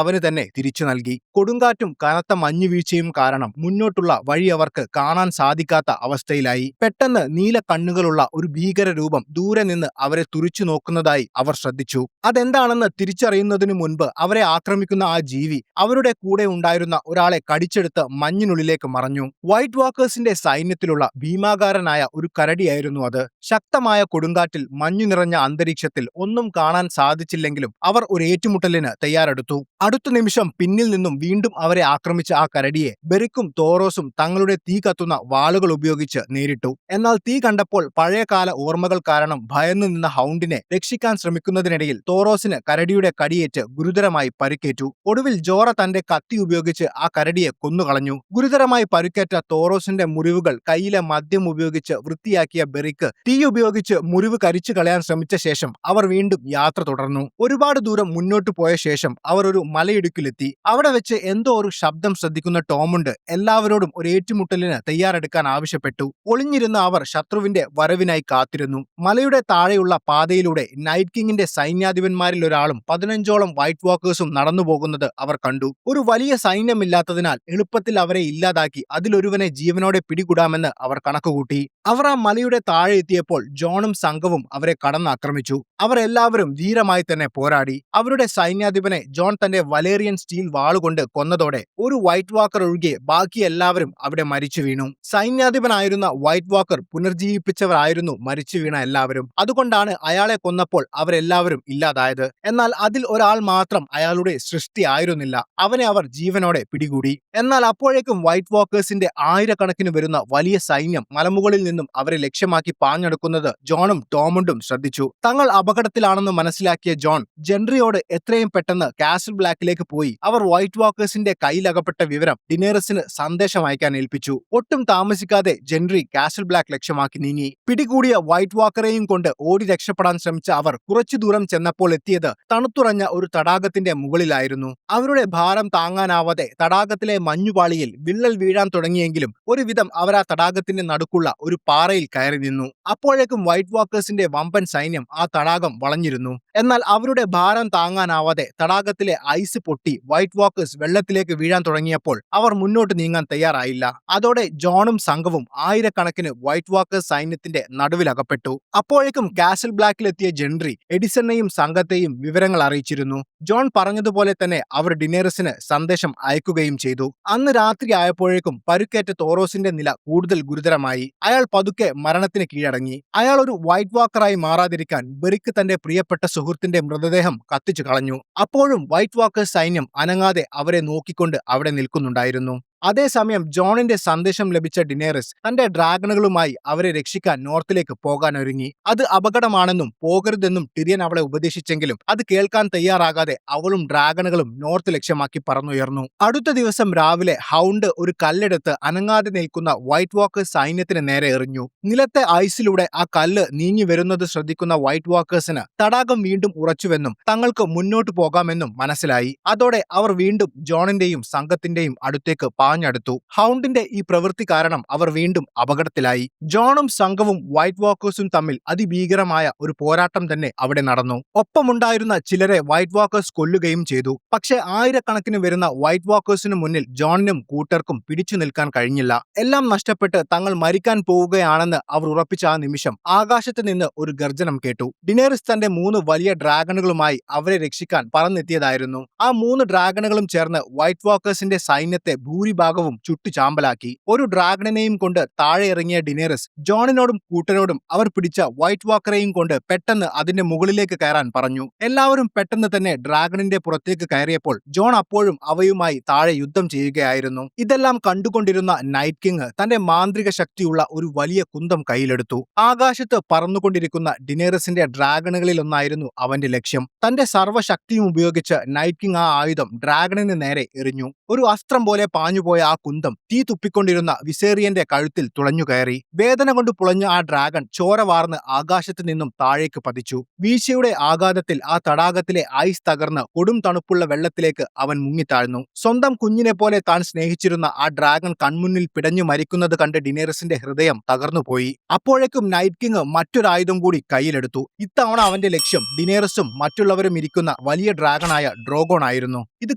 അവന് തന്നെ തിരിച്ചു നൽകി. കൊടുങ്കാറ്റും കനത്ത മഞ്ഞുവീഴ്ചയും കാരണം മുന്നോട്ടുള്ള വഴി അവർക്ക് കാണാൻ സാധിക്കാത്ത അവസ്ഥയിലായി. പെട്ടെന്ന് നീല കണ്ണുകളുള്ള ഒരു ഭീകര രൂപം ദൂരെ നിന്ന് അവരെ തുറിച്ചു നോക്കുന്നതായി അവർ ശ്രദ്ധിച്ചു. അതെന്താണെന്ന് തിരിച്ചറിയുന്നതിനു മുൻപ് അവരെ ആക്രമിക്കുന്ന ആ ജീവി അവരുടെ കൂടെ ഉണ്ടായിരുന്ന ഒരാളെ കടിച്ചെടുത്ത് മഞ്ഞിനുള്ളിലേക്ക് മറഞ്ഞു. വൈറ്റ് വാക്കേഴ്സിന്റെ സൈന്യത്തിലുള്ള ഭീമാകാരനായ ഒരു കരടിയായിരുന്നു അത്. ശക്തമായ കൊടുങ്കാറ്റിൽ മഞ്ഞു നിറഞ്ഞ അന്തരീക്ഷത്തിൽ ഒന്നും കാണാൻ സാധിച്ചില്ലെങ്കിലും അവർ ഒരു ഏറ്റുമുട്ടലിന് തയ്യാറെടുത്തു. അടുത്ത നിമിഷം പിന്നിൽ നിന്നും വീണ്ടും അവരെ ആക്രമിച്ച ആ കരടിയെ ബെറിക്കും തോറോസും തങ്ങളുടെ തീ കത്തുന്ന വാളുകൾ ഉപയോഗിച്ച് നേരിട്ടു. എന്നാൽ തീ കണ്ടപ്പോൾ പഴയകാല ഓർമ്മകൾ കാരണം ഭയന്നു നിന്ന ഹൗണ്ടിനെ രക്ഷിക്കാൻ ശ്രമിക്കുന്നതിനിടയിൽ തോറോസിന് കരടിയുടെ കടിയേറ്റ് ഗുരുതരമായി പരിക്കേറ്റു. ഒടുവിൽ ജോറ തന്റെ കത്തി ഉപയോഗിച്ച് ആ കരടിയെ കൊന്നുകളഞ്ഞു. ഗുരുതരമായി പരിക്കേറ്റ തോറോസിന്റെ മുറിവുകൾ കയ്യിലെ മദ്യം ഉപയോഗിച്ച് വൃത്തിയാക്കിയ ബെറിക്ക് തീ ഉപയോഗിച്ച് മുറിവ് കരിച്ചു കളയാൻ ശ്രമിച്ച ശേഷം അവർ വീണ്ടും യാത്ര തുടർന്നു. ഒരുപാട് ദൂരം മുന്നോട്ട് പോയ ശേഷം അവർ ഒരു മലയിടുക്കിലെത്തി. അവിടെ വെച്ച് എന്തോ ഒരു ശബ്ദം ശ്രദ്ധിക്കുന്ന ടോമുണ്ട് എല്ലാവരോടും ഒരു ഏറ്റുമുട്ടലിന് തയ്യാറെടുക്കാൻ ആവശ്യപ്പെട്ടു. ഒളിഞ്ഞിരുന്ന അവർ ശത്രുവിന്റെ വരവിനായി കാത്തിരുന്നു. മലയുടെ താഴെയുള്ള പാതയിലൂടെ നൈറ്റ് കിങ്ങിന്റെ സൈന്യാധിപന്മാരിൽ ഒരാളും 15ഓളം വൈറ്റ് വാക്കേഴ്സും നടന്നു പോകുന്നത് അവർ കണ്ടു. ഒരു വലിയ സൈന്യമില്ലാത്തതിനാൽ എളുപ്പത്തിൽ അവരെ ഇല്ലാതാക്കി അതിലൊരുവനെ ജീവനോടെ പിടികൂടാമെന്ന് അവർ കണക്കുകൂട്ടി. അവർ ആ മലയുടെ താഴെ എത്തിയപ്പോൾ ജോണും സംഘവും അവരെ കടന്നാക്രമിച്ചു. അവർ എല്ലാവരും ധീരമായി തന്നെ പോരാടി. അവരുടെ സൈന്യാധിപനെ ജോൺ തന്റെ വലേറിയൻ സ്റ്റീൽ വാളുകൊണ്ട് കൊന്നതോടെ ഒരു വൈറ്റ് വാക്കർ ഒഴികെ ബാക്കി എല്ലാവരും അവിടെ മരിച്ചു വീണു. സൈന്യാധിപനായിരുന്ന വൈറ്റ് വാക്കർ പുനർജീവിപ്പിച്ചവരായിരുന്നു മരിച്ചു വീണ എല്ലാവരും. അതുകൊണ്ടാണ് അയാളെ കൊന്നപ്പോൾ അവരെല്ലാവരും ഇല്ലാതായത്. എന്നാൽ അതിൽ ഒരാൾ മാത്രം അയാളുടെ സൃഷ്ടി ആയിരുന്നില്ല. അവനെ അവർ ജീവനോടെ പിടികൂടി. എന്നാൽ അപ്പോഴേക്കും വൈറ്റ് വാക്കേഴ്സിന്റെ ആയിരക്കണക്കിന് വരുന്ന വലിയ സൈന്യം മലമുകളിൽ നിന്നും അവരെ ലക്ഷ്യമാക്കി പാഞ്ഞെടുക്കുന്നത് ജോണും ടോമണ്ടും ശ്രദ്ധിച്ചു. തങ്ങൾ അപകടത്തിലാണെന്ന് മനസ്സിലാക്കിയ ജോൺ ജെൻട്രിയോട് എത്രയും പെട്ടെന്ന് കാസിൽ ബ്ലാക്കിലേക്ക് പോയി അവർ വൈറ്റ് വാക്കേഴ്സിന്റെ കയ്യിലകപ്പെട്ട വിവരം ഡിനേറസിന് സന്ദേശം അയക്കാൻ ഏൽപ്പിച്ചു. ഒട്ടും താമസിക്കാതെ ജെൻട്രി കാസിൽ ബ്ലാക്ക് ലക്ഷ്യമാക്കി നീങ്ങി. പിടികൂടിയ വൈറ്റ് വാക്കറെയും കൊണ്ട് ഓടി രക്ഷപ്പെടാൻ ശ്രമിച്ച അവർ കുറച്ചു ദൂരം ചെന്നപ്പോൾ എത്തിയത് തണുത്തുറഞ്ഞ ഒരു തടാകത്തിന്റെ മുകളിലായിരുന്നു. അവരുടെ ഭാരം താങ്ങാനാവാതെ തടാകത്തിലെ മഞ്ഞുപാളിയിൽ വിള്ളൽ വീഴാൻ തുടങ്ങിയെങ്കിലും ഒരുവിധം അവർ ആ തടാകത്തിന്റെ നടുക്കുള്ള ഒരു പാറയിൽ കയറി നിന്നു. അപ്പോഴേക്കും വൈറ്റ് വാക്കേഴ്സിന്റെ വമ്പൻ സൈന്യം ആ തടാകം വളഞ്ഞിരുന്നു. എന്നാൽ അവരുടെ ഭാരം താങ്ങാനാവാതെ തടാകത്തിലെ ഐസ് പൊട്ടി വൈറ്റ് വാക്കേഴ്സ് വെള്ളത്തിലേക്ക് വീഴാൻ തുടങ്ങിയപ്പോൾ അവർ മുന്നോട്ട് നീങ്ങാൻ തയ്യാറായില്ല. അതോടെ ജോണും സംഘവും ആയിരക്കണക്കിന് വൈറ്റ് വാക്കേഴ്സ് സൈന്യത്തിന്റെ നടുവിലകപ്പെട്ടു. അപ്പോഴേക്കും കാസിൽ ബ്ലാക്കിലെത്തിയ ജെൻട്രി എഡിസണെയും സംഘത്തെയും വിവരങ്ങൾ അറിയിച്ചിരുന്നു. ജോൺ പറഞ്ഞതുപോലെ തന്നെ അവർ ഡിനേറസിന് സന്ദേശം അയക്കുകയും ചെയ്തു. അന്ന് രാത്രി ആയപ്പോഴേക്കും പരുക്കേറ്റ തോറോസിന്റെ നില കൂടുതൽ ഗുരുതരമായി. അയാൾ പതുക്കെ മരണത്തിന് കീഴടങ്ങി. അയാൾ ഒരു വൈറ്റ് വാക്കറായി മാറാതിരിക്കാൻ ബെറിക്ക് തന്റെ പ്രിയപ്പെട്ട സുഹൃത്തിന്റെ മൃതദേഹം കത്തിച്ചു കളഞ്ഞു. അപ്പോഴും വൈറ്റ് വാക്കേഴ്സ് സൈന്യം അനങ്ങാതെ അവരെ നോക്കിക്കൊണ്ട് അവിടെ നിൽക്കുന്നുണ്ടായിരുന്നു. അതേസമയം ജോണിന്റെ സന്ദേശം ലഭിച്ച ഡിനേറസ് തന്റെ ഡ്രാഗണുകളുമായി അവരെ രക്ഷിക്കാൻ നോർത്തിലേക്ക് പോകാനൊരുങ്ങി. അത് അപകടമാണെന്നും പോകരുതെന്നും ടിറിയൻ അവളെ ഉപദേശിച്ചെങ്കിലും അത് കേൾക്കാൻ തയ്യാറാകാതെ അവളും ഡ്രാഗണുകളും നോർത്ത് ലക്ഷ്യമാക്കി പറന്നുയർന്നു. അടുത്ത ദിവസം രാവിലെ ഹൗണ്ട് ഒരു കല്ലെടുത്ത് അനങ്ങാതെ നിൽക്കുന്ന വൈറ്റ് വാക്കേഴ്സ് സൈന്യത്തിന് നേരെ എറിഞ്ഞു. നിലത്തെ ഐസിലൂടെ ആ കല്ല് നീങ്ങി വരുന്നത് ശ്രദ്ധിക്കുന്ന വൈറ്റ് വാക്കേഴ്സിന് തടാകം വീണ്ടും ഉറച്ചുവെന്നും തങ്ങൾക്ക് മുന്നോട്ട് പോകാമെന്നും മനസ്സിലായി. അതോടെ അവർ വീണ്ടും ജോണിന്റെയും സംഘത്തിന്റെയും അടുത്തേക്ക് പാഞ്ഞടുത്തു. ഹൗണ്ടിന്റെ ഈ പ്രവൃത്തി കാരണം അവർ വീണ്ടും അപകടത്തിലായി. ജോണും സംഘവും വൈറ്റ് വാക്കേഴ്സും തമ്മിൽ അതിഭീകരമായ ഒരു പോരാട്ടം തന്നെ അവിടെ നടന്നു. ഒപ്പമുണ്ടായിരുന്ന ചിലരെ വൈറ്റ് വാക്കേഴ്സ് കൊല്ലുകയും ചെയ്തു. പക്ഷേ ആയിരക്കണക്കിന് വരുന്ന വൈറ്റ് വാക്കേഴ്സിന് മുന്നിൽ ജോണിനും കൂട്ടർക്കും പിടിച്ചു നിൽക്കാൻ കഴിഞ്ഞില്ല. എല്ലാം നഷ്ടപ്പെട്ട് തങ്ങൾ മരിക്കാൻ പോവുകയാണെന്ന് അവർ ഉറപ്പിച്ച ആ നിമിഷം ആകാശത്ത് നിന്ന് ഒരു ഗർജനം കേട്ടു. ഡിനേറിസ് തന്റെ 3 വലിയ ഡ്രാഗണുകളുമായി അവരെ രക്ഷിക്കാൻ പറന്നെത്തിയതായിരുന്നു. ആ 3 ഡ്രാഗണുകളും ചേർന്ന് വൈറ്റ് വാക്കേഴ്സിന്റെ സൈന്യത്തെ ഭൂരിഭാഗവും ചുട്ടുചാമ്പലാക്കി. ഒരു ഡ്രാഗണിനെയും കൊണ്ട് താഴെ ഇറങ്ങിയ ഡിനേറസ് ജോണിനോടും കൂട്ടരോടും അവർ പിടിച്ച വൈറ്റ് വാക്കറെയും കൊണ്ട് പെട്ടെന്ന് അതിന്റെ മുകളിലേക്ക് കയറാൻ പറഞ്ഞു. എല്ലാവരും പെട്ടെന്ന് തന്നെ ഡ്രാഗണിന്റെ പുറത്തേക്ക് കയറിയപ്പോൾ ജോൺ അപ്പോഴും അവയുമായി താഴെ യുദ്ധം ചെയ്യുകയായിരുന്നു. ഇതെല്ലാം കണ്ടുകൊണ്ടിരുന്ന നൈറ്റ് കിങ് തന്റെ മാന്ത്രിക ശക്തിയുള്ള ഒരു വലിയ കുന്തം കയ്യിലെടുത്തു. ആകാശത്ത് പറന്നുകൊണ്ടിരിക്കുന്ന ഡിനേറസിന്റെ ഡ്രാഗണുകളിൽ ഒന്നായിരുന്നു അവന്റെ ലക്ഷ്യം. തന്റെ സർവ്വശക്തിയും ഉപയോഗിച്ച് നൈറ്റ് കിങ് ആ ആയുധം ഡ്രാഗണിന് നേരെ എറിഞ്ഞു. ഒരു അസ്ത്രം പോലെ പാഞ്ഞു പോയ ആ കുന്തം തീ തുപ്പിക്കൊണ്ടിരുന്ന വിസേറിയന്റെ കഴുത്തിൽ തുളഞ്ഞുകയറി. വേദന കൊണ്ട് പുളഞ്ഞ ആ ഡ്രാഗൺ ചോര വാർന്ന് ആകാശത്ത് നിന്നും താഴേക്ക് പതിച്ചു. വീഴ്ചയുടെ ആഘാതത്തിൽ ആ തടാകത്തിലെ ഐസ് തകർന്ന് കൊടും തണുപ്പുള്ള വെള്ളത്തിലേക്ക് അവൻ മുങ്ങിത്താഴ്ന്നു. സ്വന്തം കുഞ്ഞിനെ പോലെ താൻ സ്നേഹിച്ചിരുന്ന ആ ഡ്രാഗൺ കൺമുന്നിൽ പിടഞ്ഞു മരിക്കുന്നത് കണ്ട് ഡിനേറിസിന്റെ ഹൃദയം തകർന്നുപോയി. അപ്പോഴേക്കും നൈറ്റ് കിങ് മറ്റൊരായുധം കൂടി കയ്യിലെടുത്തു. ഇത്തവണ അവന്റെ ലക്ഷ്യം ഡിനേറിസും മറ്റുള്ളവരും ഇരിക്കുന്ന വലിയ ഡ്രാഗണായ ഡ്രോഗോൺ ആയിരുന്നു. ഇത്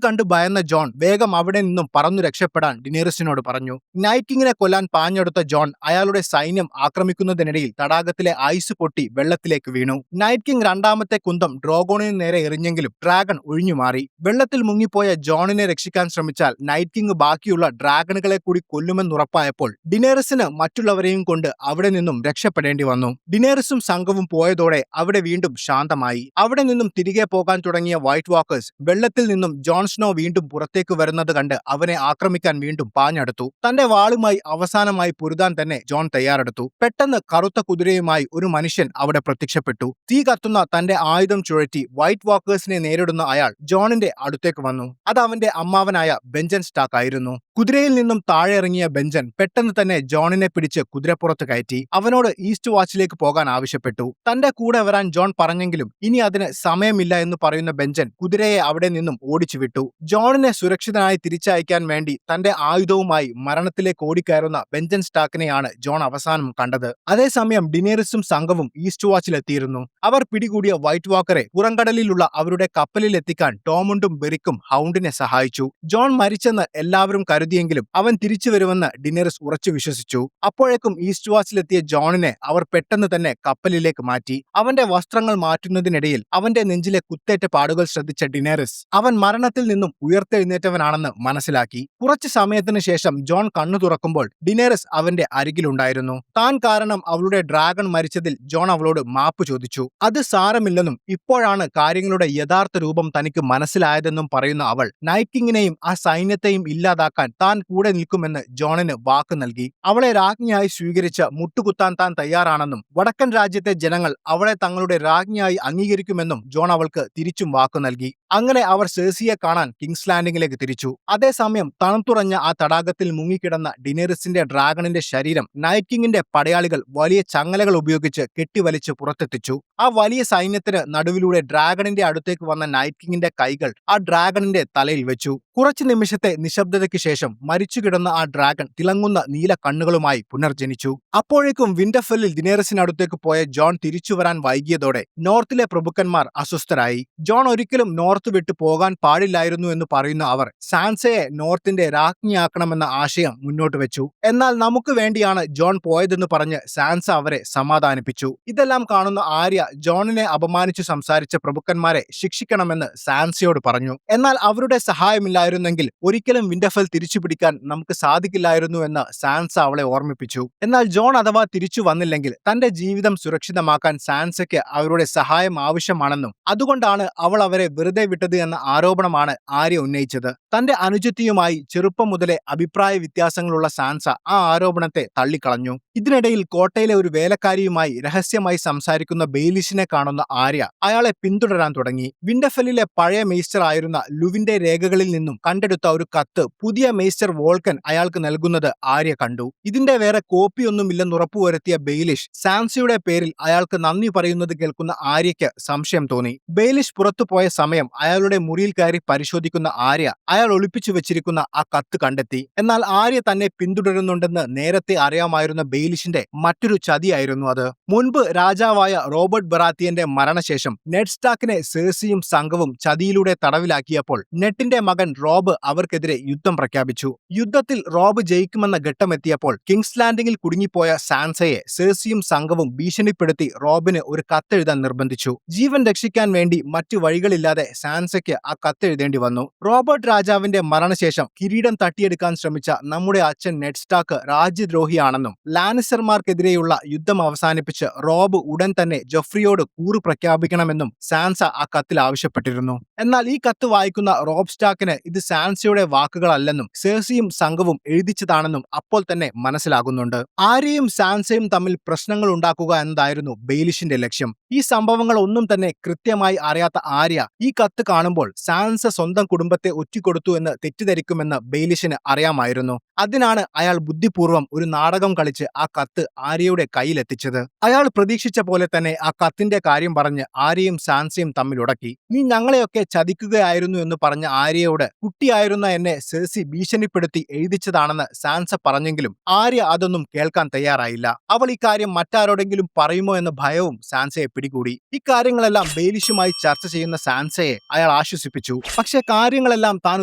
കണ്ട് ഭയന്ന ജോൺ വേഗം അവിടെ നിന്നും പറന്നു രക്ഷപ്പെടാൻ ഡിനേറിസിനോട് പറഞ്ഞു. നൈറ്റ് കിങ്ങിനെ കൊല്ലാൻ പാഞ്ഞെടുത്ത ജോൺ അയാളുടെ സൈന്യം ആക്രമിക്കുന്നതിനിടയിൽ തടാകത്തിലെ ഐസ് പൊട്ടി വെള്ളത്തിലേക്ക് വീണു. നൈറ്റ് കിങ് രണ്ടാമത്തെ കുന്തം ഡ്രോഗോണിന് നേരെ എറിഞ്ഞെങ്കിലും ഡ്രാഗൺ ഒഴിഞ്ഞുമാറി. വെള്ളത്തിൽ മുങ്ങിപ്പോയ ജോണിനെ രക്ഷിക്കാൻ ശ്രമിച്ചാൽ നൈറ്റ് കിങ് ബാക്കിയുള്ള ഡ്രാഗണുകളെ കൂടി കൊല്ലുമെന്നുറപ്പായപ്പോൾ ഡിനേറിസിന് മറ്റുള്ളവരെയും കൊണ്ട് അവിടെ നിന്നും രക്ഷപ്പെടേണ്ടി വന്നു. ഡിനേറിസും സംഘവും പോയതോടെ അവിടെ വീണ്ടും ശാന്തമായി. അവിടെ നിന്നും തിരികെ പോകാൻ തുടങ്ങിയ വൈറ്റ് വാക്കേഴ്സ് വെള്ളത്തിൽ നിന്നും ജോൺ സ്നോ വീണ്ടും പുറത്തേക്ക് വരുന്നത് കണ്ട് അവനെ ആക്രമിക്കാൻ വീണ്ടും പാഞ്ഞെടുത്തു. തന്റെ വാളുമായി അവസാനമായി പൊരുതാൻ തന്നെ ജോൺ തയ്യാറെടുത്തു. പെട്ടെന്ന് കറുത്ത കുതിരയുമായി ഒരു മനുഷ്യൻ അവിടെ പ്രത്യക്ഷപ്പെട്ടു. തീ കത്തുന്ന തന്റെ ആയുധം ചുഴറ്റി വൈറ്റ് വാക്കേഴ്സിനെ നേരിടുന്ന അയാൾ ജോണിന്റെ അടുത്തേക്ക് വന്നു. അത് അവന്റെ അമ്മാവനായ ബെഞ്ചൻ സ്റ്റാക്ക് ആയിരുന്നു. കുതിരയിൽ നിന്നും താഴെ ഇറങ്ങിയ ബെഞ്ചൻ പെട്ടെന്ന് തന്നെ ജോണിനെ പിടിച്ച് കുതിരപ്പുറത്ത് കയറ്റി അവനോട് ഈസ്റ്റ് വാച്ചിലേക്ക് പോകാൻ ആവശ്യപ്പെട്ടു. തന്റെ കൂടെ വരാൻ ജോൺ പറഞ്ഞെങ്കിലും ഇനി അതിന് സമയമില്ല എന്ന് പറയുന്ന ബെഞ്ചൻ കുതിരയെ അവിടെ നിന്നും ഓടിച്ചു വിട്ടു. ജോണിനെ സുരക്ഷിതനായി തിരിച്ചയക്കാൻ വേണ്ടി തന്റെ ആയുധവുമായി മരണത്തിലേക്ക് ഓടിക്കയറുന്ന ബെഞ്ചൻ സ്റ്റാക്കിനെയാണ് ജോൺ അവസാനം കണ്ടത്. അതേസമയം ഡിനേറിസും സംഘവും ഈസ്റ്റ് വാച്ചിലെത്തിയിരുന്നു. അവർ പിടികൂടിയ വൈറ്റ് വാക്കറെ പുറംകടലിലുള്ള അവരുടെ കപ്പലിൽ എത്തിക്കാൻ ടോമുണ്ടും ബെറിക്കും ഹൗണ്ടിനെ സഹായിച്ചു. ജോൺ മരിച്ചെന്ന് എല്ലാവരും കരുതിയെങ്കിലും അവൻ തിരിച്ചു വരുമെന്ന് ഡിനേറിസ് ഉറച്ചു വിശ്വസിച്ചു. അപ്പോഴേക്കും ഈസ്റ്റ് വാച്ചിലെത്തിയ ജോണിനെ അവർ പെട്ടെന്ന് തന്നെ കപ്പലിലേക്ക് മാറ്റി. അവന്റെ വസ്ത്രങ്ങൾ മാറ്റുന്നതിനിടയിൽ അവന്റെ നെഞ്ചിലെ കുത്തേറ്റ പാടുകൾ ശ്രദ്ധിച്ച ഡിനേറിസ് അവൻ മരണത്തിൽ നിന്നും ഉയർത്തെഴുന്നേറ്റവനാണെന്ന് മനസ്സിലാക്കി. കുറച്ചു സമയത്തിന് ശേഷം ജോൺ കണ്ണു തുറക്കുമ്പോൾ ഡിനേറിസ് അവന്റെ അരികിലുണ്ടായിരുന്നു. താൻ കാരണം അവളുടെ ഡ്രാഗൺ മരിച്ചതിൽ ജോൺ അവളോട് മാപ്പ് ചോദിച്ചു. അത് സാരമില്ലെന്നും ഇപ്പോഴാണ് കാര്യങ്ങളുടെ യഥാർത്ഥ രൂപം തനിക്ക് മനസ്സിലായതെന്നും പറയുന്ന അവൾ നൈറ്റ് കിങ്ങിനെയും ആ സൈന്യത്തെയും ഇല്ലാതാക്കാൻ താൻ കൂടെ നിൽക്കുമെന്ന് ജോണിന് വാക്ക് നൽകി. അവളെ രാജ്ഞിയായി സ്വീകരിച്ച് മുട്ടുകുത്താൻ താൻ തയ്യാറാണെന്നും വടക്കൻ രാജ്യത്തെ ജനങ്ങൾ അവളെ തങ്ങളുടെ രാജ്ഞിയായി അംഗീകരിക്കുമെന്നും ജോൺ അവൾക്ക് തിരിച്ചും വാക്കു നൽകി. അങ്ങനെ അവർ സേഴ്സിയെ കാണാൻ കിങ്സ് ലാൻഡിങ്ങിലേക്ക് തിരിച്ചു. അതേസമയം തണുത്തുറഞ്ഞ ആ തടാകത്തിൽ മുങ്ങിക്കിടന്ന ഡിനേറിസിന്റെ ഡ്രാഗണിന്റെ ശരീരം നൈറ്റ് കിങ്ങിന്റെ പടയാളികൾ വലിയ ചങ്ങലകൾ ഉപയോഗിച്ച് കെട്ടിവലിച്ച് പുറത്തെത്തിച്ചു. ആ വലിയ സൈന്യത്തിന് നടുവിലൂടെ ഡ്രാഗണിന്റെ അടുത്തേക്ക് വന്ന നൈറ്റ് കിങ്ങിന്റെ കൈകൾ ആ ഡ്രാഗണിന്റെ തലയിൽ വെച്ചു. കുറച്ചു നിമിഷത്തെ നിശബ്ദതയ്ക്ക് ശേഷം മരിച്ചുകിടന്ന ആ ഡ്രാഗൺ തിളങ്ങുന്ന നീല കണ്ണുകളുമായി പുനർജനിച്ചു. അപ്പോഴേക്കും വിന്റർഫെല്ലിൽ ഡിനേറിസിനടുത്തേക്ക് പോയ ജോൺ തിരിച്ചുവരാൻ വൈകിയതോടെ നോർത്തിലെ പ്രഭുക്കന്മാർ അസ്വസ്ഥരായി. ജോൺ ഒരിക്കലും നോർത്ത് വിട്ടു പോകാൻ പാടില്ലായിരുന്നു എന്ന് പറയുന്ന അവർ സാൻസയെ നോർത്തിന്റെ രാജ്ഞിയാക്കണമെന്ന ആശയം മുന്നോട്ട് വെച്ചു. എന്നാൽ നമുക്ക് വേണ്ടിയാണ് ജോൺ പോയതെന്ന് പറഞ്ഞ് സാൻസ അവരെ സമാധാനിപ്പിച്ചു. ഇതെല്ലാം കാണുന്ന ആര്യ ജോണിനെ അപമാനിച്ചു സംസാരിച്ച പ്രഭുക്കന്മാരെ ശിക്ഷിക്കണമെന്ന് സാൻസയോട് പറഞ്ഞു. എന്നാൽ അവരുടെ സഹായമില്ലായിരുന്നെങ്കിൽ ഒരിക്കലും വിന്റർഫെൽ തിരിച്ചുപിടിക്കാൻ നമുക്ക് സാധിക്കില്ലായിരുന്നു എന്ന് സാൻസ അവളെ ഓർമ്മിപ്പിച്ചു. എന്നാൽ ജോൺ അഥവാ തിരിച്ചു വന്നില്ലെങ്കിൽ തന്റെ ജീവിതം സുരക്ഷിതമാക്കാൻ സാൻസയ്ക്ക് അവരുടെ സഹായം ആവശ്യമാണെന്നും അതുകൊണ്ടാണ് അവൾ അവരെ വെറുതെ വിട്ടത് എന്ന ആരോപണമാണ് ആര്യ ഉന്നയിച്ചത്. തന്റെ അനുജത്തിയുമായി ചെറുപ്പം മുതലേ അഭിപ്രായ വ്യത്യാസങ്ങളുള്ള സാൻസ ആ ആരോപണത്തെ തള്ളിക്കളഞ്ഞു. ഇതിനിടയിൽ കോട്ടയിലെ ഒരു വേലക്കാരിയുമായി രഹസ്യമായി സംസാരിക്കുന്ന ബെയിലിഷിനെ കാണുന്ന ആര്യ അയാളെ പിന്തുടരാൻ തുടങ്ങി. വിന്റർഫെല്ലിലെ പഴയ മെയ്സ്റ്റർ ആയിരുന്ന ലുവിന്റെ രേഖകളിൽ നിന്നും കണ്ടെടുത്ത ഒരു കത്ത് പുതിയ മെയ്സ്റ്റർ വോൾക്കൻ അയാൾക്ക് നൽകുന്നത് ആര്യ കണ്ടു. ഇതിന്റെ വേറെ കോപ്പിയൊന്നുമില്ലെന്ന് ഉറപ്പുവരുത്തിയ ബെയിലിഷ് സാൻസയുടെ പേരിൽ അയാൾക്ക് നന്ദി പറയുന്നത് കേൾക്കുന്ന ആര്യയ്ക്ക് സംശയം തോന്നി. ബെയിലിഷ് പുറത്തുപോയ സമയം അയാളുടെ മുറിയിൽ കയറി പരിശോധിക്കുന്ന ആര്യ അയാൾ ഒളിപ്പിച്ചു വെച്ചിരിക്കുന്ന ആ കത്ത് കണ്ടെത്തി. എന്നാൽ ആര്യ തന്നെ പിന്തുടരുന്നുണ്ടെന്ന് നേരത്തെ അറിയാമായിരുന്ന ബെയിലിഷിന്റെ മറ്റൊരു ചതിയായിരുന്നു അത്. മുൻപ് രാജാവായ റോബർട്ട് ബറാത്തിയന്റെ മരണശേഷം നെഡ് സ്റ്റാക്കിനെ സേഴ്സിയും സംഘവും ചതിയിലൂടെ തടവിലാക്കിയപ്പോൾ നെറ്റിന്റെ മകൻ റോബ് അവർക്കെതിരെ യുദ്ധം പ്രഖ്യാപിച്ചു. യുദ്ധത്തിൽ റോബ് ജയിക്കുമെന്ന ഘട്ടമെത്തിയപ്പോൾ കിങ്സ് ലാൻഡിങ്ങിൽ കുടുങ്ങിപ്പോയ സാൻസയെ സേഴ്സിയും സംഘവും ഭീഷണിപ്പെടുത്തി റോബിന് ഒരു കത്തെഴുതാൻ നിർബന്ധിച്ചു. ജീവൻ രക്ഷിക്കാൻ വേണ്ടി മറ്റു വഴികളില്ലാതെ സാൻസയ്ക്ക് ആ കത്തെഴുതേണ്ടി വന്നു. റോബർട്ട് രാജാവിന്റെ മരണശേഷം കിരീടം തട്ടിയെടുക്കാൻ ശ്രമിച്ച നമ്മുടെ അച്ഛൻ നെഡ് സ്റ്റാക്ക് രാജ്യദ്രോഹിയാണെന്നും ലാനിസ്റ്റർമാർക്കെതിരെയുള്ള യുദ്ധം അവസാനിപ്പിച്ച് റോബ് ഉടൻ തന്നെ ജോഫ്രിയോട് കൂറ് പ്രഖ്യാപിക്കണമെന്നും സാൻസ ആ കത്തിൽ ആവശ്യപ്പെട്ടിരുന്നു. എന്നാൽ ഈ കത്ത് വായിക്കുന്ന റോബ് സ്റ്റാക്കിന് ഇത് സാൻസയുടെ വാക്കുകളല്ലെന്നും സേഴ്സിയും സംഘവും എഴുതിച്ചതാണെന്നും അപ്പോൾ തന്നെ മനസ്സിലാകുന്നുണ്ട്. ആര്യയും സാൻസയും തമ്മിൽ പ്രശ്നങ്ങൾ ഉണ്ടാക്കുക എന്നതായിരുന്നു ബെയിലിഷിന്റെ ലക്ഷ്യം. ഈ സംഭവങ്ങൾ ഒന്നും തന്നെ കൃത്യമായി അറിയാത്ത ആര്യ ഈ കത്ത് കാണുമ്പോൾ സാൻസ സ്വന്തം കുടുംബത്തെ ഒറ്റിക്കൊടുത്തു എന്ന് തെറ്റിദ്ധരിക്കുമെന്ന് ബെയിലിഷിന് അറിയാമായിരുന്നു. അതിനാണ് അയാൾ ബുദ്ധിപൂർവ്വം ഒരു നാടകം കളിച്ച് ആ കത്ത് ആര്യയുടെ കയ്യിലെത്തിച്ചത്. അയാൾ പ്രതീക്ഷിച്ച പോലെ തന്നെ ആ കത്തിന്റെ കാര്യം പറഞ്ഞ് ആര്യയും സാൻസയും തമ്മിലുടക്കി. നീ ഞങ്ങളെയൊക്കെ ചതിക്കുകയായിരുന്നു എന്ന് പറഞ്ഞ ആര്യയോട് കുട്ടിയായിരുന്ന എന്നെ സെർസി ഭീഷണിപ്പെടുത്തി എഴുതിച്ചതാണെന്ന് സാൻസ പറഞ്ഞെങ്കിലും ആര്യ അതൊന്നും കേൾക്കാൻ തയ്യാറായില്ല. അവൾ ഇക്കാര്യം മറ്റാരോടെങ്കിലും പറയുമോ എന്ന ഭയവും സാൻസയെ പിടികൂടി. ഇക്കാര്യങ്ങളെല്ലാം ബെയിലിഷുമായി ചർച്ച ചെയ്യുന്ന സാൻസയെ അയാൾ ആശ്വസിപ്പിച്ചു. പക്ഷെ കാര്യങ്ങളെല്ലാം താൻ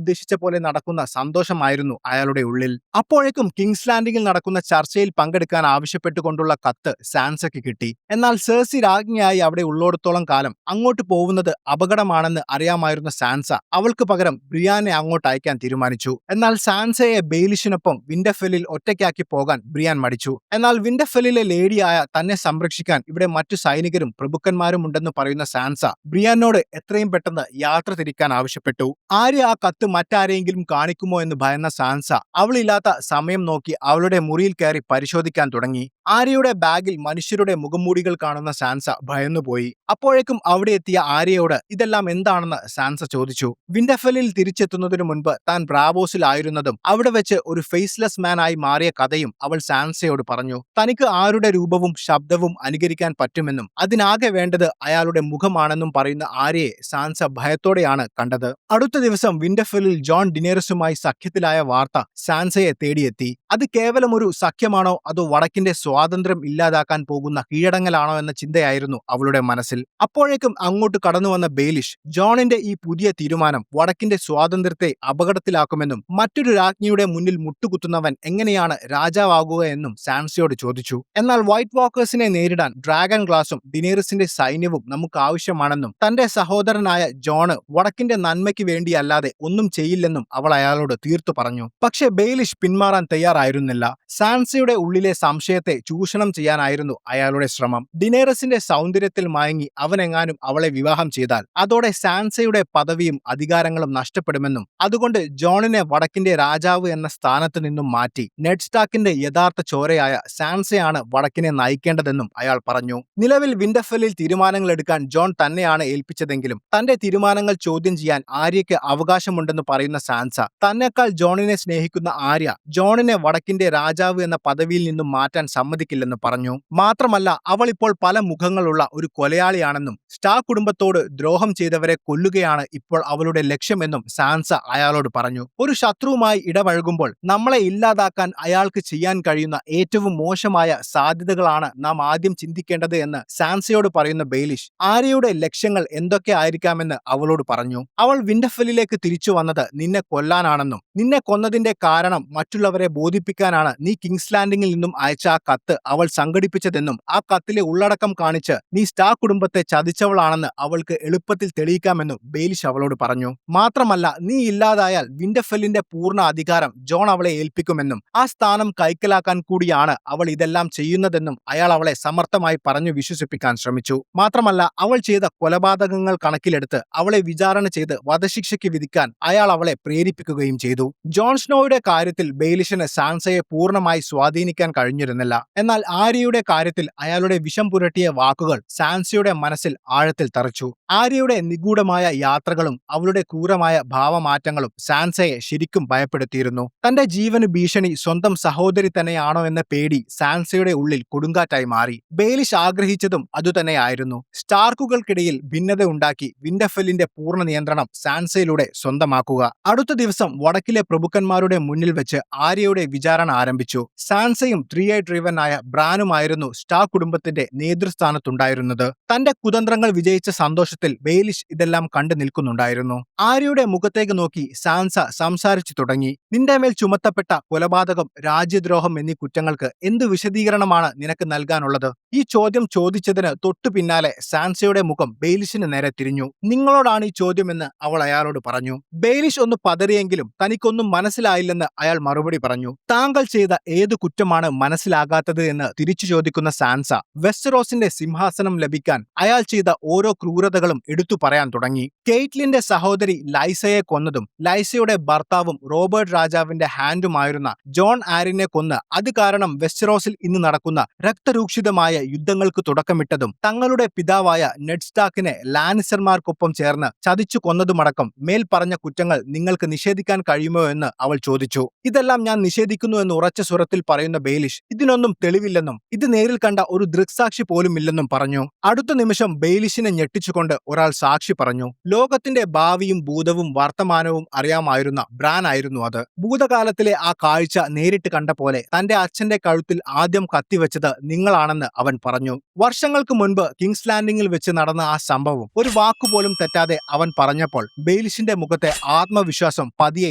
ഉദ്ദേശിച്ച പോലെ നടക്കുന്ന സന്തോഷമായിരുന്നു അയാളുടെ ഉള്ളിൽ. അപ്പോഴേക്കും കിങ്സ് ലാൻഡിംഗിൽ നടക്കുന്ന ചർച്ചയിൽ പങ്കെടുക്കാൻ ആവശ്യപ്പെട്ടുകൊണ്ടുള്ള കത്ത് സാൻസയ്ക്ക് കിട്ടി. എന്നാൽ സെർസി രാജ്ഞിയായി അവിടെ ഉള്ളിടത്തോളം കാലം അങ്ങോട്ട് പോകുന്നത് അപകടമാണെന്ന് അറിയാമായിരുന്ന സാൻസ അവൾക്ക് പകരം ബ്രിയാനെ അങ്ങോട്ട് അയക്കാൻ തീരുമാനിച്ചു. എന്നാൽ സാൻസയെ ബെയിലിഷിനൊപ്പം വിന്റർഫെല്ലിൽ ഒറ്റയ്ക്കാക്കി പോകാൻ ബ്രിയാൻ മടിച്ചു. എന്നാൽ വിന്റർഫെല്ലിലെ ലേഡിയായ തന്നെ സംരക്ഷിക്കാൻ ഇവിടെ മറ്റു സൈനികരും പ്രഭുക്കന്മാരും ഉണ്ടെന്ന് പറയുന്ന സാൻസ ബ്രിയാനോട് എത്രയും പെട്ടെന്ന് യാത്ര തിരിക്കാൻ ആവശ്യപ്പെട്ടു. ആര്യ ആ കത്ത് മറ്റാരെങ്കിലും കാണിക്കുമോ എന്ന് ഭയന്ന സാൻസ അവളില്ലാത്ത സമയം നോക്കി അവളുടെ മുറിയിൽ കയറി പരിശോധിക്കാൻ തുടങ്ങി. ആര്യയുടെ ബാഗിൽ മനുഷ്യരുടെ മുഖംമൂടികൾ കാണുന്ന സാൻസ ഭയന്നുപോയി. അപ്പോഴേക്കും അവിടെ എത്തിയ ആര്യയോട് ഇതെല്ലാം എന്താണെന്ന് സാൻസ ചോദിച്ചു. വിന്റർഫെല്ലിൽ തിരിച്ചെത്തുന്നതിനു മുൻപ് താൻ ബ്രാവോസിലായിരുന്നതും അവിടെ വെച്ച് ഒരു ഫേസ്ലെസ് മാൻ ആയി മാറിയ കഥയും അവൾ സാൻസയോട് പറഞ്ഞു. തനിക്ക് ആരുടെ രൂപവും ശബ്ദവും അനുകരിക്കാൻ പറ്റുമെന്നും അതിനാകെ വേണ്ടത് അയാളുടെ മുഖമാണെന്നും പറയുന്ന ആര്യയെ സാൻസ ഭയത്തോടെയാണ് കണ്ടത്. അടുത്ത ദിവസം വിന്റർഫെല്ലിൽ ജോൺ ഡിനേറസുമായി സഖ്യത്തിലായ വാർത്ത സാൻസയെ തേടിയെത്തി. അത് കേവലം ഒരു സഖ്യമാണോ അതോ വടക്കിന്റെ സ്വാതന്ത്ര്യം ഇല്ലാതാക്കാൻ പോകുന്ന കീഴടങ്ങലാണോ എന്ന ചിന്തയായിരുന്നു അവളുടെ മനസ്സിൽ. അപ്പോഴേക്കും അങ്ങോട്ട് കടന്നുവന്ന ബെയിലിഷ് ജോണിന്റെ ഈ പുതിയ തീരുമാനം വടക്കിന്റെ സ്വാതന്ത്ര്യത്തെ അപകടത്തിലാക്കുമെന്നും മറ്റൊരു രാജ്ഞിയുടെ മുന്നിൽ മുട്ടുകുത്തുന്നവൻ എങ്ങനെയാണ് രാജാവാകുക എന്നും സാൻസയോട് ചോദിച്ചു. എന്നാൽ വൈറ്റ് വാക്കേഴ്സിനെ നേരിടാൻ ഡ്രാഗൺ ഗ്ലാസും ഡിനേറിസിന്റെ സൈന്യവും നമുക്ക് ആവശ്യമാണെന്നും തന്റെ സഹോദരനായ ജോണ് വടക്കിന്റെ നന്മയ്ക്ക് വേണ്ടിയല്ലാതെ ഒന്നും ചെയ്യില്ലെന്നും അവൾ അയാളോട് തീർത്തു പറഞ്ഞു. പക്ഷെ ബെയിലിഷ് പിന്മാറാൻ തയ്യാറായിരുന്നില്ല. സാൻസയുടെ ഉള്ളിലെ സംശയത്തെ ചൂഷണം ചെയ്യാനായിരുന്നു അയാളുടെ ശ്രമം. ഡിനേറസിന്റെ സൗന്ദര്യത്തിൽ മയങ്ങി അവനെങ്ങാനും അവളെ വിവാഹം ചെയ്താൽ അതോടെ സാൻസയുടെ പദവിയും അധികാരങ്ങളും നഷ്ടപ്പെടുമെന്നും അതുകൊണ്ട് ജോണിനെ വടക്കിന്റെ രാജാവ് എന്ന സ്ഥാനത്ത് നിന്നും മാറ്റി നെഡ് സ്റ്റാർക്കിന്റെ യഥാർത്ഥ ചോരയായ സാൻസയാണ് വടക്കിനെ നയിക്കേണ്ടതെന്നും അയാൾ പറഞ്ഞു. നിലവിൽ വിന്റർഫെല്ലിൽ തീരുമാനങ്ങൾ എടുക്കാൻ ജോൺ തന്നെയാണ് ഏൽപ്പിച്ചതെങ്കിലും തന്റെ തീരുമാനങ്ങൾ ചോദ്യം ചെയ്യാൻ ആര്യയ്ക്ക് അവകാശമുണ്ടെന്ന് പറയുന്ന സാൻസ തന്നെക്കാൾ ജോണിനെ സ്നേഹിക്കുന്ന ആര്യ ജോണിനെ വടക്കിന്റെ രാജാവ് എന്ന പദവിയിൽ നിന്നും മാറ്റാൻ സമ്മതിക്കില്ലെന്ന് പറഞ്ഞു. മാത്രമല്ല അവൾ ഇപ്പോൾ പല മുഖങ്ങളുള്ള ഒരു കൊലയാളിയാണെന്നും സ്റ്റാർ കുടുംബത്തോട് ദ്രോഹം ചെയ്തവരെ കൊല്ലുകയാണ് ഇപ്പോൾ അവളുടെ ലക്ഷ്യമെന്നും സാൻസ അയാളോട് പറഞ്ഞു. ഒരു ശത്രുവുമായി ഇടപഴകുമ്പോൾ നമ്മളെ ഇല്ലാതാക്കാൻ അയാൾക്ക് ചെയ്യാൻ കഴിയുന്ന ഏറ്റവും മോശമായ സാധ്യതകളാണ് നാം ആദ്യം ചിന്തിക്കേണ്ടത് എന്ന് സാൻസയോട് പറയുന്ന ബെയിലിഷ് ആര്യയുടെ ലക്ഷ്യങ്ങൾ എന്തൊക്കെ ആയിരിക്കാമെന്ന് അവളോട് പറഞ്ഞു. അവൾ വിന്റർഫെല്ലിലേക്ക് തിരിച്ചു വന്നത് നിന്നെ കൊല്ലാനാണെന്നും നിന്നെ കൊന്നതിന്റെ കാരണം മറ്റുള്ളവരെ ബോധിപ്പിക്കാനാണ് നീ കിങ്സ് ലാൻഡിംഗിൽ നിന്നും അയച്ച ആ കത്ത് അവൾ സംഘടിപ്പിച്ചതെന്നും ആ കത്തിലെ ഉള്ളടക്കം കാണിച്ച് നീ സ്റ്റാർ കുടുംബത്തെ ചതിച്ചവളാണെന്ന് അവൾക്ക് എളുപ്പത്തിൽ തെളിയിക്കാമെന്നും ബെയിലിഷ് അവളോട് പറഞ്ഞു. മാത്രമല്ല നീ ഇല്ലാതായാൽ വിന്റർഫെല്ലിന്റെ പൂർണ്ണ അധികാരം ജോൺ അവളെ ഏൽപ്പിക്കുമെന്നും ആ സ്ഥാനം കൈക്കലാക്കാൻ കൂടിയാണ് അവൾ ഇതെല്ലാം ചെയ്യുന്നതെന്നും അയാൾ അവളെ സമർത്ഥമായി പറഞ്ഞു വിശ്വസിപ്പിക്കാൻ ശ്രമിച്ചു. മാത്രമല്ല അവൾ ചെയ്ത കൊലപാതകങ്ങൾ കണക്കിലെടുത്ത് അവളെ വിചാരണ ചെയ്ത് വധശിക്ഷയ്ക്ക് വിധിക്കാൻ അയാൾ അവളെ പ്രേരിപ്പിക്കുകയും ചെയ്തു. ജോൺ സ്നോയുടെ കാര്യത്തിൽ ബെയിലിഷിന് സാൻസയെ പൂർണ്ണമായി സ്വാധീനിക്കാൻ കഴിഞ്ഞിരുന്നില്ല. എന്നാൽ ആര്യയുടെ കാര്യത്തിൽ അയാളുടെ വിഷം പുരട്ടിയ വാക്കുകൾ സാൻസയുടെ മനസ്സിൽ ആഴത്തിൽ തറച്ചു. ആര്യയുടെ നിഗൂഢമായ യാത്രകളും അവളുടെ ക്രൂരമായ ഭാവമാറ്റങ്ങളും സാൻസയെ ശരിക്കും ഭയപ്പെടുത്തിയിരുന്നു. തന്റെ ജീവന് ഭീഷണി സ്വന്തം സഹോദരി തന്നെയാണോ എന്ന പേടി സാൻസയുടെ ഉള്ളിൽ കൊടുങ്കാറ്റായി മാറി. ബെയിലിഷ് ആഗ്രഹിച്ചതും അതുതന്നെയായിരുന്നു. സ്റ്റാർക്കുകൾക്കിടയിൽ ഭിന്നത ഉണ്ടാക്കി വിന്റർഫെല്ലിന്റെ പൂർണ്ണ നിയന്ത്രണം സാൻസയിലൂടെ സ്വന്തമാക്കുക. അടുത്ത ദിവസം വടക്കിലെ പ്രഭുക്കന്മാരുടെ മുന്നിൽ വെച്ച് ആര്യയുടെ വിചാരണ ആരംഭിച്ചു. സാൻസയും 3-eyed raven ആയ ബ്രാനുമായിരുന്നു സ്റ്റാർ കുടുംബത്തിന്റെ നേതൃസ്ഥാനത്തുണ്ടായിരുന്നത്. തന്റെ കുതന്ത്രങ്ങൾ വിജയിച്ച സന്തോഷത്തിൽ ബെയിലിഷ് ഇതെല്ലാം കണ്ടു നിൽക്കുന്നുണ്ടായിരുന്നു. ആര്യയുടെ മുഖത്തേക്ക് നോക്കി സാൻസ സംസാരിച്ചു തുടങ്ങി. നിന്റെ മേൽ ചുമത്തപ്പെട്ട കൊലപാതകം, രാജ്യദ്രോഹം എന്നീ കുറ്റങ്ങൾക്ക് എന്ത് വിശദീകരണമാണ് നിനക്ക് നൽകാനുള്ളത്? ഈ ചോദ്യം ചോദിച്ചതിന് തൊട്ടു പിന്നാലെ സാൻസയുടെ മുഖം ബെയിലിഷിന് നേരെ തിരിഞ്ഞു. നിങ്ങളോടാണ് ഈ ചോദ്യമെന്ന് അവൾ അയാളോട് പറഞ്ഞു. ബെയിലിഷ് ഒന്ന് പതറിയെങ്കിലും തനിക്കൊന്നും മനസ്സിലായില്ലെന്ന് അയാൾ അയാൾ മറുപടി പറഞ്ഞു. താങ്കൾ ചെയ്ത ഏത് കുറ്റമാണ് മനസ്സിലാകാത്തത് എന്ന് തിരിച്ചു ചോദിക്കുന്ന സാൻസ വെസ്റ്ററോസിന്റെ സിംഹാസനം ലഭിക്കാൻ അയാൾ ചെയ്ത ഓരോ ക്രൂരതകളും എടുത്തു പറയാൻ തുടങ്ങി. കെയ്റ്റ്ലിന്റെ സഹോദരി ലൈസയെ കൊന്നതും ലൈസയുടെ ഭർത്താവും റോബർട്ട് രാജാവിന്റെ ഹാൻഡുമായിരുന്ന ജോൺ ആരിനെ കൊന്ന് അത് കാരണം വെസ്റ്ററോസിൽ ഇന്ന് നടക്കുന്ന രക്തരൂക്ഷിതമായ യുദ്ധങ്ങൾക്ക് തുടക്കമിട്ടതും തങ്ങളുടെ പിതാവായ നെഡ് സ്റ്റാർക്കിനെ ലാനിസ്റ്റർമാർക്കൊപ്പം ചേർന്ന് ചതിച്ചു കൊന്നതുമടക്കം മേൽ പറഞ്ഞ കുറ്റങ്ങൾ നിങ്ങൾക്ക് നിഷേധിക്കാൻ കഴിയുമോ എന്ന് അവൾ ചോദിച്ചു. ഇതെല്ലാം ഞാൻ നിഷേധിക്കുന്നു എന്ന് ഉറച്ച സ്വരത്തിൽ പറയുന്ന ബെയ്ലിഷ് ഇതിനൊന്നും തെളിവില്ലെന്നും ഇത് നേരിൽ കണ്ട ഒരു ദൃക്സാക്ഷി പോലും ഇല്ലെന്നും പറഞ്ഞു. അടുത്ത നിമിഷം ബെയ്ലിഷിനെ ഞെട്ടിച്ചുകൊണ്ട് ഒരാൾ സാക്ഷി പറഞ്ഞു. ലോകത്തിന്റെ ഭാവിയും ഭൂതവും വർത്തമാനവും അറിയാമായിരുന്ന ബ്രാൻ ആയിരുന്നു അത്. ഭൂതകാലത്തിലെ ആ കാഴ്ച നേരിട്ട് കണ്ട പോലെ തന്റെ അച്ഛന്റെ കഴുത്തിൽ ആദ്യം കത്തിവെച്ചത് നിങ്ങളാണെന്ന് അവൻ പറഞ്ഞു. വർഷങ്ങൾക്ക് മുൻപ് കിങ്സ് ലാൻഡിംഗിൽ വെച്ച് നടന്ന ആ സംഭവം ഒരു വാക്കുപോലും തെറ്റാതെ അവൻ പറഞ്ഞപ്പോൾ ബെയ്ലിഷിന്റെ മുഖത്തെ ആത്മവിശ്വാസം പതിയെ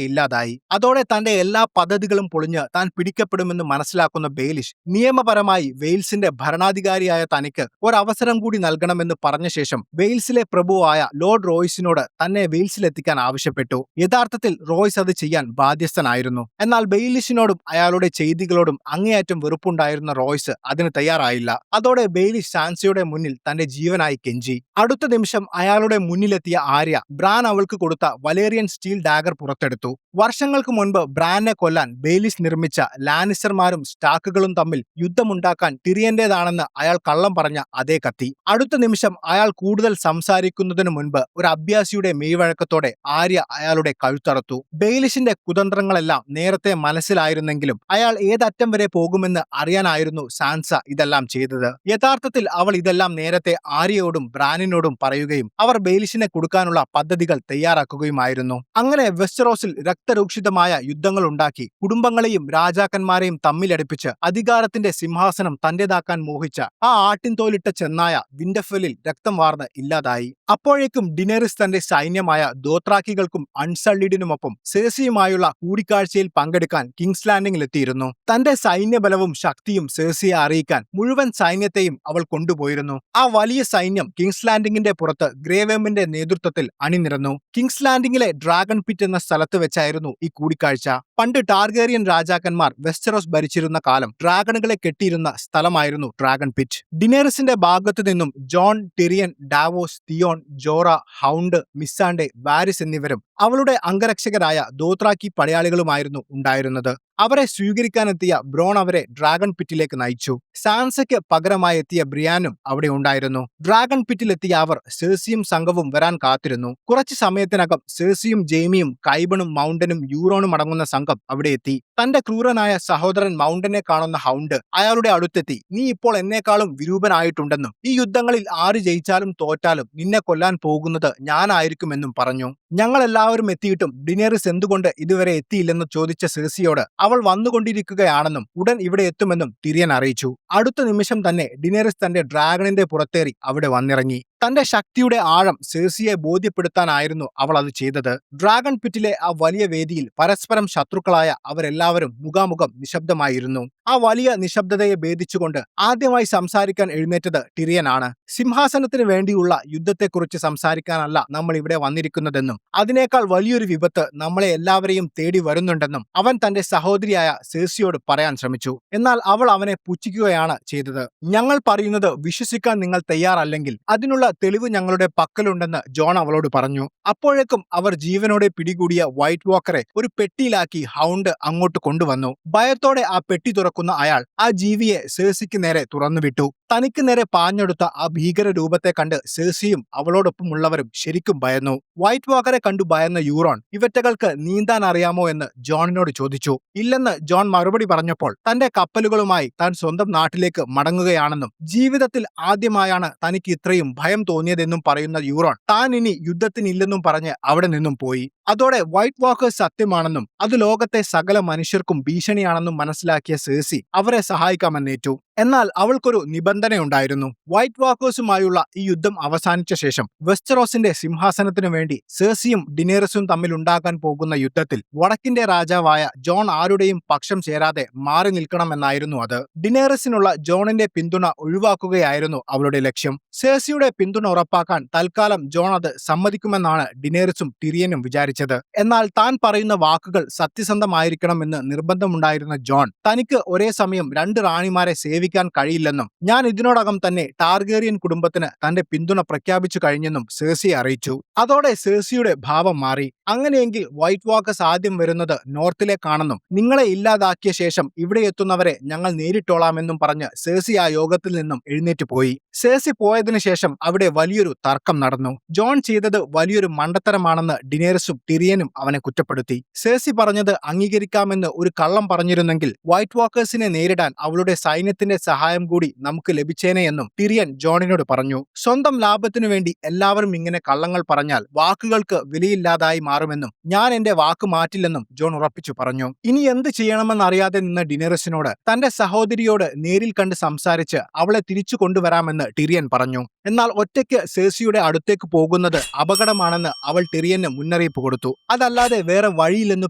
ഇല്ലാതായി. അതോടെ തന്റെ എല്ലാ പദ്ധതികളും പൊളിഞ്ഞ് താൻ പിടിക്കപ്പെടുമെന്ന് മനസ്സിലാക്കുന്ന ബെയ്ലിഷ് നിയമപരമായി വെയിൽസിന്റെ ഭരണാധികാരിയായ തനിക്ക് ഒരവസരം കൂടി നൽകണമെന്ന് പറഞ്ഞ ശേഷം വെയിൽസിലെ പ്രഭുവായ ലോർഡ് റോയ്സിനോട് തന്നെ വെയിൽസിലെത്തിക്കാൻ ആവശ്യപ്പെട്ടു. യഥാർത്ഥത്തിൽ റോയ്സ് അത് ചെയ്യാൻ ബാധ്യസ്ഥനായിരുന്നു. എന്നാൽ ബെയ്ലിഷിനോടും അയാളുടെ ചെയ്തികളോടും അങ്ങേയറ്റം വെറുപ്പുണ്ടായിരുന്ന റോയ്സ് അതിന് തയ്യാറായില്ല. അതോടെ ബെയ്ലിഷ് സാൻസയുടെ മുന്നിൽ തന്റെ ജീവനായി കെഞ്ചി. അടുത്ത നിമിഷം അയാളുടെ മുന്നിലെത്തിയ ആര്യ ബ്രാൻ അവൾക്ക് കൊടുത്ത വലേറിയൻ സ്റ്റീൽ ഡാഗർ പുറത്തെടുത്തു. വർഷങ്ങൾക്ക് മുൻപ് ബ്രാനെ കൊല്ലാൻ ബെയ്ലിഷ് നിർമ്മിച്ച ലാനിസ്റ്റർമാരും സ്റ്റാക്കുകളും തമ്മിൽ യുദ്ധമുണ്ടാക്കാൻ ടിറിയന്റേതാണെന്ന് അയാൾ കള്ളം പറഞ്ഞ അതേ കത്തി. അടുത്ത നിമിഷം അയാൾ കൂടുതൽ സംസാരിക്കുന്നതിനു മുൻപ് ഒരു അഭ്യാസിയുടെ മെയ്വഴക്കത്തോടെ ആര്യ അയാളുടെ കഴുത്തറത്തു. ബെയ്ലിഷിന്റെ കുതന്ത്രങ്ങളെല്ലാം നേരത്തെ മനസ്സിലായിരുന്നെങ്കിലും അയാൾ ഏതറ്റം വരെ പോകുമെന്ന് അറിയാനായിരുന്നു സാൻസ ഇതെല്ലാം ചെയ്തത്. യഥാർത്ഥത്തിൽ അവൾ ഇതെല്ലാം നേരത്തെ ആര്യയോടും ബ്രാനിനോടും പറയുകയും അവർ ബെയ്ലിഷിനെ കൊടുക്കാനുള്ള പദ്ധതികൾ തയ്യാറാക്കുകയുമായിരുന്നു. അങ്ങനെ വെസ്റ്ററോസിൽ രക്തരൂക്ഷിതമായ യുദ്ധങ്ങൾ ഉണ്ടാക്കി കുടുംബങ്ങളെയും രാജാക്കന്മാരെയും തമ്മിലടുപ്പിച്ച് അധികാരത്തിന്റെ സിംഹാസനം തന്റേതാക്കാൻ മോഹിച്ച ആ ആട്ടിൻതോലിട്ട ചെന്നായ വിന്റർഫെല്ലിൽ രക്തം വാർന്ന് ഇല്ലാതായി. അപ്പോഴേക്കും ഡിനേറിസ് തന്റെ സൈന്യമായ ദോത്രാക്കികൾക്കും അൺസൾലിഡിനുമൊപ്പം സേഴ്സിയുമായുള്ള കൂടിക്കാഴ്ചയിൽ പങ്കെടുക്കാൻ കിങ്സ് ലാൻഡിംഗിൽ എത്തിയിരുന്നു. തന്റെ സൈന്യബലവും ശക്തിയും സേഴ്സിയെ അറിയിക്കാൻ മുഴുവൻ സൈന്യത്തെയും അവൾ കൊണ്ടുപോയിരുന്നു. ആ വലിയ സൈന്യം കിങ്സ് ലാൻഡിംഗിന്റെ പുറത്ത് ഗ്രേവേമിന്റെ നേതൃത്വത്തിൽ അണിനിരന്നു. കിങ്സ് ലാൻഡിംഗിലെ ഡ്രാഗൺ പിറ്റ് എന്ന സ്ഥലത്ത് വെച്ചായിരുന്നു ഈ കൂടിക്കാഴ്ച. പണ്ട് ടാർഗേറിയൻ രാജാക്കന്മാർ വെസ്റ്ററോസ് ഭരിച്ചിരുന്ന കാലം ഡ്രാഗണുകളെ കെട്ടിയിരുന്ന സ്ഥലമായിരുന്നു ഡ്രാഗൺ പിറ്റ്. ഡിനേറിസിന്റെ ഭാഗത്തു നിന്നും John, ടിറിയൻ, Davos, Theon, ജോറ, hound, മിസാൻഡെ, Waris എന്നിവരും അവളുടെ അംഗരക്ഷകരായ ദോത്രാക്കി പടയാളികളുമായിരുന്നു ഉണ്ടായിരുന്നത്. അവരെ സ്വീകരിക്കാനെത്തിയ ബ്രോൺ അവരെ ഡ്രാഗൺ പിറ്റിലേക്ക് നയിച്ചു. സാൻസയ്ക്ക് പകരമായി എത്തിയ ബ്രിയാനും അവിടെ ഉണ്ടായിരുന്നു. ഡ്രാഗൺ പിറ്റിലെത്തിയ അവർ സേഴ്സിയും സംഘവും വരാൻ കാത്തിരുന്നു. കുറച്ചു സമയത്തിനകം സേഴ്സിയും ജെയ്മിയും കൈബണും മൗണ്ടനും യൂറോണും അടങ്ങുന്ന സംഘം അവിടെ എത്തി. തന്റെ ക്രൂരനായ സഹോദരൻ മൗണ്ടനെ കാണുന്ന ഹൗണ്ട് അയാളുടെ അടുത്തെത്തി നീ ഇപ്പോൾ എന്നേക്കാളും വിരൂപനായിട്ടുണ്ടെന്നും ഈ യുദ്ധങ്ങളിൽ ആര് ജയിച്ചാലും തോറ്റാലും നിന്നെ കൊല്ലാൻ പോകുന്നത് ഞാനായിരിക്കുമെന്നും പറഞ്ഞു. ഞങ്ങളെല്ലാവരും എത്തിയിട്ടും ഡിനേറിസ് എന്തുകൊണ്ട് ഇതുവരെ എത്തിയില്ലെന്ന് ചോദിച്ച സേഴ്സിയോട് അവൾ വന്നുകൊണ്ടിരിക്കുകയാണെന്നും ഉടൻ ഇവിടെ എത്തുമെന്നും ടിറിയൻ അറിയിച്ചു. അടുത്ത നിമിഷം തന്നെ ഡിനേറിസ് തന്റെ ഡ്രാഗണിന്റെ പുറത്തേറി അവിടെ വന്നിറങ്ങി. തന്റെ ശക്തിയുടെ ആഴം സേഴ്സിയെ ബോധ്യപ്പെടുത്താനായിരുന്നു അവൾ അത് ചെയ്തത്. ഡ്രാഗൺ പിറ്റിലെ ആ വലിയ വേദിയിൽ പരസ്പരം ശത്രുക്കളായ അവരെല്ലാവരും മുഖാമുഖം നിശബ്ദമായിരുന്നു. ആ വലിയ നിശബ്ദതയെ ഭേദിച്ചുകൊണ്ട് ആദ്യമായി സംസാരിക്കാൻ എഴുന്നേറ്റത് ടിറിയൻ ആണ്. സിംഹാസനത്തിന് വേണ്ടിയുള്ള യുദ്ധത്തെക്കുറിച്ച് സംസാരിക്കാനല്ല നമ്മൾ ഇവിടെ വന്നിരിക്കുന്നതെന്നും അതിനേക്കാൾ വലിയൊരു വിപത്ത് നമ്മളെ എല്ലാവരെയും തേടി വരുന്നുണ്ടെന്നും അവൻ തന്റെ സഹോദരിയായ സേഴ്സിയോട് പറയാൻ ശ്രമിച്ചു. എന്നാൽ അവൾ അവനെ പുച്ഛിക്കുകയാണ് ചെയ്തത്. ഞങ്ങൾ പറയുന്നത് വിശ്വസിക്കാൻ നിങ്ങൾ തയ്യാറല്ലെങ്കിൽ അതിനുള്ള തെളിവ് ഞങ്ങളുടെ പക്കലുണ്ടെന്ന് ജോൺ അവളോട് പറഞ്ഞു. അപ്പോഴേക്കും അവർ ജീവനോടെ പിടികൂടിയ വൈറ്റ് വാക്കറെ ഒരു പെട്ടിയിലാക്കി ഹൗണ്ട് അങ്ങോട്ട് കൊണ്ടുവന്നു. ഭയത്തോടെ ആ പെട്ടി തുറക്കുന്ന അയാൾ ആ ജീവിയെ സേഴ്സിക്ക് നേരെ തുറന്നുവിട്ടു. തനിക്ക് നേരെ പാഞ്ഞെടുത്ത ആ ഭീകര രൂപത്തെ കണ്ട് സേഴ്സിയും അവളോടൊപ്പമുള്ളവരും ശരിക്കും ഭയന്നു. വൈറ്റ് വാക്കറെ കണ്ടു ഭയന്ന യൂറോൺ ഇവറ്റകൾക്ക് നീന്താൻ അറിയാമോ എന്ന് ജോണിനോട് ചോദിച്ചു. ഇല്ലെന്ന് ജോൺ മറുപടി പറഞ്ഞപ്പോൾ തന്റെ കപ്പലുകളുമായി താൻ സ്വന്തം നാട്ടിലേക്ക് മടങ്ങുകയാണെന്നും ജീവിതത്തിൽ ആദ്യമായാണ് തനിക്ക് ഇത്രയും ഭയം തോന്നിയതെന്നും പറയുന്ന യൂറോൺ താൻ ഇനി യുദ്ധത്തിനില്ലെന്നും പറഞ്ഞ് അവിടെ നിന്നും പോയി. അതോടെ വൈറ്റ് വാക്കേഴ്സ് സത്യമാണെന്നും അത് ലോകത്തെ സകല മനുഷ്യർക്കും ഭീഷണിയാണെന്നും മനസ്സിലാക്കിയ സേഴ്സി അവരെ സഹായിക്കാമെന്നേറ്റു. എന്നാൽ അവൾക്കൊരു നിബന്ധനയുണ്ടായിരുന്നു. വൈറ്റ് വാക്കേഴ്സുമായുള്ള ഈ യുദ്ധം അവസാനിച്ച ശേഷം വെസ്റ്ററോസിന്റെ സിംഹാസനത്തിനു വേണ്ടി സെർസിയും ഡിനേറിസും തമ്മിൽ ഉണ്ടാകാൻ പോകുന്ന യുദ്ധത്തിൽ വടക്കിന്റെ രാജാവായ ജോൺ ആരുടെയും പക്ഷം ചേരാതെ മാറി നിൽക്കണമെന്നായിരുന്നു അത്. ഡിനേറിസിനുള്ള ജോണിന്റെ പിന്തുണ ഒഴിവാക്കുകയായിരുന്നു അവളുടെ ലക്ഷ്യം. സെർസിയുടെ പിന്തുണ ഉറപ്പാക്കാൻ തൽക്കാലം ജോൺ അത് സമ്മതിക്കുമെന്നാണ് ഡിനേറിസും ടിറിയനും വിചാരിച്ചത്. എന്നാൽ താൻ പറയുന്ന വാക്കുകൾ സത്യസന്ധമായിരിക്കണമെന്ന് നിർബന്ധമുണ്ടായിരുന്ന ജോൺ തനിക്ക് ഒരേ സമയം 2 റാണിമാരെ സേവിക്കാൻ കഴിയില്ലെന്നും ഞാൻ ഇതിനോടകം തന്നെ ടാർഗേറിയൻ കുടുംബത്തിന് തന്റെ പിന്തുണ പ്രഖ്യാപിച്ചു കഴിഞ്ഞെന്നും സെർസിയെ അറിയിച്ചു. അതോടെ സെർസിയുടെ ഭാവം മാറി. അങ്ങനെയെങ്കിൽ വൈറ്റ് വാക്കേഴ്സ് ആദ്യം വരുന്നത് നോർത്തിലേക്കാണെന്നും നിങ്ങളെ ഇല്ലാതാക്കിയ ശേഷം ഇവിടെ എത്തുന്നവരെ ഞങ്ങൾ നേരിട്ടോളാമെന്നും പറഞ്ഞ് സെർസി ആ യോഗത്തിൽ നിന്നും എഴുന്നേറ്റ് പോയി. സെർസി പോയതിനു ശേഷം അവിടെ വലിയൊരു തർക്കം നടന്നു. ജോൺ ചെയ്തത് വലിയൊരു മണ്ടത്തരമാണെന്ന് ഡിനേറിസും ടിറിയനും അവനെ കുറ്റപ്പെടുത്തി. സെർസി പറഞ്ഞത് അംഗീകരിക്കാമെന്ന് ഒരു കള്ളം പറഞ്ഞിരുന്നെങ്കിൽ വൈറ്റ് വാക്കേഴ്സിനെ നേരിടാൻ അവളുടെ സൈന്യത്തിന്റെ സഹായം കൂടി നമുക്ക് ലഭിച്ചേനെയെന്നും ടിറിയൻ ജോണിനോട് പറഞ്ഞു. സ്വന്തം ലാഭത്തിനു വേണ്ടി എല്ലാവരും ഇങ്ങനെ കള്ളങ്ങൾ പറഞ്ഞാൽ വാക്കുകൾക്ക് വിലയില്ലാതായി മാറുമെന്നും ഞാൻ എന്റെ വാക്ക് മാറ്റില്ലെന്നും ജോൺ ഉറപ്പിച്ചു പറഞ്ഞു. ഇനി എന്ത് ചെയ്യണമെന്നറിയാതെ നിന്ന ഡിനേറിസിനോട് തന്റെ സഹോദരിയോട് നേരിൽ കണ്ട് സംസാരിച്ച് അവളെ തിരിച്ചു കൊണ്ടുവരാമെന്ന് ടിറിയൻ പറഞ്ഞു. എന്നാൽ ഒറ്റയ്ക്ക് സെർസിയുടെ അടുത്തേക്ക് പോകുന്നത് അപകടമാണെന്ന് അവൾ ടിറിയന് മുന്നറിയിപ്പ് കൊടുത്തു. അതല്ലാതെ വേറെ വഴിയില്ലെന്ന്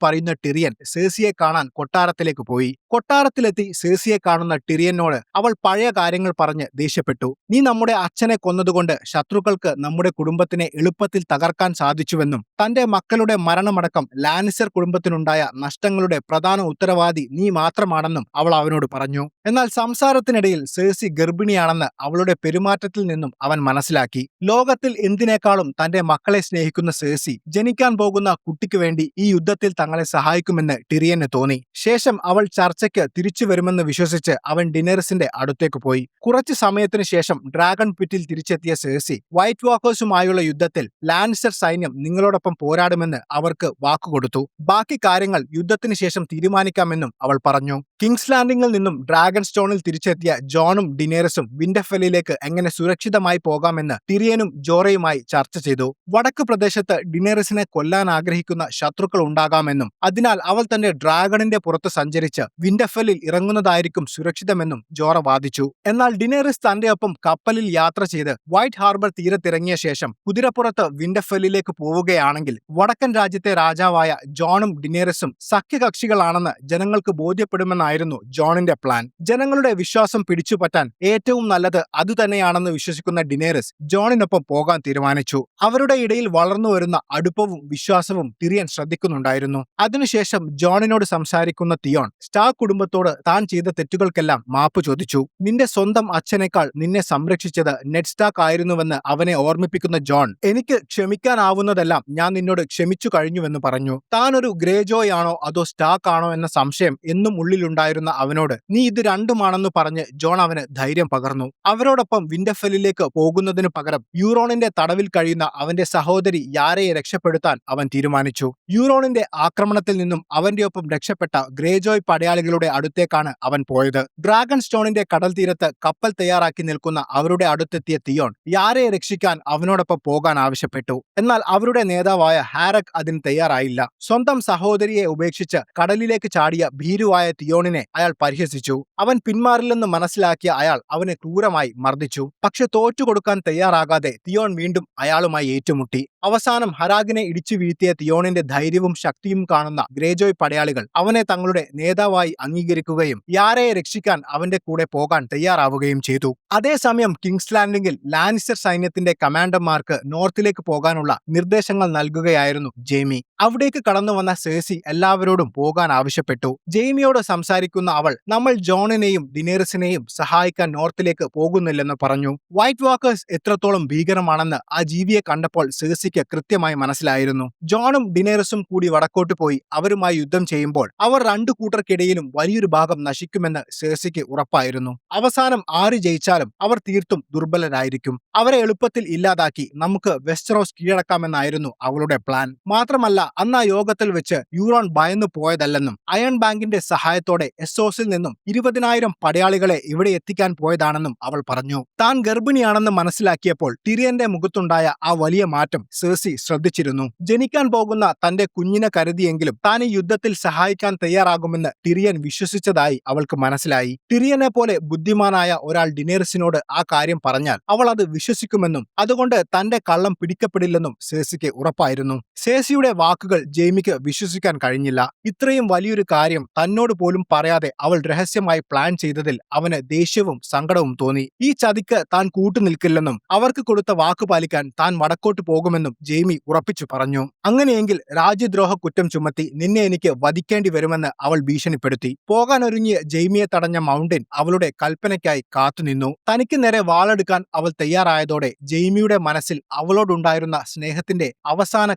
പറയുന്ന ടിറിയൻ സെർസിയെ കാണാൻ കൊട്ടാരത്തിലേക്ക് പോയി. കൊട്ടാരത്തിലെത്തി സെർസിയെ കാണുന്ന ടിറിയനോട് അവൾ പഴയ കാര്യങ്ങൾ പറഞ്ഞ് ദേഷ്യപ്പെട്ടു. നീ നമ്മുടെ അച്ഛനെ കൊന്നതുകൊണ്ട് ശത്രുക്കൾക്ക് നമ്മുടെ കുടുംബത്തിനെ എളുപ്പത്തിൽ തകർക്കാൻ സാധിച്ചുവെന്നും തന്റെ മക്കളുടെ മരണമടക്കം ലാനിസർ കുടുംബത്തിനുണ്ടായ നഷ്ടങ്ങളുടെ പ്രധാന ഉത്തരവാദി നീ മാത്രമാണെന്നും അവൾ അവനോട് പറഞ്ഞു. എന്നാൽ സംസാരത്തിനിടയിൽ സെർസി ഗർഭിണിയാണെന്ന് അവളുടെ പെരുമാറ്റത്തിൽ നിന്നും അവൻ മനസ്സിലാക്കി. ലോകത്തിൽ എന്തിനേക്കാളും തന്റെ മക്കളെ സ്നേഹിക്കുന്ന സെർസി ജനിക്കാൻ പോകുന്ന കുട്ടിക്ക് വേണ്ടി ഈ യുദ്ധത്തിൽ തങ്ങളെ സഹായിക്കുമെന്ന് ടിറിയന് തോന്നി. ശേഷം അവൾ ചർച്ചയ്ക്ക് തിരിച്ചു വരുമെന്ന് വിശ്വസിച്ച് അവൻ ഡിനേറിസിന്റെ അടുത്തേക്ക് പോയി. കുറച്ചു സമയത്തിനു ശേഷം ഡ്രാഗൺ പിറ്റിൽ തിരിച്ചെത്തിയ സെർസി വൈറ്റ് വാക്കേഴ്സുമായുള്ള യുദ്ധത്തിൽ ലാനിസ്റ്റർ സൈന്യം നിങ്ങളോടൊപ്പം പോരാടുമെന്ന് അവർക്ക് വാക്കുകൊടുത്തു. ബാക്കി കാര്യങ്ങൾ യുദ്ധത്തിന് ശേഷം തീരുമാനിക്കാമെന്നും അവൾ പറഞ്ഞു. കിങ്സ് ലാൻഡിംഗിൽ നിന്നും ഡ്രാഗൺ സ്റ്റോണിൽ തിരിച്ചെത്തിയ ജോണും ഡിനേറിസും വിന്റർഫെല്ലിലേക്ക് എങ്ങനെ സുരക്ഷിതമായി പോകാമെന്ന് ടിറിയനും ജോറയുമായി ചർച്ച ചെയ്തു. വടക്ക് പ്രദേശത്ത് ഡിനേറിസിനെ കൊല്ലാൻ ആഗ്രഹിക്കുന്ന ശത്രുക്കൾ ഉണ്ടാകാമെന്നും അതിനാൽ അവൾ തന്റെ ഡ്രാഗണിന്റെ പുറത്ത് സഞ്ചരിച്ച് വിന്റർഫെല്ലിൽ ഇറങ്ങുന്നതായിരിക്കും സുരക്ഷിതമെന്നും ജോറ വാദിച്ചു. എന്നാൽ ഡിനേറിസ് തന്റെ ഒപ്പം കപ്പലിൽ യാത്ര ചെയ്ത് വൈറ്റ് ഹാർബർ തീരത്തിറങ്ങിയ ശേഷം കുതിരപ്പുറത്ത് വിന്റർഫെല്ലിലേക്ക് പോവുകയാണെങ്കിൽ വടക്കൻ രാജ്യത്തെ രാജാവായ ജോണും ഡിനേറിസും സഖ്യകക്ഷികളാണെന്ന് ജനങ്ങൾക്ക് ബോധ്യപ്പെടുമെന്നായിരുന്നു ജോണിന്റെ പ്ലാൻ. ജനങ്ങളുടെ വിശ്വാസം പിടിച്ചുപറ്റാൻ ഏറ്റവും നല്ലത് അതുതന്നെയാണെന്ന് വിശ്വസിക്കുന്ന ഡിനേറിസ് ജോണിനൊപ്പം പോകാൻ തീരുമാനിച്ചു. അവരുടെ ഇടയിൽ വളർന്നു വരുന്ന അടുപ്പവും വിശ്വാസവും ടിറിയൻ ശ്രദ്ധിക്കുന്നുണ്ടായിരുന്നു. അതിനുശേഷം ജോണിനോട് സംസാരിക്കുന്ന തിയോൺ സ്റ്റാർക്ക് കുടുംബത്തോട് താൻ ചെയ്ത തെറ്റുകൾക്കെല്ലാം മാപ്പ് ചോദിച്ചു. നിന്റെ സ്വന്തം അച്ഛനേക്കാൾ നിന്നെ സംരക്ഷിച്ചത് നെഡ് സ്റ്റാർക്ക് ആയിരുന്നുവെന്ന് അവനെ ഓർമ്മിപ്പിക്കുന്ന ജോൺ എനിക്ക് ക്ഷമിക്കാനാവുന്നതെല്ലാം ഞാൻ നിന്നോട് ക്ഷമിച്ചു കഴിഞ്ഞുവെന്ന് പറഞ്ഞു. താൻ ഒരു ഗ്രേജോയ് ആണോ അതോ സ്റ്റാർക്ക് ആണോ എന്ന സംശയം എന്നും ഉള്ളിലുണ്ടായിരുന്ന അവനോട് നീ ഇത് രണ്ടുമാണെന്ന് പറഞ്ഞ് ജോൺ അവന് ധൈര്യം പകർന്നു. അവരോടൊപ്പം വിന്റർഫെല്ലിലേക്ക് പോകുന്നതിനു പകരം യൂറോണിന്റെ തടവിൽ കഴിയുന്ന അവന്റെ സഹോദരി യാരയെ രക്ഷപ്പെടുത്താൻ അവൻ തീരുമാനിച്ചു. യൂറോണിന്റെ ആക്രമണത്തിൽ നിന്നും അവന്റെ ഒപ്പം രക്ഷപ്പെട്ട ഗ്രേജോയ് പടയാളികളുടെ അടുത്തേക്കാണ് അവൻ പോയത്. ഡ്രാഗൺ സ്റ്റോണിന്റെ കടൽ തീരത്ത് കപ്പൽ തയ്യാറാക്കി നിൽക്കുന്ന അവരുടെ അടുത്തെത്തിയ തിയോൺ യാരയെ രക്ഷിക്കാൻ അവനോടൊപ്പം പോകാൻ ആവശ്യപ്പെട്ടു. എന്നാൽ അവരുടെ നേതാവായ ഹാരക് അതിന് തയ്യാറായില്ല. സ്വന്തം സഹോദരിയെ ഉപേക്ഷിച്ച് കടലിലേക്ക് ചാടിയ ഭീരുവായ തിയോണിനെ അയാൾ പരിഹസിച്ചു. അവൻ പിന്മാറില്ലെന്ന് മനസ്സിലാക്കിയ അയാൾ അവനെ ക്രൂരമായി മർദ്ദിച്ചു. പക്ഷെ തോറ്റുകൊടുക്കാൻ തയ്യാറാകാതെ തിയോൺ വീണ്ടും അയാളുമായി ഏറ്റുമുട്ടി. അവസാനം ഹരാഗിനെ ഇടിച്ചു വീഴ്ത്തിയ തിയോണിന്റെ ധൈര്യവും ശക്തിയും കാണുന്ന ഗ്രേജോയ് പടയാളികൾ അവനെ തങ്ങളുടെ നേതാവായി അംഗീകരിക്കുകയും യാരയെ രക്ഷിക്കാൻ അവന്റെ കൂടെ പോകാൻ തയ്യാറാവുകയും ചെയ്തു. അതേസമയം കിങ്സ് ലാൻഡിംഗിൽ ലാനിസ്റ്റർ സൈന്യത്തിന്റെ കമാൻഡർമാർക്ക് നോർത്തിലേക്ക് പോകാനുള്ള നിർദ്ദേശങ്ങൾ നൽകുകയായിരുന്നു ജെയ്മി. അവിടേക്ക് കടന്നു വന്ന സെർസി എല്ലാവരോടും പോകാൻ ആവശ്യപ്പെട്ടു. ജെയ്മിയോട് സംസാരിക്കുന്ന അവൾ നമ്മൾ ജോണിനെയും ഡിനേറിസിനെയും സഹായിക്കാൻ നോർത്തിലേക്ക് പോകുന്നില്ലെന്ന് പറഞ്ഞു. വൈറ്റ് വാക്കേഴ്സ് എത്രത്തോളം ഭീകരമാണെന്ന് ആ ജീവിയെ കണ്ടപ്പോൾ സെർസിക്ക് കൃത്യമായി മനസ്സിലായിരുന്നു. ജോണും ഡിനേറിസും കൂടി വടക്കോട്ട് പോയി അവരുമായി യുദ്ധം ചെയ്യുമ്പോൾ അവർ രണ്ടു കൂട്ടർക്കിടയിലും വലിയൊരു ഭാഗം നശിക്കുമെന്ന് സെർസിക്ക് ഉറപ്പായിരുന്നു. അവസാനം ആര് ജയിച്ചാലും അവർ തീർത്തും ദുർബലരായിരിക്കും. അവരെ എളുപ്പത്തിൽ ഇല്ലാതാക്കി നമുക്ക് വെസ്റ്ററോസ് കീഴടക്കാമെന്നായിരുന്നു അവളുടെ പ്ലാൻ. മാത്രമല്ല അന്ന് ആ യോഗത്തിൽ വെച്ച് യൂറോൺ ഭയന്നു പോയതല്ലെന്നും അയൺ ബാങ്കിന്റെ സഹായത്തോടെ എസ്സോസിൽ നിന്നും 20,000 പടയാളികളെ ഇവിടെ എത്തിക്കാൻ പോയതാണെന്നും അവൾ പറഞ്ഞു. താൻ ഗർഭിണിയാണെന്ന് മനസ്സിലാക്കിയപ്പോൾ ടിറിയന്റെ മുഖത്തുണ്ടായ ആ വലിയ മാറ്റം സെർസി ശ്രദ്ധിച്ചിരുന്നു. ജനിക്കാൻ പോകുന്ന തന്റെ കുഞ്ഞിനെ കരുതിയെങ്കിലും താൻ ഈ യുദ്ധത്തിൽ സഹായിക്കാൻ തയ്യാറാകുമെന്ന് ടിറിയൻ വിശ്വസിച്ചതായി അവൾക്ക് മനസ്സിലായി. ടിറിയനെ പോലെ ബുദ്ധിമാനായ ഒരാൾ ഡിനേറിസിനോട് ആ കാര്യം പറഞ്ഞാൽ അവൾ അത് വിശ്വസിക്കുമെന്നും അതുകൊണ്ട് തന്റെ കള്ളം പിടിക്കപ്പെടില്ലെന്നും സെർസിക്ക് ഉറപ്പായിരുന്നു. സെർസിയുടെ വാക്കുകൾ ജെയ്മിക്ക് വിശ്വസിക്കാൻ കഴിഞ്ഞില്ല. ഇത്രയും വലിയൊരു കാര്യം തന്നോട് പോലും പറയാതെ അവൾ രഹസ്യമായി പ്ലാൻ ചെയ്തതിൽ അവന് ദേഷ്യവും സങ്കടവും തോന്നി. ഈ ചതിക്ക് താൻ കൂട്ടുനിൽക്കില്ലെന്നും അവർക്ക് കൊടുത്ത വാക്ക് പാലിക്കാൻ താൻ വടക്കോട്ട് പോകുമെന്നും ജെയ്മി ഉറപ്പിച്ചു പറഞ്ഞു. അങ്ങനെയെങ്കിൽ രാജ്യദ്രോഹ കുറ്റം ചുമത്തി നിന്നെ എനിക്ക് വധിക്കേണ്ടി വരുമെന്ന് അവൾ ഭീഷണിപ്പെടുത്തി. പോകാനൊരുങ്ങിയ ജെയ്മിയെ തടഞ്ഞ മൗണ്ടൻ അവളുടെ കൽപ്പനയ്ക്കായി കാത്തുനിന്നു. തനിക്ക് നേരെ വാളെടുക്കാൻ അവൾ തയ്യാറായതോടെ ജെയ്മിയുടെ മനസ്സിൽ അവളോടുണ്ടായിരുന്ന സ്നേഹത്തിന്റെ അവസാന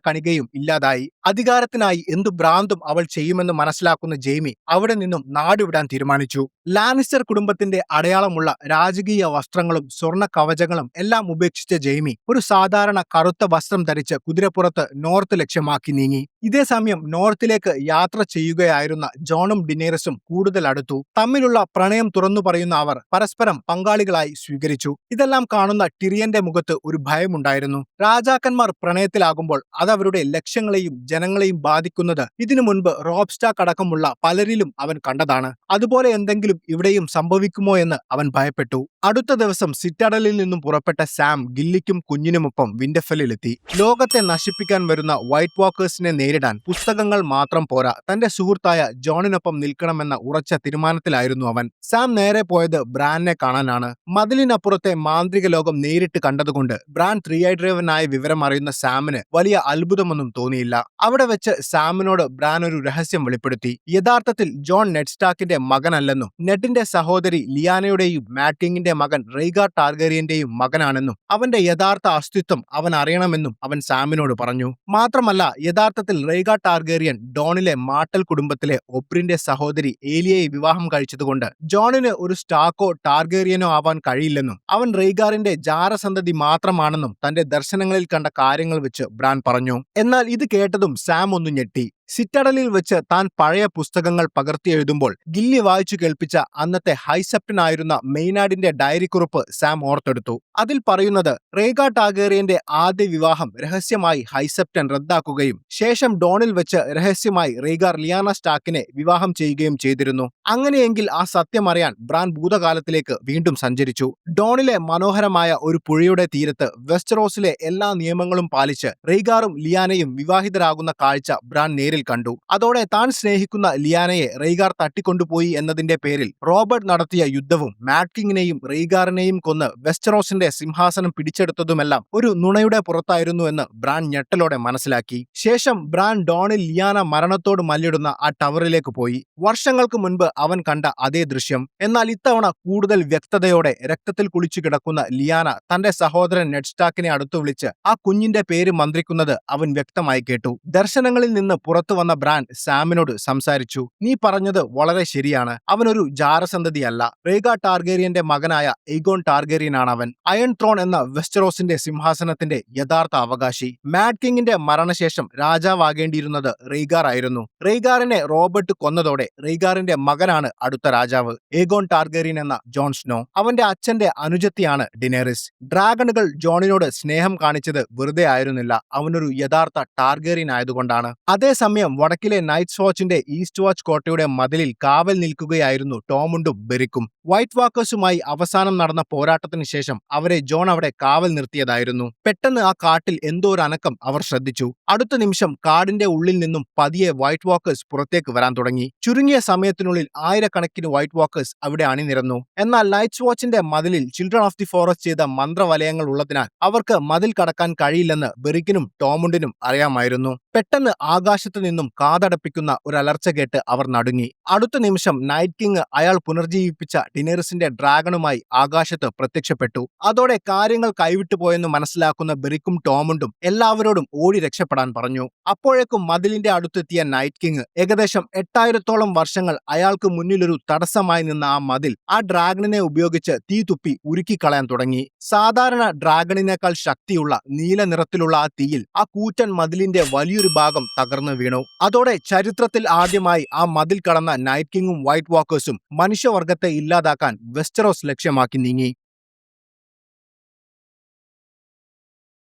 കണികയും ഇല്ലാതായി. അധികാരത്തിനായി എന്തു ഭ്രാന്തും അവൾ ചെയ്യുമെന്ന് മനസ്സിലാക്കുന്ന ജെയ്മി അവിടെ നിന്നും നാടുവിടാൻ തീരുമാനിച്ചു. ലാനിസ്റ്റർ കുടുംബത്തിന്റെ അടയാളമുള്ള രാജകീയ വസ്ത്രങ്ങളും സ്വർണ്ണ കവചങ്ങളും എല്ലാം ഉപേക്ഷിച്ച ജെയ്മി ഒരു സാധാരണ കറുത്ത വസ്ത്രം ധരിച്ച് കുതിരപ്പുറത്ത് നോർത്ത് ലക്ഷ്യമാക്കി നീങ്ങി. ഇതേ സമയം നോർത്തിലേക്ക് യാത്ര ചെയ്യുകയായിരുന്ന ജോണും ഡിനേറിസും കൂടുതൽ അടുത്തു. തമ്മിലുള്ള പ്രണയം തുറന്നു പറയുന്ന അവർ പരസ്പരം പങ്കാളികളായി സ്വീകരിച്ചു. ഇതെല്ലാം കാണുന്ന ടിറിയന്റെ മുഖത്ത് ഒരു ഭയമുണ്ടായിരുന്നു. രാജാക്കന്മാർ പ്രണയത്തിലാകുമ്പോൾ അതവരുടെ ലക്ഷ്യങ്ങളെയും ജനങ്ങളെയും ബാധിക്കുന്നത് ഇതിനു മുൻപ് റോബ്സ്റ്റാക്ക് അടക്കമുള്ള പലരിലും അവൻ കണ്ടതാണ്. അതുപോലെ എന്തെങ്കിലും ഇവിടെയും സംഭവിക്കുമോ എന്ന് അവൻ ഭയപ്പെട്ടു. അടുത്ത ദിവസം സിറ്റാഡലിൽ നിന്നും പുറപ്പെട്ട സാം ഗില്ലിക്കും കുഞ്ഞിനുമൊപ്പം വിന്റർഫെല്ലിലെത്തി. ലോകത്തെ നശിപ്പിക്കാൻ വരുന്ന വൈറ്റ് വാക്കേഴ്സിനെ നേരിടാൻ പുസ്തകങ്ങൾ മാത്രം പോരാ, തന്റെ സുഹൃത്തായ ജോണിനൊപ്പം നിൽക്കണമെന്ന ഉറച്ച തീരുമാനത്തിലായിരുന്നു അവൻ. സാം നേരെ പോയത് ബ്രാനിനെ കാണാനാണ്. മതിലിനപ്പുറത്തെ മാന്ത്രിക ലോകം നേരിട്ട് കണ്ടതുകൊണ്ട് ബ്രാൻ 3i ഡ്രൈവനായ വിവരം അറിയുന്ന സാമിന് വലിയ അത്ഭുതമൊന്നും തോന്നിയില്ല. അവിടെ വെച്ച് സാമിനോട് ബ്രാൻ ഒരു രഹസ്യം വെളിപ്പെടുത്തി. യഥാർത്ഥത്തിൽ ജോൺ നെഡ് സ്റ്റാർക്കിന്റെ മകനല്ലെന്നും നെഡിന്റെ സഹോദരി ലിയാനയുടെയും മാറ്റിങ്ങിന്റെ മകൻ റെയ്ഗാർ ടാർഗേറിയന്റെയും മകനാണെന്നും അവന്റെ യഥാർത്ഥ അസ്തിത്വം അവൻ അറിയണമെന്നും അവൻ സാമിനോട് പറഞ്ഞു. മാത്രമല്ല യഥാർത്ഥത്തിൽ റെയ്ഗാർ ടാർഗേറിയൻ ഡോണിലെ മാട്ടൽ കുടുംബത്തിലെ ഒബ്രിന്റെ സഹോദരി ഏലിയയെ വിവാഹം കഴിച്ചതുകൊണ്ട് ജോണിന് ഒരു സ്റ്റാർക്കോ ടാർഗേറിയനോ ആവാൻ കഴിയില്ലെന്നും അവൻ റെയ്ഗാറിന്റെ ജാരസന്തതി മാത്രമാണെന്നും തന്റെ ദർശനങ്ങളിൽ കണ്ട കാര്യങ്ങൾ വെച്ച് ബ്രാൻ പറഞ്ഞു. എന്നാൽ ഇത് കേട്ടതും സാം ഒന്ന് ഞെട്ടി. സിറ്റഡലിൽ വെച്ച് താൻ പഴയ പുസ്തകങ്ങൾ പകർത്തിയെഴുതുമ്പോൾ ഗില്ലി വായിച്ചു കേൾപ്പിച്ച അന്നത്തെ ഹൈസെപ്റ്റനായിരുന്ന മെയ്നാഡിന്റെ ഡയറിക്കുറിപ്പ് സാം ഓർത്തെടുത്തു. അതിൽ പറയുന്നത് റേഗാർ ടാർഗേറിയന്റെ ആദ്യ വിവാഹം രഹസ്യമായി ഹൈസെപ്റ്റൻ റദ്ദാക്കുകയും ശേഷം ഡോണിൽ വെച്ച് രഹസ്യമായി റേഗാർ ലിയാന സ്റ്റാർക്കിനെ വിവാഹം ചെയ്യുകയും ചെയ്തിരുന്നു. അങ്ങനെയെങ്കിൽ ആ സത്യം അറിയാൻ ബ്രാൻ ഭൂതകാലത്തിലേക്ക് വീണ്ടും സഞ്ചരിച്ചു. ഡോണിലെ മനോഹരമായ ഒരു പുഴയുടെ തീരത്ത് വെസ്റ്ററോസിലെ എല്ലാ നിയമങ്ങളും പാലിച്ച് റേഗാറും ലിയാനയും വിവാഹിതരാകുന്ന കാഴ്ച ബ്രാൻ നേരിൽ കണ്ടു. അതോടെ താൻ സ്നേഹിക്കുന്ന ലിയാനയെ റെയ്ഗാർ തട്ടിക്കൊണ്ടുപോയി എന്നതിന്റെ പേരിൽ റോബർട്ട് നടത്തിയ യുദ്ധവും മാറ്റ്കിങ്ങിനെയും റെയ്ഗാറിനെയും കൊന്ന് വെസ്റ്ററോസിന്റെ സിംഹാസനം പിടിച്ചെടുത്തതുമെല്ലാം ഒരു നുണയുടെ പുറത്തായിരുന്നു എന്ന് ബ്രാൻ ഞെട്ടലോടെ മനസ്സിലാക്കി. ശേഷം ബ്രാൻ ഡോണിൽ ലിയാന മരണത്തോട് മല്ലിടുന്ന ആ ടവറിലേക്ക് പോയി. വർഷങ്ങൾക്ക് മുൻപ് അവൻ കണ്ട അതേ ദൃശ്യം. എന്നാൽ ഇത്തവണ കൂടുതൽ വ്യക്തതയോടെ രക്തത്തിൽ കുളിച്ചു കിടക്കുന്ന ലിയാന തന്റെ സഹോദരൻ നെഡ് സ്റ്റാർക്കിനെ അടുത്തു വിളിച്ച് ആ കുഞ്ഞിന്റെ പേര് മന്ത്രിക്കുന്നത് അവൻ വ്യക്തമായി കേട്ടു. ദർശനങ്ങളിൽ നിന്ന് പുറത്തു വന്ന ബ്രാൻ സാമിനോട് സംസാരിച്ചു. നീ പറഞ്ഞത് വളരെ ശരിയാണ്. അവനൊരു ജാരസന്തതിയല്ല. റേഗാർ ടാർഗേറിയന്റെ മകനായ എയ്ഗോൺ ടാർഗേറിയനാണ് അവൻ. അയൺ ത്രോൺ എന്ന വെസ്റ്ററോസിന്റെ സിംഹാസനത്തിന്റെ യഥാർത്ഥ അവകാശി. മാഡ് കിങ്ങിന്റെ മരണശേഷം രാജാവാകേണ്ടിയിരുന്നത് റെയ്ഗാർ ആയിരുന്നു. റെയ്ഗാറിനെ റോബർട്ട് കൊന്നതോടെ റെയ്ഗാറിന്റെ മകനാണ് അടുത്ത രാജാവ്, എയ്ഗോൺ ടാർഗേറിയൻ എന്ന ജോൺ സ്നോ. അവന്റെ അച്ഛന്റെ അനുജത്തിയാണ് ഡിനേറിസ്. ഡ്രാഗണുകൾ ജോണിനോട് സ്നേഹം കാണിച്ചത് വെറുതെ ആയിരുന്നില്ല, അവനൊരു യഥാർത്ഥ ടാർഗേറിയൻ ആയതുകൊണ്ടാണ്. അതേസമയം വടക്കിലെ നൈറ്റ്സ് വാച്ചിന്റെ ഈസ്റ്റ് വാച്ച് കോട്ടയുടെ മതിലിൽ കാവൽ നിൽക്കുകയായിരുന്നു ടോമുണ്ടും ബെറിക്കും. വൈറ്റ് വാക്കേഴ്സുമായി അവസാനം നടന്ന പോരാട്ടത്തിന് ശേഷം അവരെ ജോൺ അവിടെ കാവൽ നിർത്തിയതായിരുന്നു. പെട്ടെന്ന് ആ കാട്ടിൽ എന്തോ ഒരു അനക്കം അവർ ശ്രദ്ധിച്ചു. അടുത്ത നിമിഷം കാടിന്റെ ഉള്ളിൽ നിന്നും പതിയെ വൈറ്റ് വാക്കേഴ്സ് പുറത്തേക്ക് വരാൻ തുടങ്ങി. ചുരുങ്ങിയ സമയത്തിനുള്ളിൽ ആയിരക്കണക്കിന് വൈറ്റ് വാക്കേഴ്സ് അവിടെ അണിനിരന്നു. എന്നാൽ നൈറ്റ്സ് വാച്ചിന്റെ മതിലിൽ ചിൽഡ്രൻ ഓഫ് ദി ഫോറസ്റ്റ് ചെയ്ത മന്ത്രവലയങ്ങൾ ഉള്ളതിനാൽ അവർക്ക് മതിൽ കടക്കാൻ കഴിയില്ലെന്ന് ബെറിക്കിനും ടോമുണ്ടിനും അറിയാമായിരുന്നു. പെട്ടെന്ന് ആകാശത്ത് നിന്നും കാതടപ്പിക്കുന്ന ഒരു അലർച്ച കേട്ട് അവർ നടുങ്ങി. അടുത്ത നിമിഷം നൈറ്റ് കിങ് അയാൾ പുനർജീവിപ്പിച്ച ഡിനേറിസിന്റെ ഡ്രാഗണുമായി ആകാശത്ത് പ്രത്യക്ഷപ്പെട്ടു. അതോടെ കാര്യങ്ങൾ കൈവിട്ടുപോയെന്ന് മനസ്സിലാക്കുന്ന ബെറിക്കും ടോമുണ്ടും എല്ലാവരോടും ഓടി രക്ഷപ്പെടാൻ പറഞ്ഞു. അപ്പോഴേക്കും മതിലിന്റെ അടുത്തെത്തിയ നൈറ്റ് കിങ് ഏകദേശം 8000-ഓളം വർഷങ്ങൾ അയാൾക്ക് മുന്നിലൊരു തടസ്സമായി നിന്ന ആ മതിൽ ആ ഡ്രാഗണിനെ ഉപയോഗിച്ച് തീ തുപ്പി ഉരുക്കിക്കളയാൻ തുടങ്ങി. സാധാരണ ഡ്രാഗണിനേക്കാൾ ശക്തിയുള്ള നീല നിറത്തിലുള്ള ആ തീയിൽ ആ കൂറ്റൻ മതിലിന്റെ വലിയൊരു ഭാഗം തകർന്നു വീണു. അതോടെ ചരിത്രത്തിൽ ആദ്യമായി ആ മതിൽ കടന്ന നൈറ്റ് കിങ്ങും വൈറ്റ് വാക്കേഴ്സും മനുഷ്യവർഗത്തെ ഇല്ലാതാക്കാൻ വെസ്റ്ററോസ് ലക്ഷ്യമാക്കി നീങ്ങി.